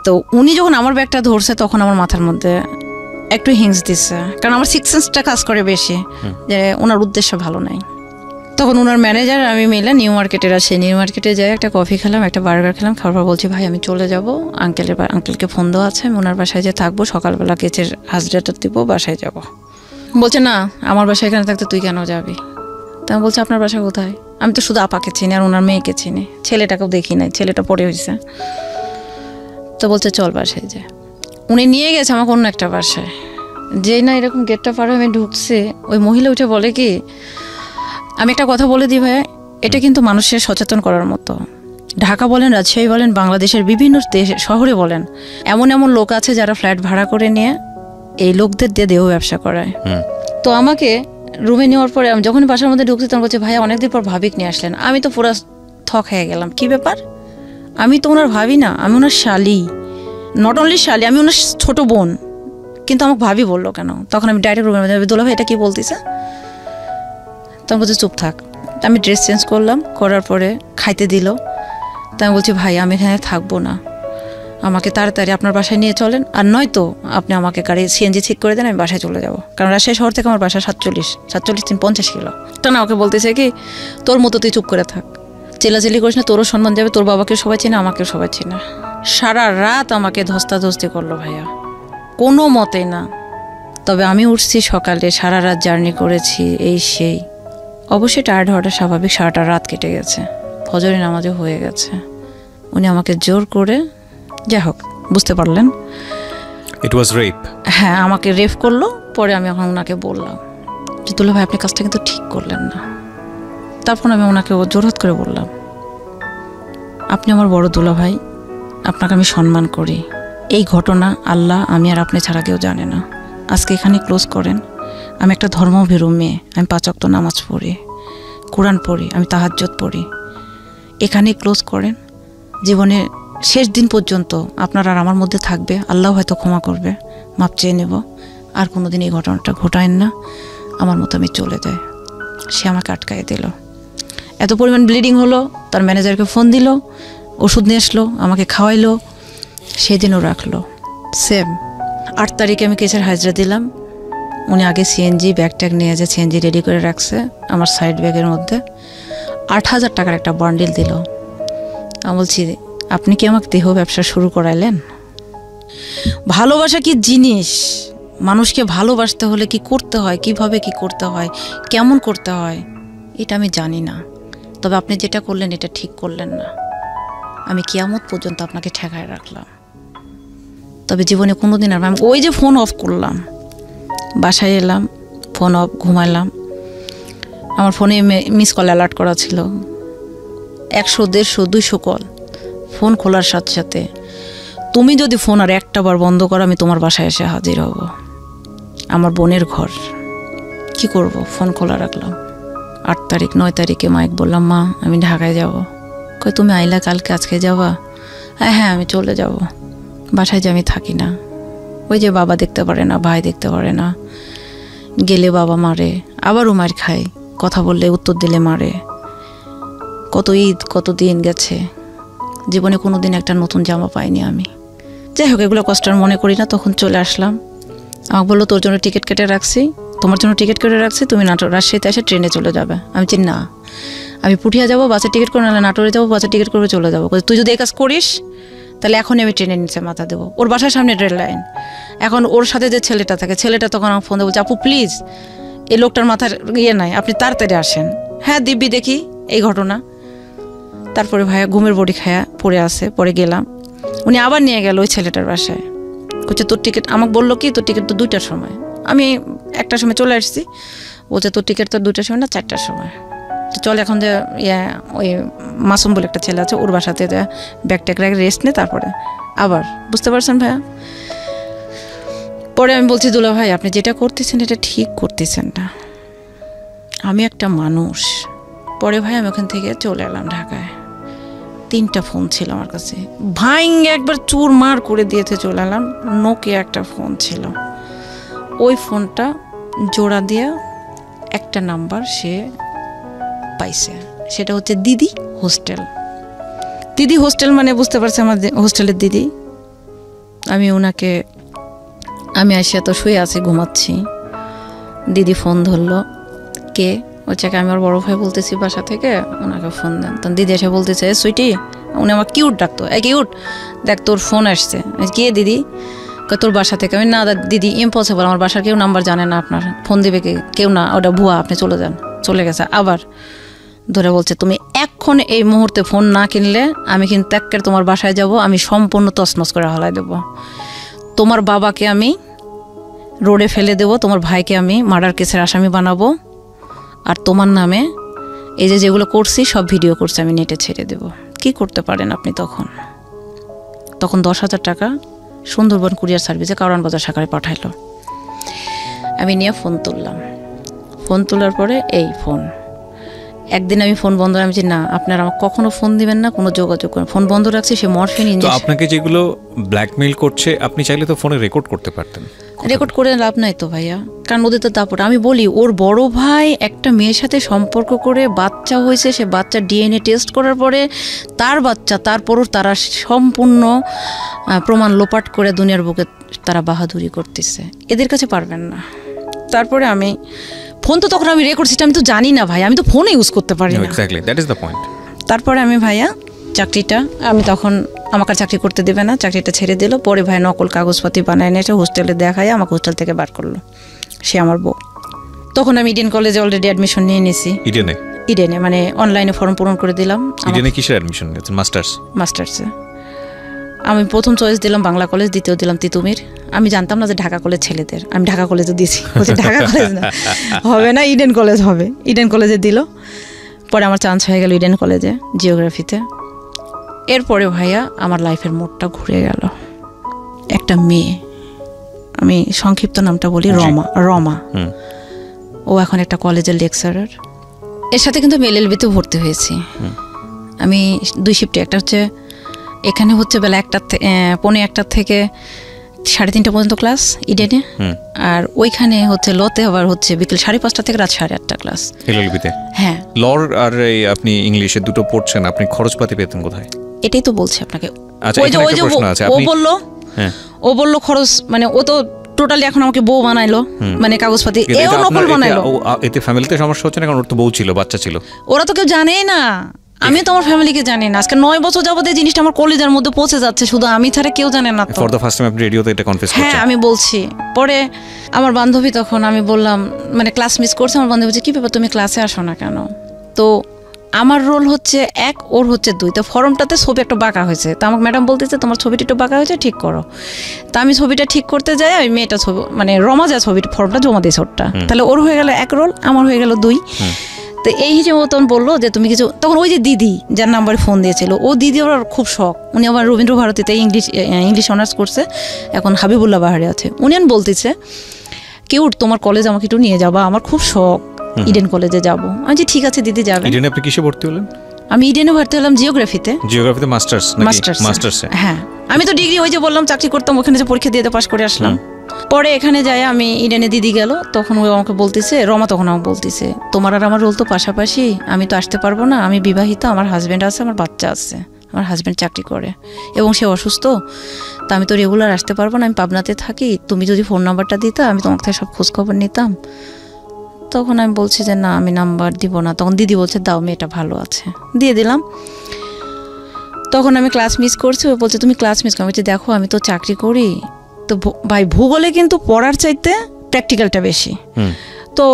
তো উনি যখন আমার ব্যাগটা ধরছে তখন আমার মাথার মধ্যে একটু হিংস দিচ্ছে, কারণ আমার সিক্স সেন্সটা কাজ করে বেশি, যে ওনার উদ্দেশ্য ভালো নাই। তখন ওনার ম্যানেজার আমি মিলে নিউ মার্কেটের আসে, নিউ মার্কেটে যাই একটা কফি খেলাম, একটা বার্গার খেলাম, খাওয়ার পর বলছি ভাই আমি চলে যাব, আঙ্কেলকে ফোন দেওয়া আছে, আমি ওনার বাসায় যে থাকবো, সকালবেলা কেচের হাজরাটা দিব, বাসায় যাব। বলছে না আমার বাসায় এখানে থাকতে তুই কেন যাবি? তা আমি বলছি আপনার বাসা কোথায়? আমি তো শুধু আপাকে চিনি আর ওনার মেয়েকে চিনি, ছেলেটাকেও দেখি নাই, ছেলেটা পরে হয়েছে। তো বলছে চল বাসায় যে, উনি নিয়ে গেছে আমাকে অন্য একটা বাসায়। যেই না এরকম গেটটা পার হয়ে আমি ঢুকছি, ওই মহিলা উঠে বলে কি, আমি একটা কথা বলে দিই ভাইয়া, এটা কিন্তু মানুষের সচেতন করার মতো। ঢাকা বলেন, রাজশাহী বলেন, বাংলাদেশের বিভিন্ন শহরে বলেন, এমন এমন লোক আছে যারা ফ্ল্যাট ভাড়া করে নিয়ে এই লোকদের দিয়ে দেহ ব্যবসা করায়। তো আমাকে রুমে নেওয়ার পরে আমি যখন বাসার মধ্যে ঢুকছি তখন বলছে ভাইয়া অনেকদিন পর ভাবিক নিয়ে আসলেন। আমি তো পুরো থক হয়ে গেলাম, কি ব্যাপার? আমি তো ওনার ভাবি না, আমি ওনার শালি, নট অনলি শালি, আমি ওনার ছোট বোন, কিন্তু আমাকে ভাবি বললো কেন? তখন আমি ডাইরেক্ট রুমের মধ্যে, দোলা ভাই এটা কি বলতেছে? তখন বলছে চুপ থাক। আমি ড্রেস চেঞ্জ করলাম, করার পরে খাইতে দিল। তা আমি বলছি ভাই আমি এখানে থাকবো না, আমাকে তাড়াতাড়ি আপনার বাসায় নিয়ে চলেন, আর নয়তো আপনি আমাকে গাড়ি সিএনজি ঠিক করে দেন, আমি বাসায় চলে যাব। কারণ রাজশাহী শহর থেকে আমার বাসা 47-50 কিলো। তা না, ওকে বলতেছে কি তোর মতো তুই চুপ করে থাক, চেলাচেলি করিস না, তোরও সম্মান যাবে, তোর বাবাকেও সবাই চেনে, আমাকেও সবাই চেনে। সারা রাত আমাকে ধস্তাধস্তি করলো ভাইয়া, কোনো মতেই না। তবে আমি উঠছি সকালে, সারা রাত জার্নি করেছি, এই সেই, অবশ্যই টায়ার্ড হওয়াটা স্বাভাবিক। সারাটা রাত কেটে গেছে, ফজরের নামাজও হয়ে গেছে। উনি আমাকে জোর করে, যাই হোক বুঝতে পারলেন, ইট ওয়াজ রেপ। হ্যাঁ আমাকে রেপ করলো। পরে আমি এখন ওনাকে বললাম যে দুলা ভাই আপনি কাজটা কিন্তু ঠিক করলেন না। তারপর আমি ওনাকে জোরহাত করে বললাম আপনি আমার বড় দুলা ভাই, আপনাকে আমি সম্মান করি, এই ঘটনা আল্লাহ আমি আর আপনি ছাড়া কেউ জানে না, আজকে এখানে ক্লোজ করেন। আমি একটা ধর্মভীরু মেয়ে, আমি 5 ওয়াক্ত নামাজ পড়ি, কোরআন পড়ি, আমি তাহাজ্জুদ পড়ি, এখানেই ক্লোজ করেন। জীবনে শেষ দিন পর্যন্ত আপনার আর আমার মধ্যে থাকবে, আল্লাহ হয়তো ক্ষমা করবে, মাপ চেয়ে নেব, আর কোনো দিন এই ঘটনাটা ঘটায়েন না, আমার মতো আমি চলে যাই। সে আমাকে আটকায় দিল, এত পরিমাণ ব্লিডিং হলো। তার ম্যানেজারকে ফোন দিল, ওষুধ নিয়ে আসলো, আমাকে খাওয়াইলো, সেদিনও রাখলো। সেম 8 তারিখে আমি কেসের হাজরা দিলাম। উনি আগে সিএনজি ব্যাগ ট্যাগ নিয়ে যে সিএনজি রেডি করে রাখছে আমার সাইড ব্যাগের মধ্যে, 8,000 টাকার একটা বান্ডিল দিল। আমি বলছি আপনি কি আমাকে দেহ ব্যবসা শুরু করাইলেন? ভালোবাসা কি জিনিস, মানুষকে ভালোবাসতে হলে কি করতে হয়, কিভাবে কি করতে হয়, কেমন করতে হয়, এটা আমি জানি না। তবে আপনি যেটা করলেন এটা ঠিক করলেন না, আমি কিয়ামত পর্যন্ত আপনাকে ঠেকায় রাখলাম। তবে জীবনে কোনো দিন আর আমি ওই যে ফোন অফ করলাম, বাসায় এলাম, ফোন অফ, ঘুমাইলাম। আমার ফোনে মিস কল অ্যালার্ট করা ছিল 100, 150, 200 কল। ফোন খোলার সাথে সাথে তুমি যদি ফোন আর একটা বার বন্ধ করো, আমি তোমার বাসায় এসে হাজির হব, আমার বোনের ঘর। কি করব, ফোন খোলা রাখলাম। 8 তারিখ 9 তারিখে মাইক বললাম মা আমি ঢাকায় যাব। কই তুমি আইলা কালকে, আজকে যাবা? হ্যাঁ আমি চলে যাব, বাসায় যে আমি থাকি না, ওই যে বাবা দেখতে পারে না, ভাই দেখতে পারে না, গেলে বাবা মারে, আবারও মার খায়, কথা বললে উত্তর দিলে মারে। কত ঈদ, কত দিন গেছে, জীবনে কোনো দিন একটা নতুন জামা পাইনি আমি। যাই হোক এগুলো কষ্ট আর মনে করি না। তখন চলে আসলাম, আমাকে বললো তোর জন্য টিকিট কেটে রাখছি, তোমার জন্য টিকিট কেটে রাখছি, তুমি রাজশাহীতে এসে ট্রেনে চলে যাবে। আমি বলছি না, আমি পুঠিয়া যাবো, বাসের টিকিট করে, নাহলে নাটোরে যাবো, বাসের টিকিট করে চলে যাবো। তুই যদি এই কাজ করিস তাহলে এখনই আমি ট্রেনের নিচে মাথা দেবো। ওর বাসার সামনে রেল লাইন। এখন ওর সাথে যে ছেলেটা থাকে, ছেলেটা তখন আমার ফোন দেবো, বলছে আপু প্লিজ এই লোকটার মাথার ইয়ে নাই, আপনি তাড়াতাড়ি আসেন। হ্যাঁ দিব্যি দেখি এই ঘটনা। তারপরে ভাইয়া ঘুমের বড়ি খায়া পড়ে আসে। পরে গেলাম, উনি আবার নিয়ে গেল ওই ছেলেটার বাসায়। বলছে তোর টিকিট, আমাকে বললো কি তোর টিকিট তো 2টার সময়। আমি 1টার সময় চলে আসছি। বলছে তোর টিকিট তো 2টার সময় না, 4টার সময়। চল এখন যে ওই মাসুম বলে একটা ছেলে আছে, ওর বাসাতে ব্যাগ ট্যাগ রেখে রেস্ট নে, তারপরে আবার। বুঝতে পারছেন ভাইয়া? পরে আমি বলছি দুলা ভাই আপনি যেটা করতেছেন এটা ঠিক করতেছেন না, আমি একটা মানুষ। পরে ভাই আমি ওখান থেকে চলে এলাম ঢাকায়। 3টা ফোন ছিল আমার কাছে, ভাইঙ্গে একবার চুরমার করে দিয়েছে চলে এলাম। নোকিয়া একটা ফোন ছিল, ওই ফোনটা জোড়া দিয়ে একটা নাম্বার সে পাইছে, সেটা হচ্ছে দিদি হোস্টেল। দিদি হোস্টেল মানে বুঝতে পারছে আমার হোস্টেলের দিদি। আমি আসিয়া তো শুয়ে আছি, ঘুমাচ্ছি। দিদি ফোন ধরলো, কে? হচ্ছে আমি ওর বড় ভাই বলতেছি বাসা থেকে, ওনাকে ফোন দেন। তখন দিদি এসে বলতেছে, সুইটি, উনি আমার কিউট ডাকতো, কিউট দেখ তোর ফোন আসছে। কে দিদি? তোর বাসা থেকে। আমি না দিদি ইম্পসিবল, আমার বাসার কেউ নাম্বার জানে না, আপনার ফোন দিবে কেউ না, ওটা ভুয়া, আপনি চলে যান। চলে গেছে। আবার ধরে বলছে, তুমি এখন এই মুহূর্তে ফোন না কিনলে আমি কিন্তু একের তোমার বাসায় যাব, আমি সম্পূর্ণ তছনছ করে হলাই দেব। তোমার বাবাকে আমি রোডে ফেলে দেব, তোমার ভাইকে আমি মার্ডার কেসের আসামি বানাবো, আর তোমার নামে এই যেগুলো করছি সব ভিডিও করছি আমি নেটে ছেড়ে দেব। কি করতে পারেন আপনি? তখন 10,000 টাকা সুন্দরবন কুরিয়ার সার্ভিসে কারওয়ান বাজার শাখায় পাঠাইলো। আমি নিয়ে ফোন তুললাম। ফোন তোলার পরে এই ফোন, একদিন আমি ফোন বন্ধ, আমি যে না আপনারা আমাকে কখনো ফোন দিবেন না, কোনো যোগাযোগ করেন। ফোন বন্ধ রাখছি, সে মরফিন ইনজেকশন। আপনাকে যেগুলো ব্ল্যাকমেইল করছে, আপনি চাইলে তো ফোনে রেকর্ড করতে পারতেন। রেকর্ড করে লাভ নাই তো ভাইয়া, কারণ ওদের তো দাপট। আমি বলি, ওর বড় ভাই একটা মেয়ের সাথে সম্পর্ক করে বাচ্চা হয়েছে, সে বাচ্চা ডিএনএ টেস্ট করার পরে তার বাচ্চা, তারপরও তারা সম্পূর্ণ প্রমাণ লোপাট করে দুনিয়ার বুকে তারা বাহাদুরি করতেছে। এদের কাছে পারবেন না। তারপরে আমি ফোন তো তখন আমি রেকর্ড সিস্টেম আমি তো জানি না ভাই, আমি তো ফোনে ইউজ করতে পারি না। Exactly, that is the point. তারপরে আমি ভাইয়া চাকরিটা, আমি তখন আমাকে চাকরি করতে দেবে না, চাকরিটা ছেড়ে দিল। পরে ভাই নকল কাগজপাতি বানায় নিয়ে হোস্টেলে দেখায় আমাকে হোস্টেল থেকে বার করলো, সে আমার বউ। তখন আমি ইডেন কলেজে অলরেডি অ্যাডমিশন নিয়ে নিয়েছি। ইডেনে মানে অনলাইনে ফর্ম পূরণ করে দিলাম। ইডেনে কিসের অ্যাডমিশন নিয়েছেন? মাস্টার্সে। আমি প্রথম চয়েস দিলাম বাংলা কলেজ, দ্বিতীয় দিলাম তিতুমির। আমি জানতাম না যে ঢাকা কলেজ ছেলেদের, আমি ঢাকা কলেজে দিয়েছি। বলছি ঢাকা কলেজ না, হবে না, ইডেন কলেজ হবে। ইডেন কলেজে দিল। পরে আমার চান্স হয়ে গেল ইডেন কলেজে জিওগ্রাফিতে। এরপরে ভাইয়া আমার লাইফের মোড়টা ঘুরে গেল। একটা মেয়ে, আমি সংক্ষিপ্ত নামটা বলি, রমা। ও এখন একটা কলেজের লেকচারার। এর সাথে কিন্তু আমি এলএলবিতে ভর্তি হয়েছি। আমি 2 শিফটে, একটা হচ্ছে এখানে হচ্ছে বেলা 1টা থেকে 3:30 পর্যন্ত ক্লাস ইডেনে, আর ওইখানে হচ্ছে লতে আবার হচ্ছে বিকেল 5:30 থেকে রাত 8:30 ক্লাস এলএলবিতে। হ্যাঁ, লর আর এই আপনি ইংলিশে দুটো পড়ছেন, আপনি খরচপাতি পেতেন কোথায়? এটাই তো বলছি আপনাকে। আচ্ছা, ওই যে ও বললো খরচ, মানে ও তো টোটালি এখন আমাকে বউ বানাইলো, মানে কাগজপাতি এও নকল বানাইলো। এতে ফ্যামিলিতে সমস্যা হচ্ছে না, কারণ ওর তো বউ ছিল, বাচ্চা ছিল। ওরা তো কেউ জানেই না, আমি তো আমার ফ্যামিলিকে জানি না। আজকে 9 বছর যাবত এই জিনিসটা আমার কলেজের মধ্যে পৌঁছে যাচ্ছে, শুধু আমি ছাড়া কেউ জানে না। ফর দ্য ফার্স্ট টাইম আপনি রেডিওতে এটা কনফেস করছেন? হ্যাঁ, আমি বলছি। পরে আমার বান্ধবী, তখন আমি বললাম, মানে ক্লাস মিস করছে, আমার বান্ধবী বলছে কি ব্যাপার তুমি ক্লাসে আসো না কেন? তো আমার রোল হচ্ছে 1, ওর হচ্ছে 2। তো ফর্মটাতে ছবি একটা বাঁকা হয়েছে, তো আমাকে ম্যাডাম বলতেছে তোমার ছবিটা একটু বাঁকা হয়েছে, ঠিক করো। তা আমি ছবিটা ঠিক করতে যাই, আমি মেয়েটা ছবি মানে রমা যায় ছবিটা ফর্মটা জমা দিয়েছে ওরটা, তাহলে ওর হয়ে গেল 1 রোল, আমার হয়ে গেল 2। তো এই হিসেবে মতন বললো যে তুমি কিছু, তখন ওই যে দিদি যার নাম্বারে ফোন দিয়েছিল, ও দিদি ওর খুব শখ, উনি আবার রবীন্দ্র ভারতীতে ইংলিশ অনার্স করছে, এখন হাবিবুল্লাহ বাহারে আছে। উনি বলতেছে কিউট তোমার কলেজ আমাকে একটু নিয়ে যাবা, আমার খুব শখ ইডেন কলেজে যাবো। আমি যে ঠিক আছে দিদি যাবে। ইডেনে আপনি কিসে ভর্তি হলেন? আমি ইডেনে ভর্তি হলাম জিওগ্রাফিতে। মাস্টার্স? হ্যাঁ, আমি তো ডিগ্রি ওই যে বললাম চাকরি করতাম, ওখানে যে পরীক্ষা দিয়ে পাশ করে আসলাম। পরে এখানে যাই আমি ইডেনে, দিদি গেল, তখন ও আমাকে বলতেছে, রমা তখন আমাকে বলতেছে তোমার আর আমার রোল তো পাশাপাশি, আমি তো আসতে পারবো না, আমি বিবাহিত, আমার হাজব্যান্ড আছে, আমার বাচ্চা আছে, আমার হাজব্যান্ড চাকরি করে এবং সে অসুস্থ, তা আমি তো রেগুলার আসতে পারবো না, আমি পাবনাতে থাকি, তুমি যদি ফোন নাম্বারটা দিতা আমি তোমার থেকে সব খোঁজখবর নিতাম। তখন আমি বলছি যে না, আমি নাম্বার দিব না। তখন দিদি বলছে দাও, মেয়েটা ভালো আছে, দিয়ে দিলাম। তখন আমি ক্লাস মিস করছি, ও বলছে তুমি ক্লাস মিস করো। বলছি দেখো আমি তো চাকরি করি, তো ভাই ভূগোলে কিন্তু পড়ার চাইতে প্র্যাকটিক্যালটা বেশি। তো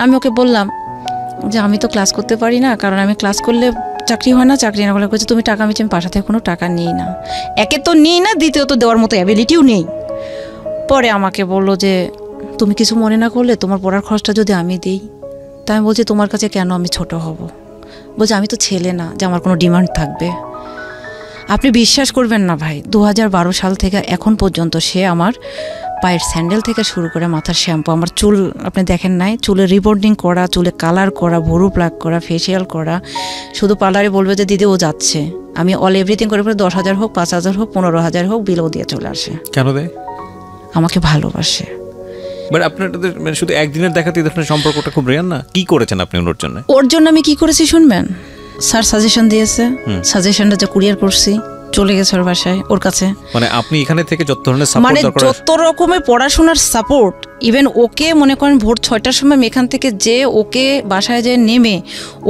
আমি ওকে বললাম যে আমি তো ক্লাস করতে পারি না, কারণ আমি ক্লাস করলে চাকরি হয় না, চাকরি না করলে বলছে তুমি টাকা মিছি, আমি বাসা থেকে কোনো টাকা নিই না, একে তো নিই না, দ্বিতীয়ত দেওয়ার মতো অ্যাবিলিটিও নেই। পরে আমাকে বললো যে তুমি কিছু মনে না করলে তোমার পড়ার খরচটা যদি আমি দিই। তাই আমি বলছি তোমার কাছে কেন আমি ছোট হব? বলছে আমি তো ছেলে না যে আমার কোনো ডিমান্ড থাকবে। আপনি বিশ্বাস করবেন না ভাই, 2012 সাল থেকে এখন পর্যন্ত সে আমার পায়ের স্যান্ডেল থেকে শুরু করে মাথার শ্যাম্পু, আমার চুল আপনি দেখেন নাই, চুলে রিবন্ডিং করা, চুলে কালার করা, ভরু প্লাক করা, ফেসিয়াল করা, শুধু পার্লারে বলবে যে দিদি ও যাচ্ছে, আমি অল এভরিথিং করে 10,000 হোক, 5,000 হোক, 15,000 হোক, বিলও দিয়ে চলে আসে। কেন দেয়? আমাকে ভালোবাসে। বাট আপনাদের মানে শুধু একদিনের দেখাতে এই ধরনের সম্পর্কটা খুব রেয়ার না? কি করেছেন আপনি ওর জন্য? ওর জন্য আমি কি করেছি শুনবেন? স্যার সাজেশন দিয়েছে, সাজেশনটা যে কুরিয়ার করছি, চলে গেছে ওর বাসায়, ওর কাছে। মানে আপনি এখানে থেকে যত ধরনের সাপোর্ট মানে দরকার, যত রকমের পড়াশোনার সাপোর্ট, ইভেন ওকে মনে করেন ভোর 6টার সময় আমি এখান থেকে যে ওকে বাসায় যে নেমে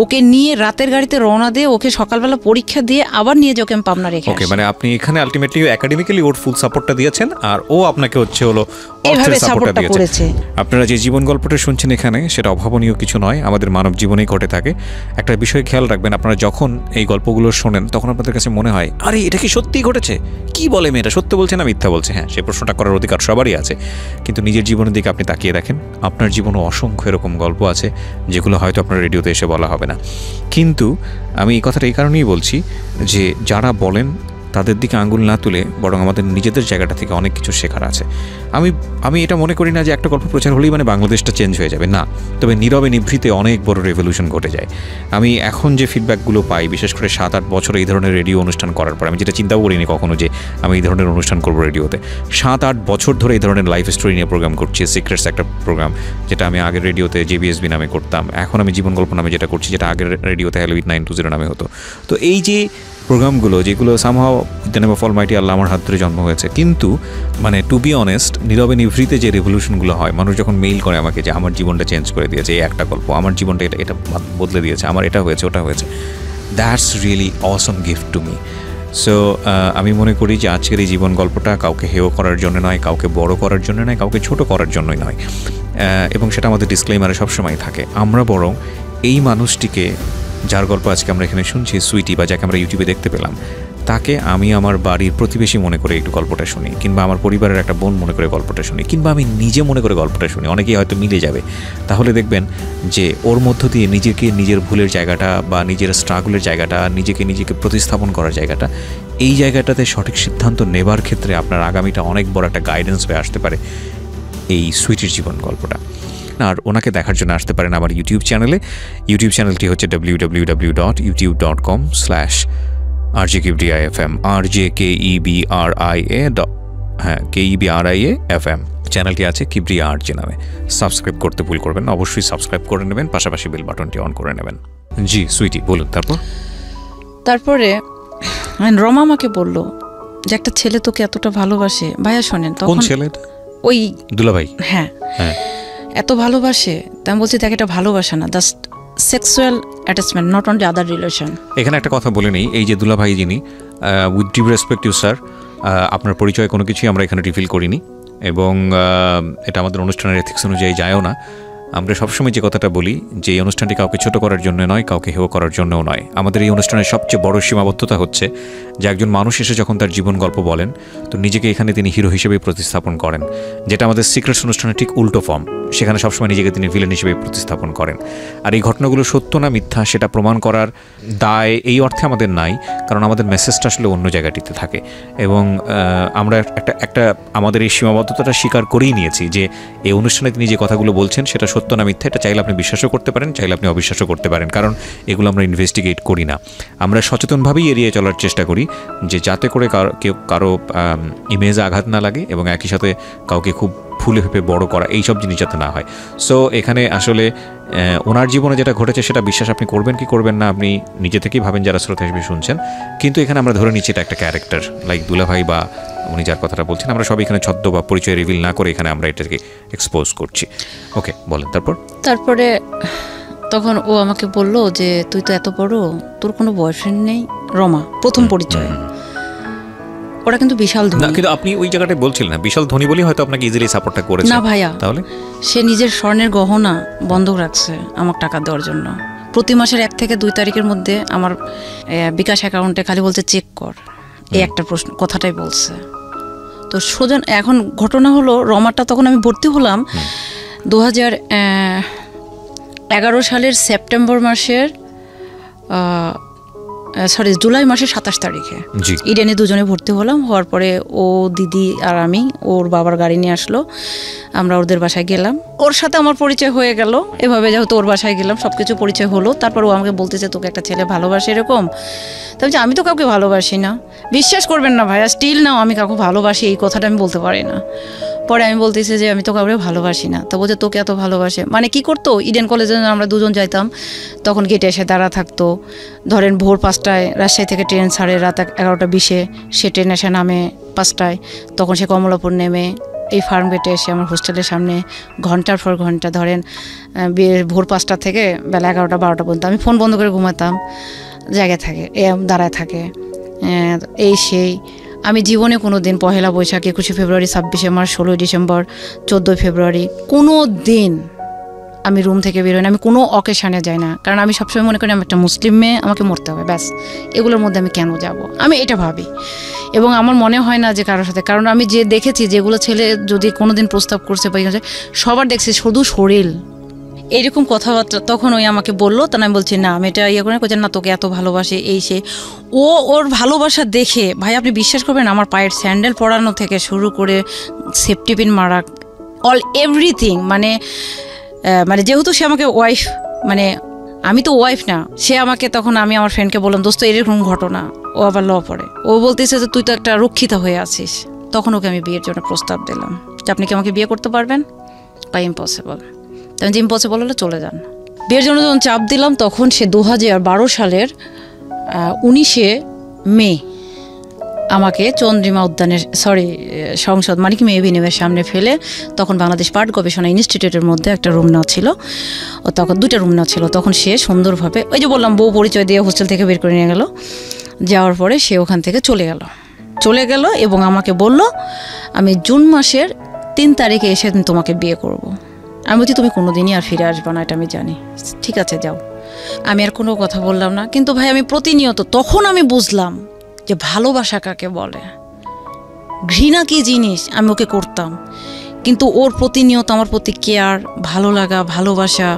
ওকে নিয়ে রাতের গাড়িতে রওনা দিয়ে ওকে সকালবেলা পরীক্ষা দিয়ে আবার নিয়ে যে ওকে আমি পাবনা রেখে ওকে, মানে আপনি এখানে আলটিমেটলি একাডেমিক্যালি ওর ফুল সাপোর্টটা দিয়েছেন, আর ও আপনাকে হচ্ছে হলো অর্থের সাপোর্টটা দিয়েছে। আপনারা যে জীবন গল্পটা শুনছেন এখানে, সেটা অভাবনীয় কিছু নয়, আমাদের মানব জীবনেই ঘটে থাকে। একটা বিষয় খেয়াল রাখবেন, আপনারা যখন এই গল্পগুলো শোনেন তখন আপনাদের কাছে মনে হয় আরে এটা কি সত্যিই ঘটেছে, কি বলে মেয়েটা, সত্য বলছে না মিথ্যা বলছে? হ্যাঁ, সেই প্রশ্নটা করার অধিকার সবারই আছে, কিন্তু নিজের জীবনের দিকে আপনি তাকিয়ে দেখেন, আপনার জীবনে অসংখ্য এরকম গল্প আছে যেগুলো হয়তো আপনার রেডিওতে এসে বলা হবে না। কিন্তু আমি এই কথাটা এই কারণেই বলছি যে যারা বলেন তাদের দিকে আঙুল না তুলে বরং আমাদের নিজেদের জায়গাটা থেকে অনেক কিছু শেখার আছে। আমি এটা মনে করি না যে একটা গল্প প্রচার হলেই মানে বাংলাদেশটা চেঞ্জ হয়ে যাবে, না। তবে নীরবে নিভৃতে অনেক বড় রেভলিউশন ঘটে যায়। আমি এখন যে ফিডব্যাকগুলো পাই, বিশেষ করে 7-8 বছর এই ধরনের রেডিও অনুষ্ঠান করার পর, আমি যেটা চিন্তাও করিনি কখনো যে আমি এই ধরনের অনুষ্ঠান করবো রেডিওতে। 7-8 বছর ধরে এই ধরনের লাইফ স্টোরি নিয়ে প্রোগ্রাম করছি। সিক্রেটস একটা প্রোগ্রাম, যেটা আমি আগের রেডিওতে JBSB নামে করতাম, এখন আমি জীবন গল্প নামে যেটা করছি, যেটা আগের রেডিওতে হ্যালো উইথ 920 নামে হতো। তো এই যে প্রোগ্রামগুলো, যেগুলো somehow with the name of almighty Allah আমার হাত ধরে জন্ম হয়েছে, কিন্তু মানে টু বি অনেস্ট, নীরবে নিভৃতে যে রেভলিউশনগুলো হয়, মানুষ যখন মেইল করে আমাকে যে আমার জীবনটা চেঞ্জ করে দিয়েছে এই একটা গল্প, আমার জীবনটা এটা বদলে দিয়েছে, আমার এটা হয়েছে ওটা হয়েছে, that's really Assam gift to me. So আমি মনে করি যে আজকের এই জীবন গল্পটা কাউকে হেয় করার জন্য নয়, কাউকে বড় করার জন্য নয়, কাউকে ছোট করার জন্যই নয়, এবং সেটা আমাদের ডিসক্লেইমারে সবসময় থাকে। আমরা বরং এই মানুষটিকে, যার গল্প আজকে আমরা এখানে শুনছি, সুইটি, বা যাকে আমরা ইউটিউবে দেখতে পেলাম, তাকে আমি আমার বাড়ির প্রতিবেশী মনে করে একটু গল্পটা শুনি, কিংবা আমার পরিবারের একটা বোন মনে করে গল্পটা শুনি, কিংবা আমি নিজে মনে করে গল্পটা শুনি, অনেকেই হয়তো মিলে যাবে। তাহলে দেখবেন যে ওর মধ্য দিয়ে নিজেকে, নিজের ভুলের জায়গাটা বা নিজের স্ট্রাগলের জায়গাটা, নিজেকে প্রতিস্থাপন করার জায়গাটা, এই জায়গাটাতে সঠিক সিদ্ধান্ত নেবার ক্ষেত্রে আপনার আগামীটা অনেক বড় একটা গাইডেন্স হয়ে আসতে পারে এই সুইটির জীবন গল্পটা। আর ওনাকে দেখার জন্য আসতে পারেন আমার ইউটিউব চ্যানেলে। ইউটিউব চ্যানেলটি হচ্ছে www.youtube.com/RJKEBRIAFM, KEBRIA FM চ্যানেলটি আছে কিবরিয়া আরজে নামে। সাবস্ক্রাইব করতে ভুল করবেন না, অবশ্যই সাবস্ক্রাইব করে নেবেন, পাশাপাশি বেল বাটনটি অন করে নেবেন। জি সুইটি, বলুন। তারপরে রমা আমাকে বলল যে একটা ছেলে তোকে এতটা ভালোবাসে। ভাইয়া শোনেন, কোন ছেলেটা? ওই দুলাভাই। হ্যাঁ, এত ভালোবাসে। তাই আমি বলছি তাকে এটা ভালোবাসা না, just sexual attachment, not only other relation. এখানে একটা কথা বলে নেই, এই যে দুলাভাই যিনি, with due respect you sir, আপনার পরিচয় কোনো কিছুই আমরা এখানে রিভিল করিনি, এবং এটা আমাদের অনুষ্ঠানের এথিক্স অনুযায়ী যায়ও না। আমরা সবসময় যে কথাটা বলি যে এই অনুষ্ঠানটি কাউকে ছোট করার জন্য নয়, কাউকে হেয় করার জন্যও নয়। আমাদের এই অনুষ্ঠানের সবচেয়ে বড় সীমাবদ্ধতা হচ্ছে যে একজন মানুষ এসে যখন তার জীবন গল্প বলেন, তো নিজেকে এখানে তিনি হিরো হিসেবে প্রতিস্থাপন করেন, যেটা আমাদের সিক্রেটস অনুষ্ঠানের ঠিক উল্টো ফর্ম। সেখানে সবসময় নিজেকে তিনি ভিলেন হিসেবে প্রতিস্থাপন করেন। আর এই ঘটনাগুলো সত্য না মিথ্যা সেটা প্রমাণ করার দায় এই অর্থে আমাদের নাই, কারণ আমাদের মেসেজটা আসলে অন্য জায়গাটিতে থাকে, এবং আমরা একটা আমাদের এই সীমাবদ্ধতাটা স্বীকার করেই নিয়েছি যে এই অনুষ্ঠানে তিনি যে কথাগুলো বলছেন সেটা সত্য না মিথ্যা, এটা চাইলে আপনি বিশ্বাসও করতে পারেন, চাইলে আপনি অবিশ্বাসও করতে পারেন, কারণ এগুলো আমরা ইনভেস্টিগেট করি না। আমরা সচেতনভাবেই এড়িয়ে চলার চেষ্টা করি যে যাতে করে কারো ইমেজে আঘাত না লাগে, এবং একই সাথে কাউকে খুব ফুলে ফেপে বড় করা এইসব জিনিস যাতে না হয়। সো এখানে আসলে ওনার জীবনে যেটা ঘটেছে সেটা বিশ্বাস আপনি করবেন কি করবেন না আপনি নিজে থেকেই ভাবেন যারা শ্রোতা হিসেবে শুনছেন, কিন্তু এখানে আমরা ধরে নিচ্ছি এটা একটা ক্যারেক্টার, লাইক দুলাভাই বা উনি যার কথাটা বলছেন, আমরা সব এখানে ছদ্ম বা পরিচয় রিভিল না করে এখানে আমরা এটাকে এক্সপোজ করছি। ওকে, বলেন। তারপরে তখন ও আমাকে বলল যে তুই তো এত বড়, তোর কোনো বয়ফ্রেন্ড নেই। রমা প্রথম পরিচয়, ওরা কিন্তু বিশাল ধনী। কিন্তু আপনি ওই জায়গাটায় বলছিলেন না বিশাল ধনী বলেই হয়তো আপনাকে ইজিলি সাপোর্টটা করেছে। না ভাইয়া, তাহলে সে নিজের স্বর্ণের গহনা বন্ধক রাখছে আমার টাকা দেওয়ার জন্য। প্রতি মাসের 1 থেকে 2 তারিখের মধ্যে আমার বিকাশ অ্যাকাউন্টে খালি বলছে চেক কর, এই একটা কথাটাই বলছে। তো সোজন এখন ঘটনা হলো, রমাটা তখন আমি ভর্তি হলাম 2011 সালের সেপ্টেম্বর মাসের সরি জুলাই মাসের 27 তারিখে জি ইডেনে দুজনে ভর্তি হলাম। হওয়ার পরে ও দিদি আর আমি ওর বাবার গাড়ি নিয়ে আসলো, আমরা ওদের বাসায় গেলাম, ওর সাথে আমার পরিচয় হয়ে গেল। এভাবে যেহেতু ওর বাসায় গেলাম সব কিছু পরিচয় হলো। তারপর ও আমাকে বলতেছে তোকে একটা ছেলে ভালোবাসে এরকম। তবে আমি তো কাউকে ভালোবাসি না, বিশ্বাস করবেন না ভাইয়া, স্টিল নাও আমি কাউকে ভালোবাসি এই কথাটা আমি বলতে পারি না। পরে আমি বলতেছি যে আমি তো কাউকে ভালোবাসি না। তো বলছে তোকে এত ভালোবাসে মানে কি করতো, ইডেন কলেজে আমরা দুজন যাইতাম তখন গেটে এসে দাঁড়া থাকতো। ধরেন ভোর 5টায় রাজশাহী থেকে ট্রেন ছাড়ে রাত 11:20, সে ট্রেন এসে নামে 5টায়, তখন সে কমলাপুর নেমে এই ফার্ম গেটে এসে আমার হোস্টেলের সামনে ঘন্টার পর ঘন্টা, ধরেন ভোর 5টা থেকে বেলা 11টা-12টা পর্যন্ত আমি ফোন বন্ধ করে ঘুমাতাম, জায়গায় থাকে দাঁড়ায় থাকে এই সেই। আমি জীবনে কোনো দিন 1 বৈশাখ, 21 ফেব্রুয়ারি, 26 মার্চ, 16 ডিসেম্বর, 14 ফেব্রুয়ারি কোনো দিন আমি রুম থেকে বেরোই না, আমি কোনো অকেশানে যাই না। কারণ আমি সবসময় মনে করি আমি একটা মুসলিম মেয়ে, আমাকে মরতে হবে ব্যাস, এগুলোর মধ্যে আমি কেন যাব, আমি এটা ভাবি। এবং আমার মনে হয় না যে কারোর সাথে, কারণ আমি যে দেখেছি যেগুলো ছেলে যদি কোনো দিন প্রস্তাব করছে বা সবার দেখছি শুধু শরীর এইরকম কথাবার্তা। তখন ওই আমাকে বললো, তখন আমি বলছি না আমি এটা ইয়ে করে করছেন না, তোকে এত ভালোবাসে এই সে। ওর ভালোবাসা দেখে ভাই আপনি বিশ্বাস করবেন আমার পায়ের স্যান্ডেল পরানো থেকে শুরু করে সেফটি পিন মারা অল এভরিথিং, মানে যেহেতু সে আমাকে ওয়াইফ, মানে আমি তো ওয়াইফ না, সে আমাকে, তখন আমি আমার ফ্রেন্ডকে বললাম দোস্ত এরকম ঘটনা, ও আবার ল পড়ে, ও বলতেছে যে তুই তো একটা রক্ষিতা হয়ে আছিস। তখন ওকে আমি বিয়ের জন্য প্রস্তাব দিলাম যে আপনি কি আমাকে বিয়ে করতে পারবেন, বা ইম্পসিবল। তখন যে ইম্পসিবল হলে চলে যান। বিয়ের জন্য যখন চাপ দিলাম তখন সে 2012 সালের 19 মে আমাকে চন্দ্রিমা উদ্যানের সংসদ মানে কি মেহবিনিমের সামনে ফেলে, তখন বাংলাদেশ পাট গবেষণা ইনস্টিটিউটের মধ্যে একটা রুম নেওয়া ছিল, ও তখন 2টা রুম নেওয়া ছিল। তখন সে সুন্দরভাবে ওই যে বললাম বউ পরিচয় দিয়ে হোস্টেল থেকে বের করে নিয়ে গেল। যাওয়ার পরে সে ওখান থেকে চলে গেল এবং আমাকে বলল আমি জুন মাসের 3 তারিখে এসে তোমাকে বিয়ে করব। আমি বলছি তুমি কোনো দিনই আর ফিরে আসবে না, এটা আমি জানি, ঠিক আছে যাও। আমি আর কোনো কথা বললাম না। কিন্তু ভাই আমি প্রতিনিয়ত, তখন আমি বুঝলাম যে ভালোবাসা কাকে বলে, ঘৃণা কি জিনিস আমি ওকে করতাম। কিন্তু ওর প্রতিনিয়ত আমার প্রতি কেয়ার, ভালো লাগা, ভালোবাসা,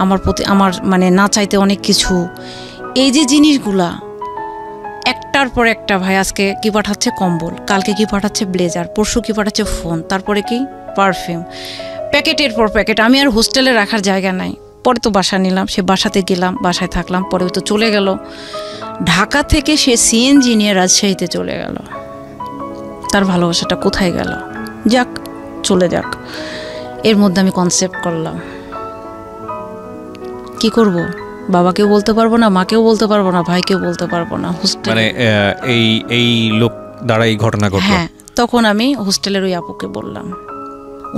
আমার প্রতি আমার মানে না চাইতে অনেক কিছু, এই যে জিনিসগুলা একটার পর একটা। ভাই আজকে কি পাঠাচ্ছে কম্বল, কালকে কি পাঠাচ্ছে ব্লেজার, পরশু কি পাঠাচ্ছে ফোন, তারপরে কি পারফিউম, প্যাকেটের পর প্যাকেট। আমি আর হোস্টেলে রাখার জায়গা নাই। পরে তো বাসা নিলাম, সে বাসাতে গেলাম, বাসায় থাকলাম। পরে তো চলে গেল ঢাকা থেকে, সে সিএনজি নিয়ে রাজশাহীতে চলে গেল। তার ভালোবাসাটা কোথায় গেল? যাক, চলে যাক। এর মধ্যে আমি কনসেপ্ট করলাম, কি করব, বাবাকেও বলতে পারবো না, মাকেও বলতে পারবো না, ভাইকেও বলতে পারবো না। মানে এই লোক দ্বারা এই ঘটনা ঘটলো। হ্যাঁ, তখন আমি হোস্টেলের ওই আপুকে বললাম,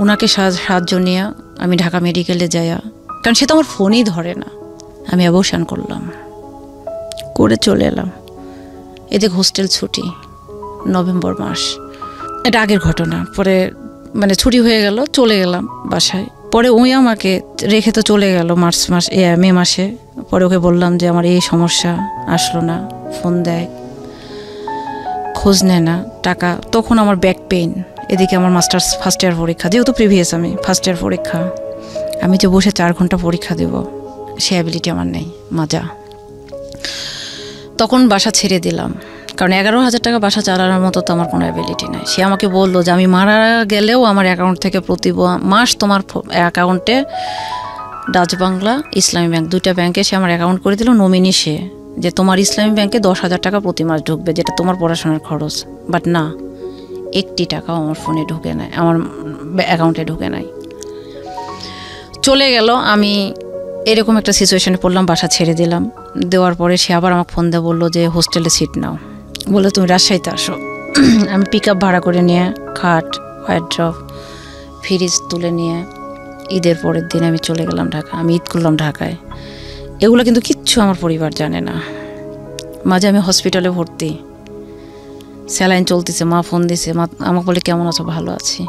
ওনাকে সাহায্য নিয়ে আমি ঢাকা মেডিকেলে যাইয়া, কারণ সে তো আমার ফোনই ধরে না, আমি অ্যাবর্শন করলাম, করে চলে এলাম। এদিকে হোস্টেল ছুটি, নভেম্বর মাস, এটা আগের ঘটনা। পরে মানে ছুটি হয়ে গেল, চলে গেলাম বাসায়। পরে ওই আমাকে রেখে তো চলে গেল মে মাসে। পরে ওকে বললাম যে আমার এই সমস্যা, আসলো না, ফোন দেয়, খোঁজ নেয় না, টাকা। তখন আমার ব্যাক পেইন, এদিকে আমার মাস্টার্স ফার্স্ট ইয়ার পরীক্ষা, যেহেতু প্রিভিয়াস আমি ফার্স্ট ইয়ার পরীক্ষা, আমি যে বসে 4 ঘন্টা পরীক্ষা দেব সে অ্যাবিলিটি আমার নেই, মাজা। তখন বাসা ছেড়ে দিলাম, কারণ 11,000 টাকা বাসা চালানোর মতো তো আমার কোনো অ্যাবিলিটি নাই। সে আমাকে বললো যে আমি মারা গেলেও আমার অ্যাকাউন্ট থেকে প্রতি মাস তোমার অ্যাকাউন্টে ডাচ বাংলা, ইসলামী ব্যাংক, 2টা ব্যাংকে সে আমার অ্যাকাউন্ট করে দিল। নমিনি সে, যে তোমার ইসলামী ব্যাংকে 10,000 টাকা প্রতি মাস ঢুকবে, যেটা তোমার পড়াশোনার খরচ। বাট না, 1টি টাকাও আমার ফোনে ঢুকে নাই, আমার অ্যাকাউন্টে ঢুকে নাই, চলে গেল। আমি এরকম একটা সিচুয়েশনে পড়লাম, বাসা ছেড়ে দিলাম। দেওয়ার পরে সে আবার আমাকে ফোন দিয়ে বললো যে হোস্টেলে সিট নাও, বলে তুমি রাজশাহীতে আসো। আমি পিক আপ ভাড়া করে নিয়ে খাট, হোয়াইট ড্রপ, ফ্রিজ তুলে নিয়ে ঈদের পরের দিন আমি চলে গেলাম ঢাকা। আমি ঈদ করলাম ঢাকায়। এগুলো কিন্তু কিচ্ছু আমার পরিবার জানে না। মাঝে আমি হসপিটালে ভর্তি, স্যালাইন চলতেছে, মা ফোন দিছে, মা আমাকে বলে কেমন আছো, ভালো আছি।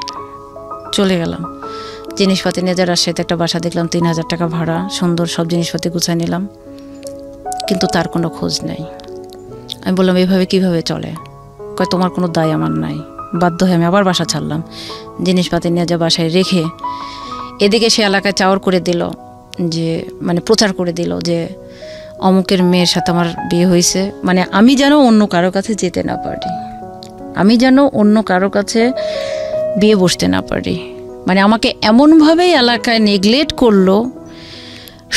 চলে গেলাম, জিনিসপাতি নিয়ে যা রাজশাহীতে একটা বাসা দেখলাম, 3,000 টাকা ভাড়া, সুন্দর সব জিনিসপাতি গুছাই নিলাম। কিন্তু তার কোনো খোঁজ নেই। আমি বললাম এইভাবে কিভাবে চলে? কয় তোমার কোনো দায় আমার নাই। বাধ্য হয়ে আমি আবার বাসা ছাড়লাম, জিনিসপাতি নিয়ে যা বাসায় রেখে। এদিকে সে এলাকায় চাওয়ার করে দিল, যে মানে প্রচার করে দিল যে অমুকের মেয়ের সাথে আমার বিয়ে হয়েছে, মানে আমি যেন অন্য কারো কাছে যেতে না পারি, আমি যেন অন্য কারো কাছে বিয়ে বসতে না পারি। মানে আমাকে এমনভাবেই এলাকায় নেগলেক্ট করলো,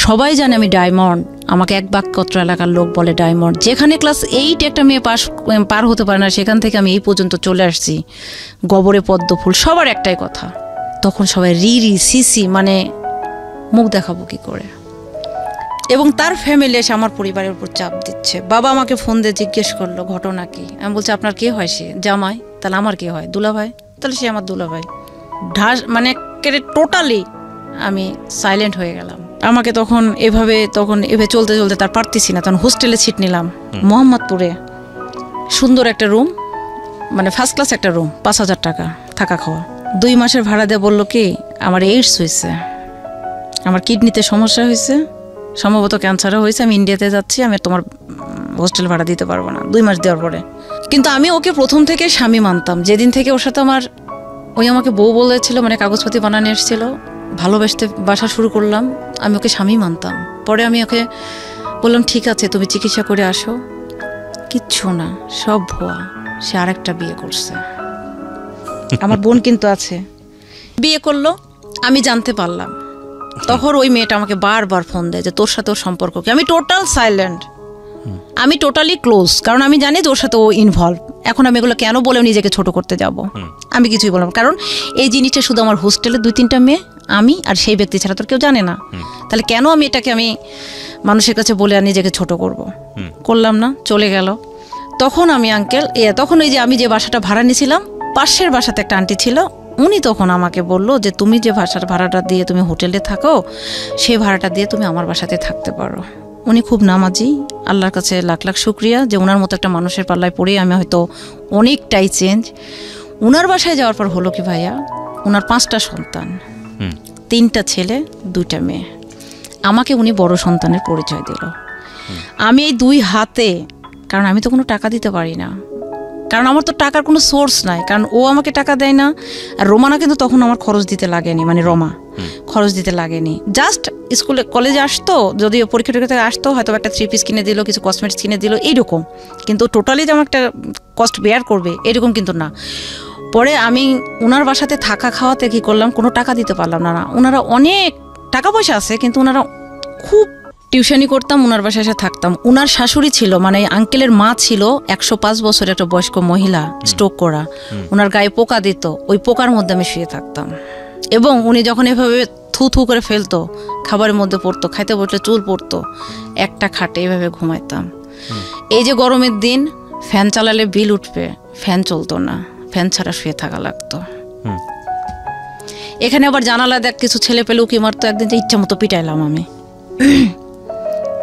সবাই জানে আমি ডায়মন্ড, আমাকে এক বাক্যত্র এলাকার লোক বলে ডায়মন্ড। যেখানে ক্লাস 8 একটা মেয়ে পার হতে পারে না, সেখান থেকে আমি এই পর্যন্ত চলে আসছি, গবরে পদ্ম ফুল, সবার একটাই কথা। তখন সবাই রি সিসি, মানে মুখ দেখাবো কি করে। এবং তার ফ্যামিলি এসে আমার পরিবারের উপর চাপ দিচ্ছে। বাবা আমাকে ফোন দিয়ে জিজ্ঞেস করলো ঘটনা কি। আমি বলছি আপনার কে হয়? সে জামাই। তাহলে আমার কে হয়? দুলাভাই। তাহলে সে আমার দুলাভাই। মানে টোটালি আমি সাইলেন্ট হয়ে গেলাম। আমাকে তখন এভাবে চলতে চলতে তার পারতেছি না, তখন হোস্টেলে সিট নিলাম মোহাম্মদপুরে। সুন্দর একটা রুম, মানে ফার্স্ট ক্লাস একটা রুম, 5,000 টাকা থাকা খাওয়া। 2 মাসের ভাড়া দিয়ে বললো কি আমার এইডস হয়েছে, আমার কিডনিতে সমস্যা হয়েছে, সম্ভবত ক্যান্সারও হয়েছে, আমি ইন্ডিয়াতে যাচ্ছি, আমি তোমার হোস্টেল ভাড়া দিতে পারবো না। 2 মাস দেওয়ার পরে কিন্তু আমি ওকে প্রথম থেকে স্বামী মানতাম। যেদিন থেকে ওর সাথে আমার আমাকে বউ বলেছিল, মানে কাগজপাতি বানানো এসেছিল, ভালোবাসতে বাসা শুরু করলাম, আমি ওকে স্বামী মানতাম। পরে আমি ওকে বললাম ঠিক আছে তুমি চিকিৎসা করে আসো, কিচ্ছু না, সব ভুয়া, সে আরেকটা বিয়ে করছে। আমার বোন কিন্তু আছে, বিয়ে করলো, আমি জানতে পারলাম। তখন ওই মেয়েটা আমাকে বারবার ফোন দেয় যে তোর সাথে ওর সম্পর্ক কি। আমি টোটাল সাইলেন্ট, আমি টোটালি ক্লোজ, কারণ আমি জানি যে ওর সাথে ও ইনভলভ। এখন আমি এগুলো কেন বলে নিজেকে ছোট করতে যাব? আমি কিছুই বললাম, কারণ এই জিনিসটা শুধু আমার হোস্টেলে 2-3টা মেয়ে, আমি আর সেই ব্যক্তি ছাড়া তোর কেউ জানে না। তাহলে কেন আমি এটাকে মানুষের কাছে বলে আর নিজেকে ছোট করব? করলাম না, চলে গেল। তখন আমি তখন ওই যে আমি যে বাসাটা ভাড়া নিয়েছিলাম, পাশের বাসাতে একটা আন্টি ছিল, উনি তখন আমাকে বললো যে তুমি যে ভাড়াটা দিয়ে তুমি হোটেলে থাকো, সেই ভাড়াটা দিয়ে তুমি আমার বাসাতে থাকতে পারো। উনি খুব নামাজি, আল্লাহর কাছে লাখ লাখ শুক্রিয়া যে ওনার মতো একটা মানুষের পাল্লায় পড়ে আমি হয়তো অনেকটাই চেঞ্জ। ওনার বাসায় যাওয়ার পর হলো কি ভাইয়া, ওনার 5টা সন্তান, 3টা ছেলে 2টা মেয়ে। আমাকে উনি বড় সন্তানের পরিচয় দিল। আমি এই 2 হাতে, কারণ আমি তো কোনো টাকা দিতে পারি না, কারণ আমার তো টাকার কোনো সোর্স নাই, কারণ ও আমাকে টাকা দেয় না। আর রোমানা কিন্তু তখন আমার খরচ দিতে লাগেনি, মানে রমা খরচ দিতে লাগেনি, জাস্ট স্কুলে কলেজে আসতো, যদিও পরীক্ষা টরীক্ষা আসতো, হয়তো একটা 3 পিস কিনে দিল, কিছু কসমেটিক্স কিনে দিল, এইরকম। কিন্তু টোটালি যে আমার একটা কস্ট বেয়ার করবে এরকম কিন্তু না। পরে আমি ওনার বাসাতে থাকা খাওয়াতে কি করলাম, কোনো টাকা দিতে পারলাম না। ওনারা অনেক টাকা পয়সা আছে, কিন্তু ওনারা খুব টিউশনি করতাম, ওনার বাসায় এসে থাকতাম। ওনার শাশুড়ি ছিল, মানে আঙ্কেলের মা ছিল 105 বছরের একটা বয়স্ক মহিলা, স্ট্রোক করা। ওনার গায়ে পোকা দিত, ওই পোকার মধ্যে আমি শুয়ে থাকতাম। এবং উনি যখন এভাবে থু থু করে ফেলতো, খাবারের মধ্যে পড়তো, খাইতে বসলে চুল পড়তো, একটা খাটে এভাবে ঘুমাইতাম। এই যে গরমের দিন ফ্যান চালালে বিল উঠবে, ফ্যান চলতো না, ফ্যান ছাড়া শুয়ে থাকা লাগতো। এখানে আবার জানালা দেখ কিছু ছেলে পেলে উকি মারতো, একদিন যে ইচ্ছা মতো পিটাইলাম আমি।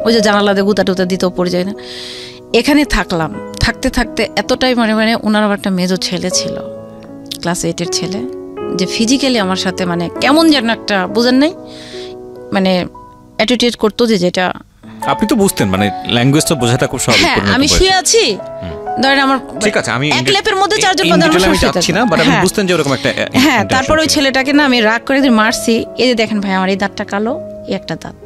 ওই যে জানালা দিয়ে গুতা টুতা দিতেও পড়ে যায় না। এখানে থাকলাম, থাকতে থাকতে এতটাই মানে ওনার আবার একটা মেজো ছেলে ছিল, ক্লাস 8-এর ছেলে, যে ফিজিক্যালি আমার সাথে মানে কেমন যেন একটা, বুঝেন নাই, মানে অ্যাটিটিউড করতো, যেটা আপনি তো বুঝতেন, মানে ল্যাঙ্গুয়েজটা বোঝাটা খুব সহজ। হ্যাঁ, আমি শুয়ে আছি, ধরেন আমার ঠিক আছে, আমি এক লেপের মধ্যে 4 জন বাঁধা, আমি যাচ্ছি না, বাট আমি বুঝতেন যে এরকম একটা। হ্যাঁ, তারপর ওই ছেলেটাকে না আমি রাগ করে মারছি। এই যে দেখেন ভাই, আমার এই দাঁতটা কালো, এই একটা দাঁত,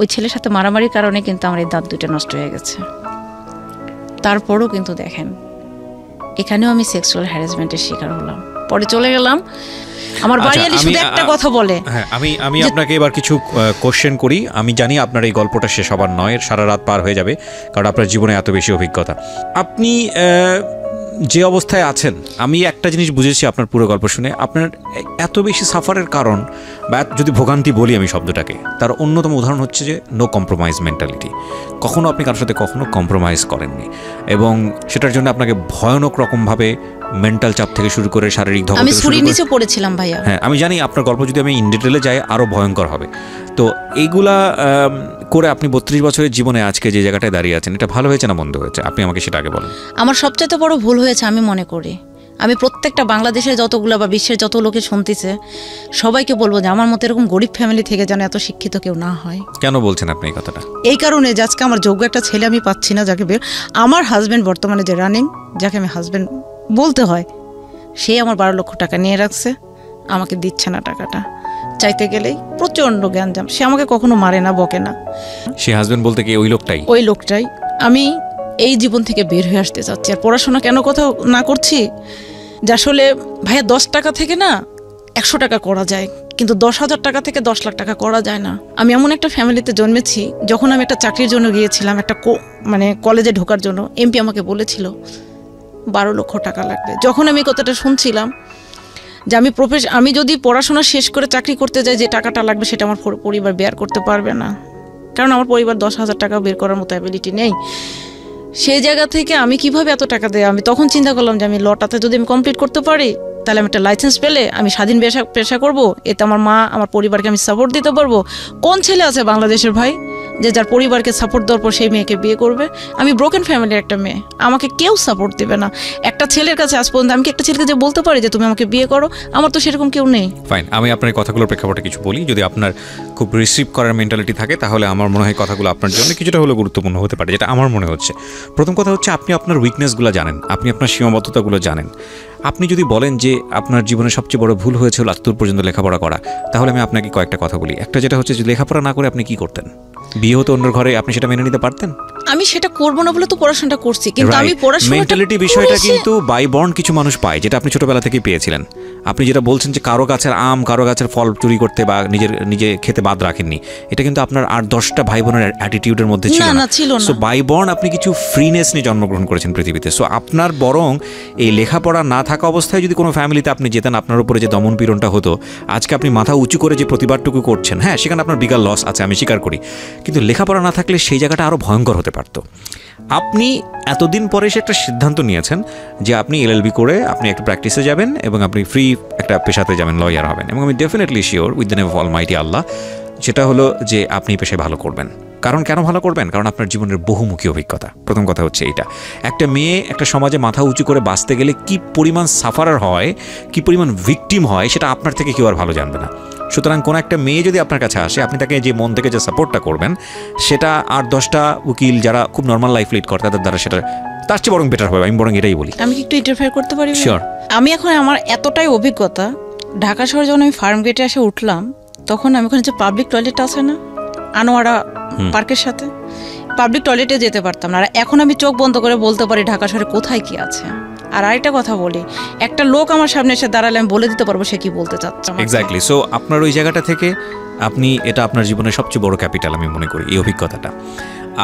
ওই ছেলের সাথে মারামারির কারণে কিন্তু আমার এই দাঁত 2টা নষ্ট হয়ে গেছে। তারপরও কিন্তু দেখেন, এখানেও আমি সেক্সুয়াল হ্যারাসমেন্টের শিকার হলাম। পরে চলে গেলাম আমার বাড়ি। আলি শুধু একটা কথা বলে, হ্যাঁ, আমি আপনাকে এবার কিছু কোশ্চেন করি। আমি জানি আপনার এই গল্পটা শেষ হবার নয়, সারা রাত পার হয়ে যাবে, কারণ আপনার জীবনে এত বেশি অভিজ্ঞতা। আপনি যে অবস্থায় আছেন, আমি একটা জিনিস বুঝেছি আপনার পুরো গল্প শুনে, আপনার এত বেশি সাফারের কারণ, বা যদি ভোগান্তি বলি আমি শব্দটাকে, তার অন্যতম উদাহরণ হচ্ছে যে নো কম্প্রোমাইজ মেন্টালিটি। কখনো আপনি কারোর সাথে কখনো কম্প্রোমাইজ করেননি, এবং সেটার জন্য আপনাকে ভয়ানক রকমভাবে মেন্টাল চাপ থেকে শুরু করে শারীরিক ধকল, আমি ছুরির নিচে পড়েছিলাম ভাইয়া। হ্যাঁ, আমি জানি আপনার গল্প যদি আমি ইন ডিটেলে যাই আরও ভয়ঙ্কর হবে। তো এইগুলা করে আপনি 32 বছরের জীবনে আজকে যে জায়গাটায় দাঁড়িয়ে আছেন, এটা ভালো হয়েছে না মন্দ হয়েছে, আপনি আমাকে সেটা আগে বলেন। আমার সবচেয়ে বড় ভুল হয়েছে আমি মনে করি, আমি প্রত্যেকটা বাংলাদেশের যতগুলো বা বিশ্বের যত লোকে শুনতেছে সবাইকে বলবো যে আমার মতো এরকম গরিব ফ্যামিলি থেকে যেন এত শিক্ষিত কেউ না হয়। কেন বলছেন আপনি এই কথাটা? এই কারণে যে আজকে আমার যোগ্য একটা ছেলে আমি পাচ্ছি না, যাকে আমার হাজব্যান্ড বর্তমানে যে রানিং, যাকে আমি হাজব্যান্ড বলতে হয়, সে আমার 12 লক্ষ টাকা নিয়ে রাখছে, আমাকে দিচ্ছে না টাকাটা। চাইতে গেলেই প্রচণ্ড গ্যাঞ্জাম। সে আমাকে কখনো মারে না, বকে না। সে হাজবেন্ড বলতে কি ওই লোকটাই? ওই লোকটাই। আমি এই জীবন থেকে বের হয়ে আসতে চাচ্ছি। আর পড়াশোনা কেন কোথাও না করছি, যে আসলে ভাইয়া 10 টাকা থেকে না 100 টাকা করা যায়, কিন্তু 10,000 টাকা থেকে 10 লাখ টাকা করা যায় না। আমি এমন একটা ফ্যামিলিতে জন্মেছি, যখন আমি একটা চাকরির জন্য গিয়েছিলাম, একটা কলেজে ঢোকার জন্য, এমপি আমাকে বলেছিল 12 লক্ষ টাকা লাগবে। যখন আমি কথাটা শুনছিলাম যে আমি যদি পড়াশোনা শেষ করে চাকরি করতে যাই, যে টাকাটা লাগবে সেটা আমার পরিবার বেয়ার করতে পারবে না, কারণ আমার পরিবার 10,000 টাকা বের করার মতো অ্যাবিলিটি নেই। সেই জায়গা থেকে আমি কিভাবে এত টাকা দেয়, আমি তখন চিন্তা করলাম যে আমি লটাতে যদি আমি কমপ্লিট করতে পারি, তাহলে আমি একটা লাইসেন্স পেলে আমি স্বাধীন পেশা করব, এতে আমার মা আমার পরিবারকে আমি সাপোর্ট দিতে পারবো। কোন ছেলে আছে বাংলাদেশের ভাই যে যার পরিবারকে সাপোর্ট দেওয়ার পর সেই মেয়েকে বিয়ে করবে? আমি ব্রোকেন ফ্যামিলির একটা মেয়ে, আমাকে কেউ সাপোর্ট দেবে না। একটা ছেলের কাছে আজ পর্যন্ত আমি কি একটা ছেলেকে যে বলতে পারি যে তুমি আমাকে বিয়ে করো? আমার তো সেরকম কেউ নেই। ফাইন, আমি আপনার কথাগুলোর প্রেক্ষাপটে কিছু বলি। যদি আপনার খুব রিসিভ করার মেন্টালিটি থাকে, তাহলে আমার মনে হয় কথাগুলো আপনার জন্য কিছুটা হলেও গুরুত্বপূর্ণ হতে পারে, যেটা আমার মনে হচ্ছে। প্রথম কথা হচ্ছে, আপনি আপনার উইকনেসগুলো জানেন, আপনি আপনার সীমাবদ্ধতাগুলো জানেন। আপনি যদি বলেন যে আপনার জীবনে সবচেয়ে বড় ভুল হয়েছিল আত্মুর পর্যন্ত লেখাপড়া করা, তাহলে আমি আপনাকে কয়েকটা কথা বলি। একটা যেটা হচ্ছে, যে লেখাপড়া না করে আপনি কি করতেন? বিয়ে হতো অন্যের ঘরে, আপনি সেটা মেনে নিতে পারতেন? আমি সেটা করবো না বলে তো পড়াশোনাটা করছি, কিন্তু আমি পড়াশোনা মেন্টালিটি বিষয়টা কিন্তু বাই বর্ন কিছু মানুষ পায়, যেটা আপনি ছোটবেলা থেকেই পেয়েছিলেন। আপনি যেটা বলছেন যে কারো গাছের আম, কারো গাছের ফল চুরি করতে বা নিজে খেতে বাদ রাখেননি, এটা কিন্তু আপনার 8-10টা ভাই বোনের অ্যাটিটিউডের মধ্যে ছিল না। সো বাই বর্ন আপনি কিছু ফ্রিনেস নিয়ে জন্মগ্রহণ করেছেন পৃথিবীতে। সো আপনার বরং এই লেখাপড়া না থাকা অবস্থায় যদি কোনো ফ্যামিলিতে আপনি যেতেন, আপনার উপরে যে দমন পীড়নটা হতো, আজকে আপনি মাথা উঁচু করে যে প্রতিবাদটুকু করছেন, হ্যাঁ সেখানে আপনার বিগার লস আছে, আমি স্বীকার করি, কিন্তু লেখাপড়া না থাকলে সেই জায়গাটা আরও ভয়ঙ্কর হতে পারত। আপনি এতদিন পরে এসে একটা সিদ্ধান্ত নিয়েছেন যে আপনি এলএলবি করে আপনি একটা প্র্যাকটিসে যাবেন এবং আপনি ফ্রি একটা পেশাতে যাবেন, লয়ার হবেন। এবং আমি definitely sure with the name of almighty Allah, যেটা হলো যে আপনি পেশায় ভালো করবেন। কারণ কেন ভালো করবেন? কারণ আপনার জীবনের বহুমুখী অভিজ্ঞতা। প্রথম কথা হচ্ছে এইটা। একটা মেয়ে একটা সমাজে মাথা উঁচু করে বাঁচতে গেলে কি পরিমাণ সাফারার হয়, কি পরিমাণ ভিকটিম হয়, সেটা আপনার থেকে কেউ আর ভালো জানবে না। সুতরাং কোনো একটা মেয়ে যদি আপনার কাছে আসে, আপনি তাকে যে মন থেকে যে সাপোর্টটা করবেন, সেটা 8-10টা উকিল যারা খুব নর্মাল লাইফ লিড করে তাদের দ্বারা সেটা তার চেয়ে বরং বেটার হবে। আমি বরং এটাই বলি। আমি একটু ইন্টারফেয়ার করতে পারি? শিওর। আমি এখন আমার এতটাই অভিজ্ঞতা, ঢাকা শহরে যখন আমি ফার্ম গেটে এসে উঠলাম, তখন আমি ওখানে যে পাবলিক টয়লেট আছে না, আনোয়ারা পার্কের সাথে, পাবলিক টয়লেটে যেতে পারতাম না। আর এখন আমি চোখ বন্ধ করে বলতে পারি ঢাকা শহরে কোথায় কি আছে। আর আরেকটা কথা বলি, একটা লোক আমার সামনে এসে দাঁড়ালে আমি বলে দিতে পারবো সে কি বলতে চাচ্ছে। এক্স্যাক্টলি। সো আপনার ওই জায়গাটা থেকে আপনি, এটা আপনার জীবনের সবচেয়ে বড় ক্যাপিটাল আমি মনে করি, এই অভিজ্ঞতাটা।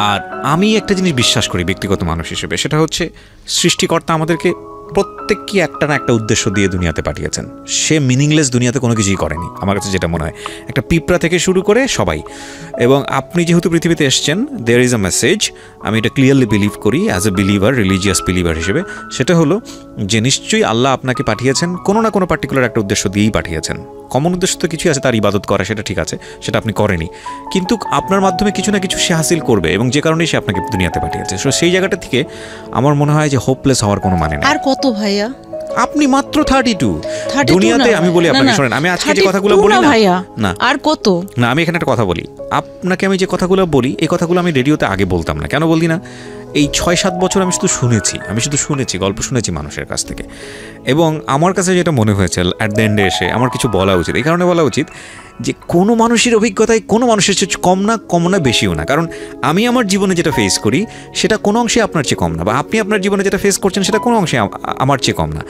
আর আমি একটা জিনিস বিশ্বাস করি ব্যক্তিগত মানুষ হিসেবে, সেটা হচ্ছে সৃষ্টিকর্তা আমাদেরকে প্রত্যেককে একটা না একটা উদ্দেশ্য দিয়ে দুনিয়াতে পাঠিয়েছেন। সে মিনিংলেস দুনিয়াতে কোনো কিছুই করেনি, আমার কাছে যেটা মনে হয়। একটা পিঁপড়া থেকে শুরু করে সবাই। এবং আপনি যেহেতু পৃথিবীতে এসছেন, দেয়ার ইজ আ মেসেজ। আমি এটা ক্লিয়ারলি বিলিভ করি as a believer, religious believer হিসেবে। সেটা হলো যে নিশ্চয়ই আল্লাহ আপনাকে পাঠিয়েছেন কোনো না কোনো পার্টিকুলার একটা উদ্দেশ্য দিয়েই পাঠিয়েছেন। কমন উদ্দেশ্য তো কিছুই আছে, তার ইবাদত করা, সেটা ঠিক আছে, সেটা আপনি করেনি, কিন্তু আপনার মাধ্যমে কিছু না কিছু সে হাসিল করবে, এবং যে কারণেই সে আপনাকে দুনিয়াতে পাঠিয়েছে। সো সেই জায়গাটা থেকে আমার মনে হয় যে হোপলেস হওয়ার কোনো মানে নেই। আর কত ভাইয়া, আপনি মাত্র 32 দুনিয়াতে। আমি বলি আপনাকে, শোনেন, আমি আজকে যে কথাগুলো বলি না, আর কত না, আমি এখানে একটা কথা বলি আপনাকে। আমি যে কথাগুলো বলি, এই কথাগুলো আমি রেডিওতে আগে বলতাম না। কেন বলছি না? এই 6-7 বছর আমি শুধু শুনেছি, গল্প শুনেছি মানুষের কাছ থেকে। এবং আমার কাছে যেটা মনে হয়েছে, অ্যাট দ্য এন্ডে এসে আমার কিছু বলা উচিত। এই কারণে বলা উচিত যে কোনো মানুষের অভিজ্ঞতায় কোনো মানুষের চেয়ে কম না বেশিও না। কারণ আমি আমার জীবনে যেটা ফেস করি সেটা কোনো অংশে আপনার চেয়ে কম না, বা আপনি আপনার জীবনে যেটা ফেস করছেন সেটা কোনো অংশে আমার চেয়ে কম না।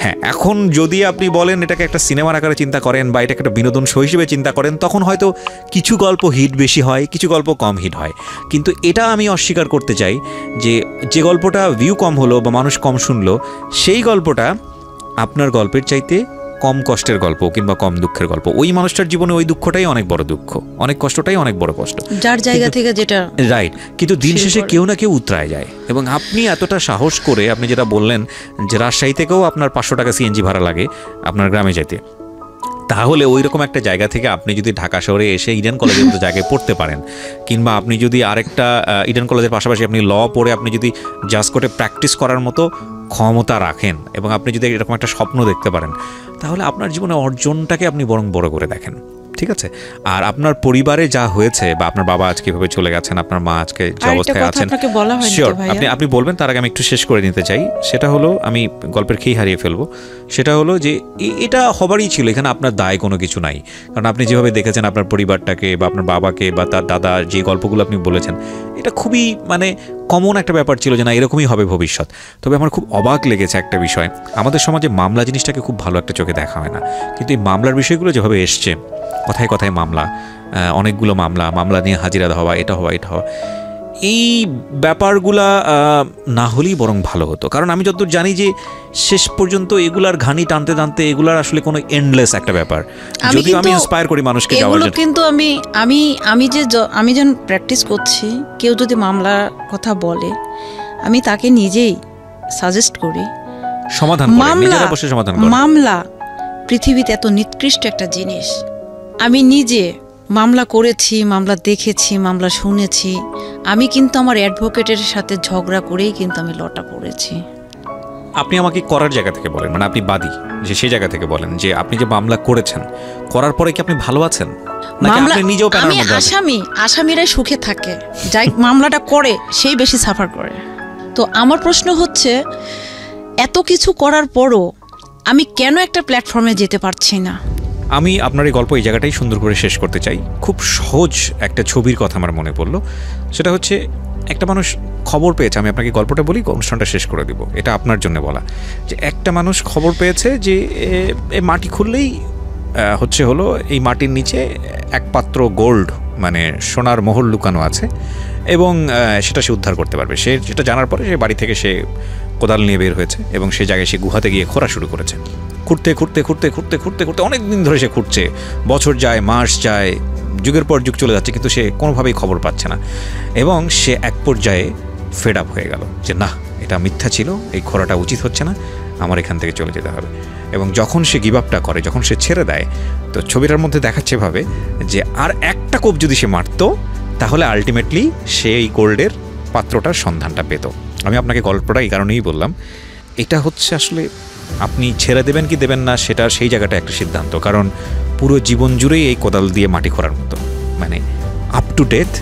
হ্যাঁ, এখন যদি আপনি বলেন এটাকে একটা সিনেমার আকারে চিন্তা করেন বা এটাকে একটা বিনোদন শো হিসেবে চিন্তা করেন, তখন হয়তো কিছু গল্প হিট বেশি হয়, কিছু গল্প কম হিট হয়। কিন্তু এটা আমি অস্বীকার করতে চাই যে গল্পটা ভিউ কম হলো বা মানুষ কম শুনলো, সেই গল্পটা আপনার গল্পের চাইতে কম কষ্টের গল্প কিংবা কম দুঃখের গল্প। ওই মানুষটার জীবনে ওই দুঃখটাই অনেক বড় দুঃখ, অনেক কষ্টটাই অনেক বড় কষ্ট, যার জায়গা থেকে যেটা রাইট। কিন্তু দিন শেষে কেউ না কেউ উতরায় যায়। এবং আপনি এতটা সাহস করে, আপনি যেটা বললেন যে রাজশাহী থেকেও আপনার 500 টাকা সিএনজি ভাড়া লাগে আপনার গ্রামে যেতে, তাহলে ওই রকম একটা জায়গা থেকে আপনি যদি ঢাকা শহরে এসে ইডেন কলেজের মতো জায়গায় পড়তে পারেন, কিংবা আপনি যদি আরেকটা ইডেন কলেজের পাশাপাশি আপনি ল পড়ে আপনি যদি জাজ কোর্টে প্র্যাকটিস করার মতো ক্ষমতা রাখেন, এবং আপনি যদি এরকম একটা স্বপ্ন দেখতে পারেন, তাহলে আপনার জীবনে অর্জনটাকে আপনি বরং বড় করে দেখেন। ঠিক আছে? আর আপনার পরিবারে যা হয়েছে বা আপনার বাবা আজকে কিভাবে চলে গেছেন, আপনার মা আজকে যে অবস্থায় আছেন, শিওর আপনি বলবেন, তার আগে আমি একটু শেষ করে নিতে চাই। সেটা হলো, আমি গল্পের খেই হারিয়ে ফেলবো, সেটা হলো যে এটা হবারই ছিল, এখানে আপনার দায় কোনো কিছু নাই। কারণ আপনি যেভাবে দেখেছেন আপনার পরিবারটাকে বা আপনার বাবাকে বা তার দাদা, যে গল্পগুলো আপনি বলেছেন, এটা খুবই মানে কমন একটা ব্যাপার ছিল যে না এরকমই হবে ভবিষ্যৎ। তবে আমার খুব অবাক লেগেছে একটা বিষয়, আমাদের সমাজে মামলা জিনিসটাকে খুব ভালো একটা চোখে দেখা হয় না, কিন্তু এই মামলার বিষয়গুলো যেভাবে এসছে, কথায় কথায় মামলা, অনেকগুলো মামলা নিয়ে হাজিরা হওয়া, এটা হওয়া, এই ব্যাপারগুলা না হলেই বরং ভালো হতো। কারণ আমি যতদূর জানি যে শেষ পর্যন্ত এগুলার ঘানি টানতে টানতে এগুলার আসলে কোনো এন্ডলেস একটা ব্যাপার। যদিও আমি ইন্সপায়ার করি মানুষকে যাওয়ার জন্য, কিন্তু আমি যখন প্র্যাকটিস করছি, কেউ যদি মামলার কথা বলে, আমি তাকে নিজেই সাজেস্ট করি সমাধান করে, নিজেরা বসে সমাধান করে। মামলা পৃথিবীতে এত নিকৃষ্ট একটা জিনিস। আমি নিজে মামলা করেছি, মামলা দেখেছি, মামলা শুনেছি। আমি কিন্তু আমার অ্যাডভোকেটের সাথে ঝগড়া করেই কিন্তু আমি লটা পড়েছি। আপনি আমাকে করার জায়গা থেকে বলেন, মানে আপনি বাদী, যে সেই জায়গা থেকে বলেন যে আপনি যে মামলা করেছেন, করার পরে কি আপনি ভালো আছেন? আমি আসামিরাই সুখে থাকে, যাই মামলাটা করে সেই বেশি সাফার করে। তো আমার প্রশ্ন হচ্ছে, এত কিছু করার পরও আমি কেন একটা প্ল্যাটফর্মে যেতে পারছি না? আমি আপনার এই গল্প এই জায়গাটাই সুন্দর করে শেষ করতে চাই। খুব সহজ একটা ছবির কথা আমার মনে পড়লো, সেটা হচ্ছে একটা মানুষ খবর পেয়েছে, আমি আপনাকে গল্পটা বলি, অনুষ্ঠানটা শেষ করে দিব, এটা আপনার জন্য বলা, যে একটা মানুষ খবর পেয়েছে যে মাটি খুললেই হলো এই মাটির নিচে এক পাত্র গোল্ড, মানে সোনার মোহর লুকানো আছে, এবং সেটা সে উদ্ধার করতে পারবে। সে যেটা জানার পরে সে বাড়ি থেকে সে কোদাল নিয়ে বের হয়েছে এবং সেই জায়গায় সে গুহাতে গিয়ে খোঁড়া শুরু করেছে। খুঁড়তে অনেক দিন ধরে সে খুঁড়ছে, বছর যায়, মাস যায়, যুগের পর যুগ চলে যাচ্ছে, কিন্তু সে কোনোভাবেই খবর পাচ্ছে না। এবং সে এক পর্যায়ে ফেড আপ হয়ে গেল যে না, এটা মিথ্যা ছিল, এই খোঁড়াটা উচিত হচ্ছে না, আমার এখান থেকে চলে যেতে হবে। এবং যখন সে গিভ আপটা করে, যখন সে ছেড়ে দেয়, তো ছবিটার মধ্যে দেখাচ্ছে ভাবে যে আর একটা কোপ যদি সে মারতো, তাহলে আলটিমেটলি সে এই গোল্ডের পাত্রটার সন্ধানটা পেত। আমি আপনাকে গল্পটা এই কারণেই বললাম, এটা হচ্ছে আসলে আপনি ছেড়ে দেবেন কি দেবেন না, সেটা সেই জায়গাটা একটা সিদ্ধান্ত। কারণ পুরো জীবন জুড়েই এই কোদাল দিয়ে মাটি খোঁড়ার মতো, মানে আপ টু ডেথ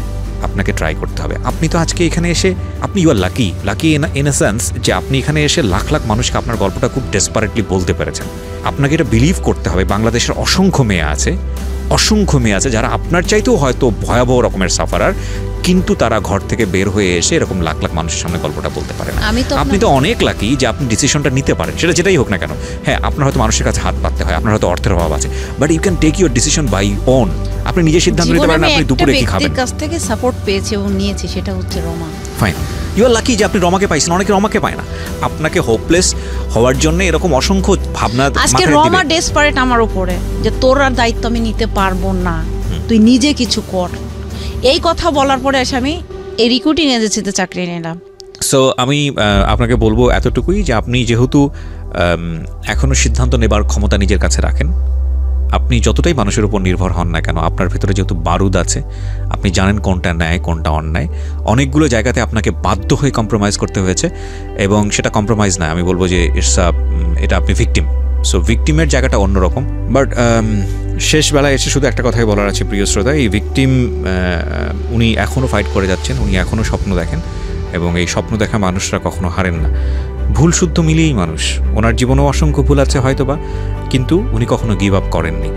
আপনাকে ট্রাই করতে হবে। আপনি তো আজকে এখানে এসে, আপনি you are lucky in a sense যে আপনি এখানে এসে লাখ লাখ মানুষকে আপনার গল্পটা খুব ডেসপারেটলি বলতে পেরেছেন। আপনাকে এটা বিলিভ করতে হবে, বাংলাদেশের অসংখ্য মেয়ে আছে যারা আপনার চাইতেও হয়তো ভয়াবহ রকমের সাফারার, কিন্তু তারা ঘর থেকে বের হয়ে এসে এরকম লাখ লাখ মানুষের সামনে গল্পটা বলতে পারে না। আপনি তো অনেক লাকি যে আপনি ডিসিশনটা নিতে পারেন, সেটা যেটাই হোক না কেন। হ্যাঁ, আপনার হয়তো মানুষের কাছে হাত পাততে হয়, আপনার হয়তো অর্থের অভাব আছে, but you can take your decision by own. আপনি নিজে সিদ্ধান্ত নিতে পারেন আপনি দুপুরে কি খাবেন। কাছ থেকে সাপোর্ট পেয়েছি এবং নিয়েছি, সেটা হচ্ছে Rama. Fine, you are lucky যে আপনি রমাকে পাইছেন, অনেকে রমাকে পায় না। আপনাকে হোপলেস হওয়ার জন্য এরকম অসংখ্য ভাবনা আজকে রমা ডেসপারেট আমার উপরে যে তোর আর দায়িত্ব আমি নিতে পারবো না, তুই নিজে কিছু কর। এই কথা বলার পরে এসে আমি এই রিক্রুটিং এজেন্সিতে চাকরি নিলাম। সো আমি আপনাকে বলবো এতটুকুই যে আপনি যেহেতু এখনও সিদ্ধান্ত নেবার ক্ষমতা নিজের কাছে রাখেন, আপনি যতটাই মানুষের উপর নির্ভর হন না কেন, আপনার ভিতরে যেহেতু বারুদ আছে, আপনি জানেন কোনটা ন্যায় কোনটা অন্যায়। অনেকগুলো জায়গাতে আপনাকে বাধ্য হয়ে কম্প্রোমাইজ করতে হয়েছে, এবং সেটা কম্প্রোমাইজ না, আমি বলবো যে এটা আপনি ভিকটিম। সো ভিকটিমের জায়গাটা অন্যরকম। বাট শেষ বেলায় এসে শুধু একটা কথাই বলার আছে প্রিয় শ্রোতা, এই ভিকটিম উনি এখনও ফাইট করে যাচ্ছেন, উনি এখনও স্বপ্ন দেখেন, এবং এই স্বপ্ন দেখা মানুষরা কখনো হারেন না। ভুল শুদ্ধ মিলিয়েই মানুষ, ওনার জীবনেও অসংখ্য ভুল আছে হয়তোবা, কিন্তু উনি কখনো গিভ আপ করেননি।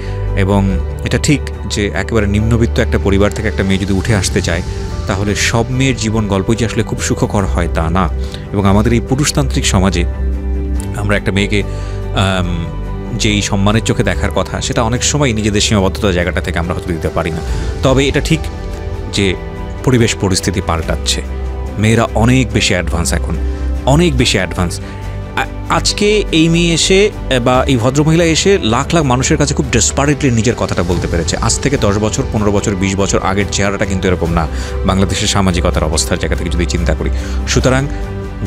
এবং এটা ঠিক যে একেবারে নিম্নবিত্ত একটা পরিবার থেকে একটা মেয়ে যদি উঠে আসতে চায়, তাহলে সব মেয়ের জীবন গল্পই যে আসলে খুব সুখকর হয় তা না। এবং আমাদের এই পুরুষতান্ত্রিক সমাজে আমরা একটা মেয়েকে যেই সম্মানের চোখে দেখার কথা, সেটা অনেক সময় নিজেদের সীমাবদ্ধতার জায়গাটা থেকে আমরা হয়তো দিতে পারি না। তবে এটা ঠিক যে পরিবেশ পরিস্থিতি পাল্টাচ্ছে, মেয়েরা অনেক বেশি অ্যাডভান্স, এখন অনেক বেশি অ্যাডভান্স। আজকে এই মেয়ে এসে বা এই ভদ্রমহিলা এসে লাখ লাখ মানুষের কাছে খুব ডেসপারেটলি নিজের কথাটা বলতে পেরেছে। আজ থেকে 10 বছর 15 বছর 20 বছর আগের চেহারাটা কিন্তু এরকম না বাংলাদেশের সামাজিকতার অবস্থার জায়গা থেকে যদি চিন্তা করি। সুতরাং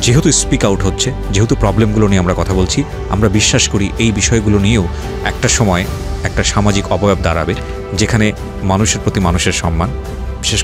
যেহেতু স্পিক আউট হচ্ছে, যেহেতু প্রবলেমগুলো নিয়ে আমরা কথা বলছি, আমরা বিশ্বাস করি এই বিষয়গুলো নিয়েও একটা সময় একটা সামাজিক অবয়ব দাঁড়াবে, যেখানে মানুষের প্রতি মানুষের সম্মান,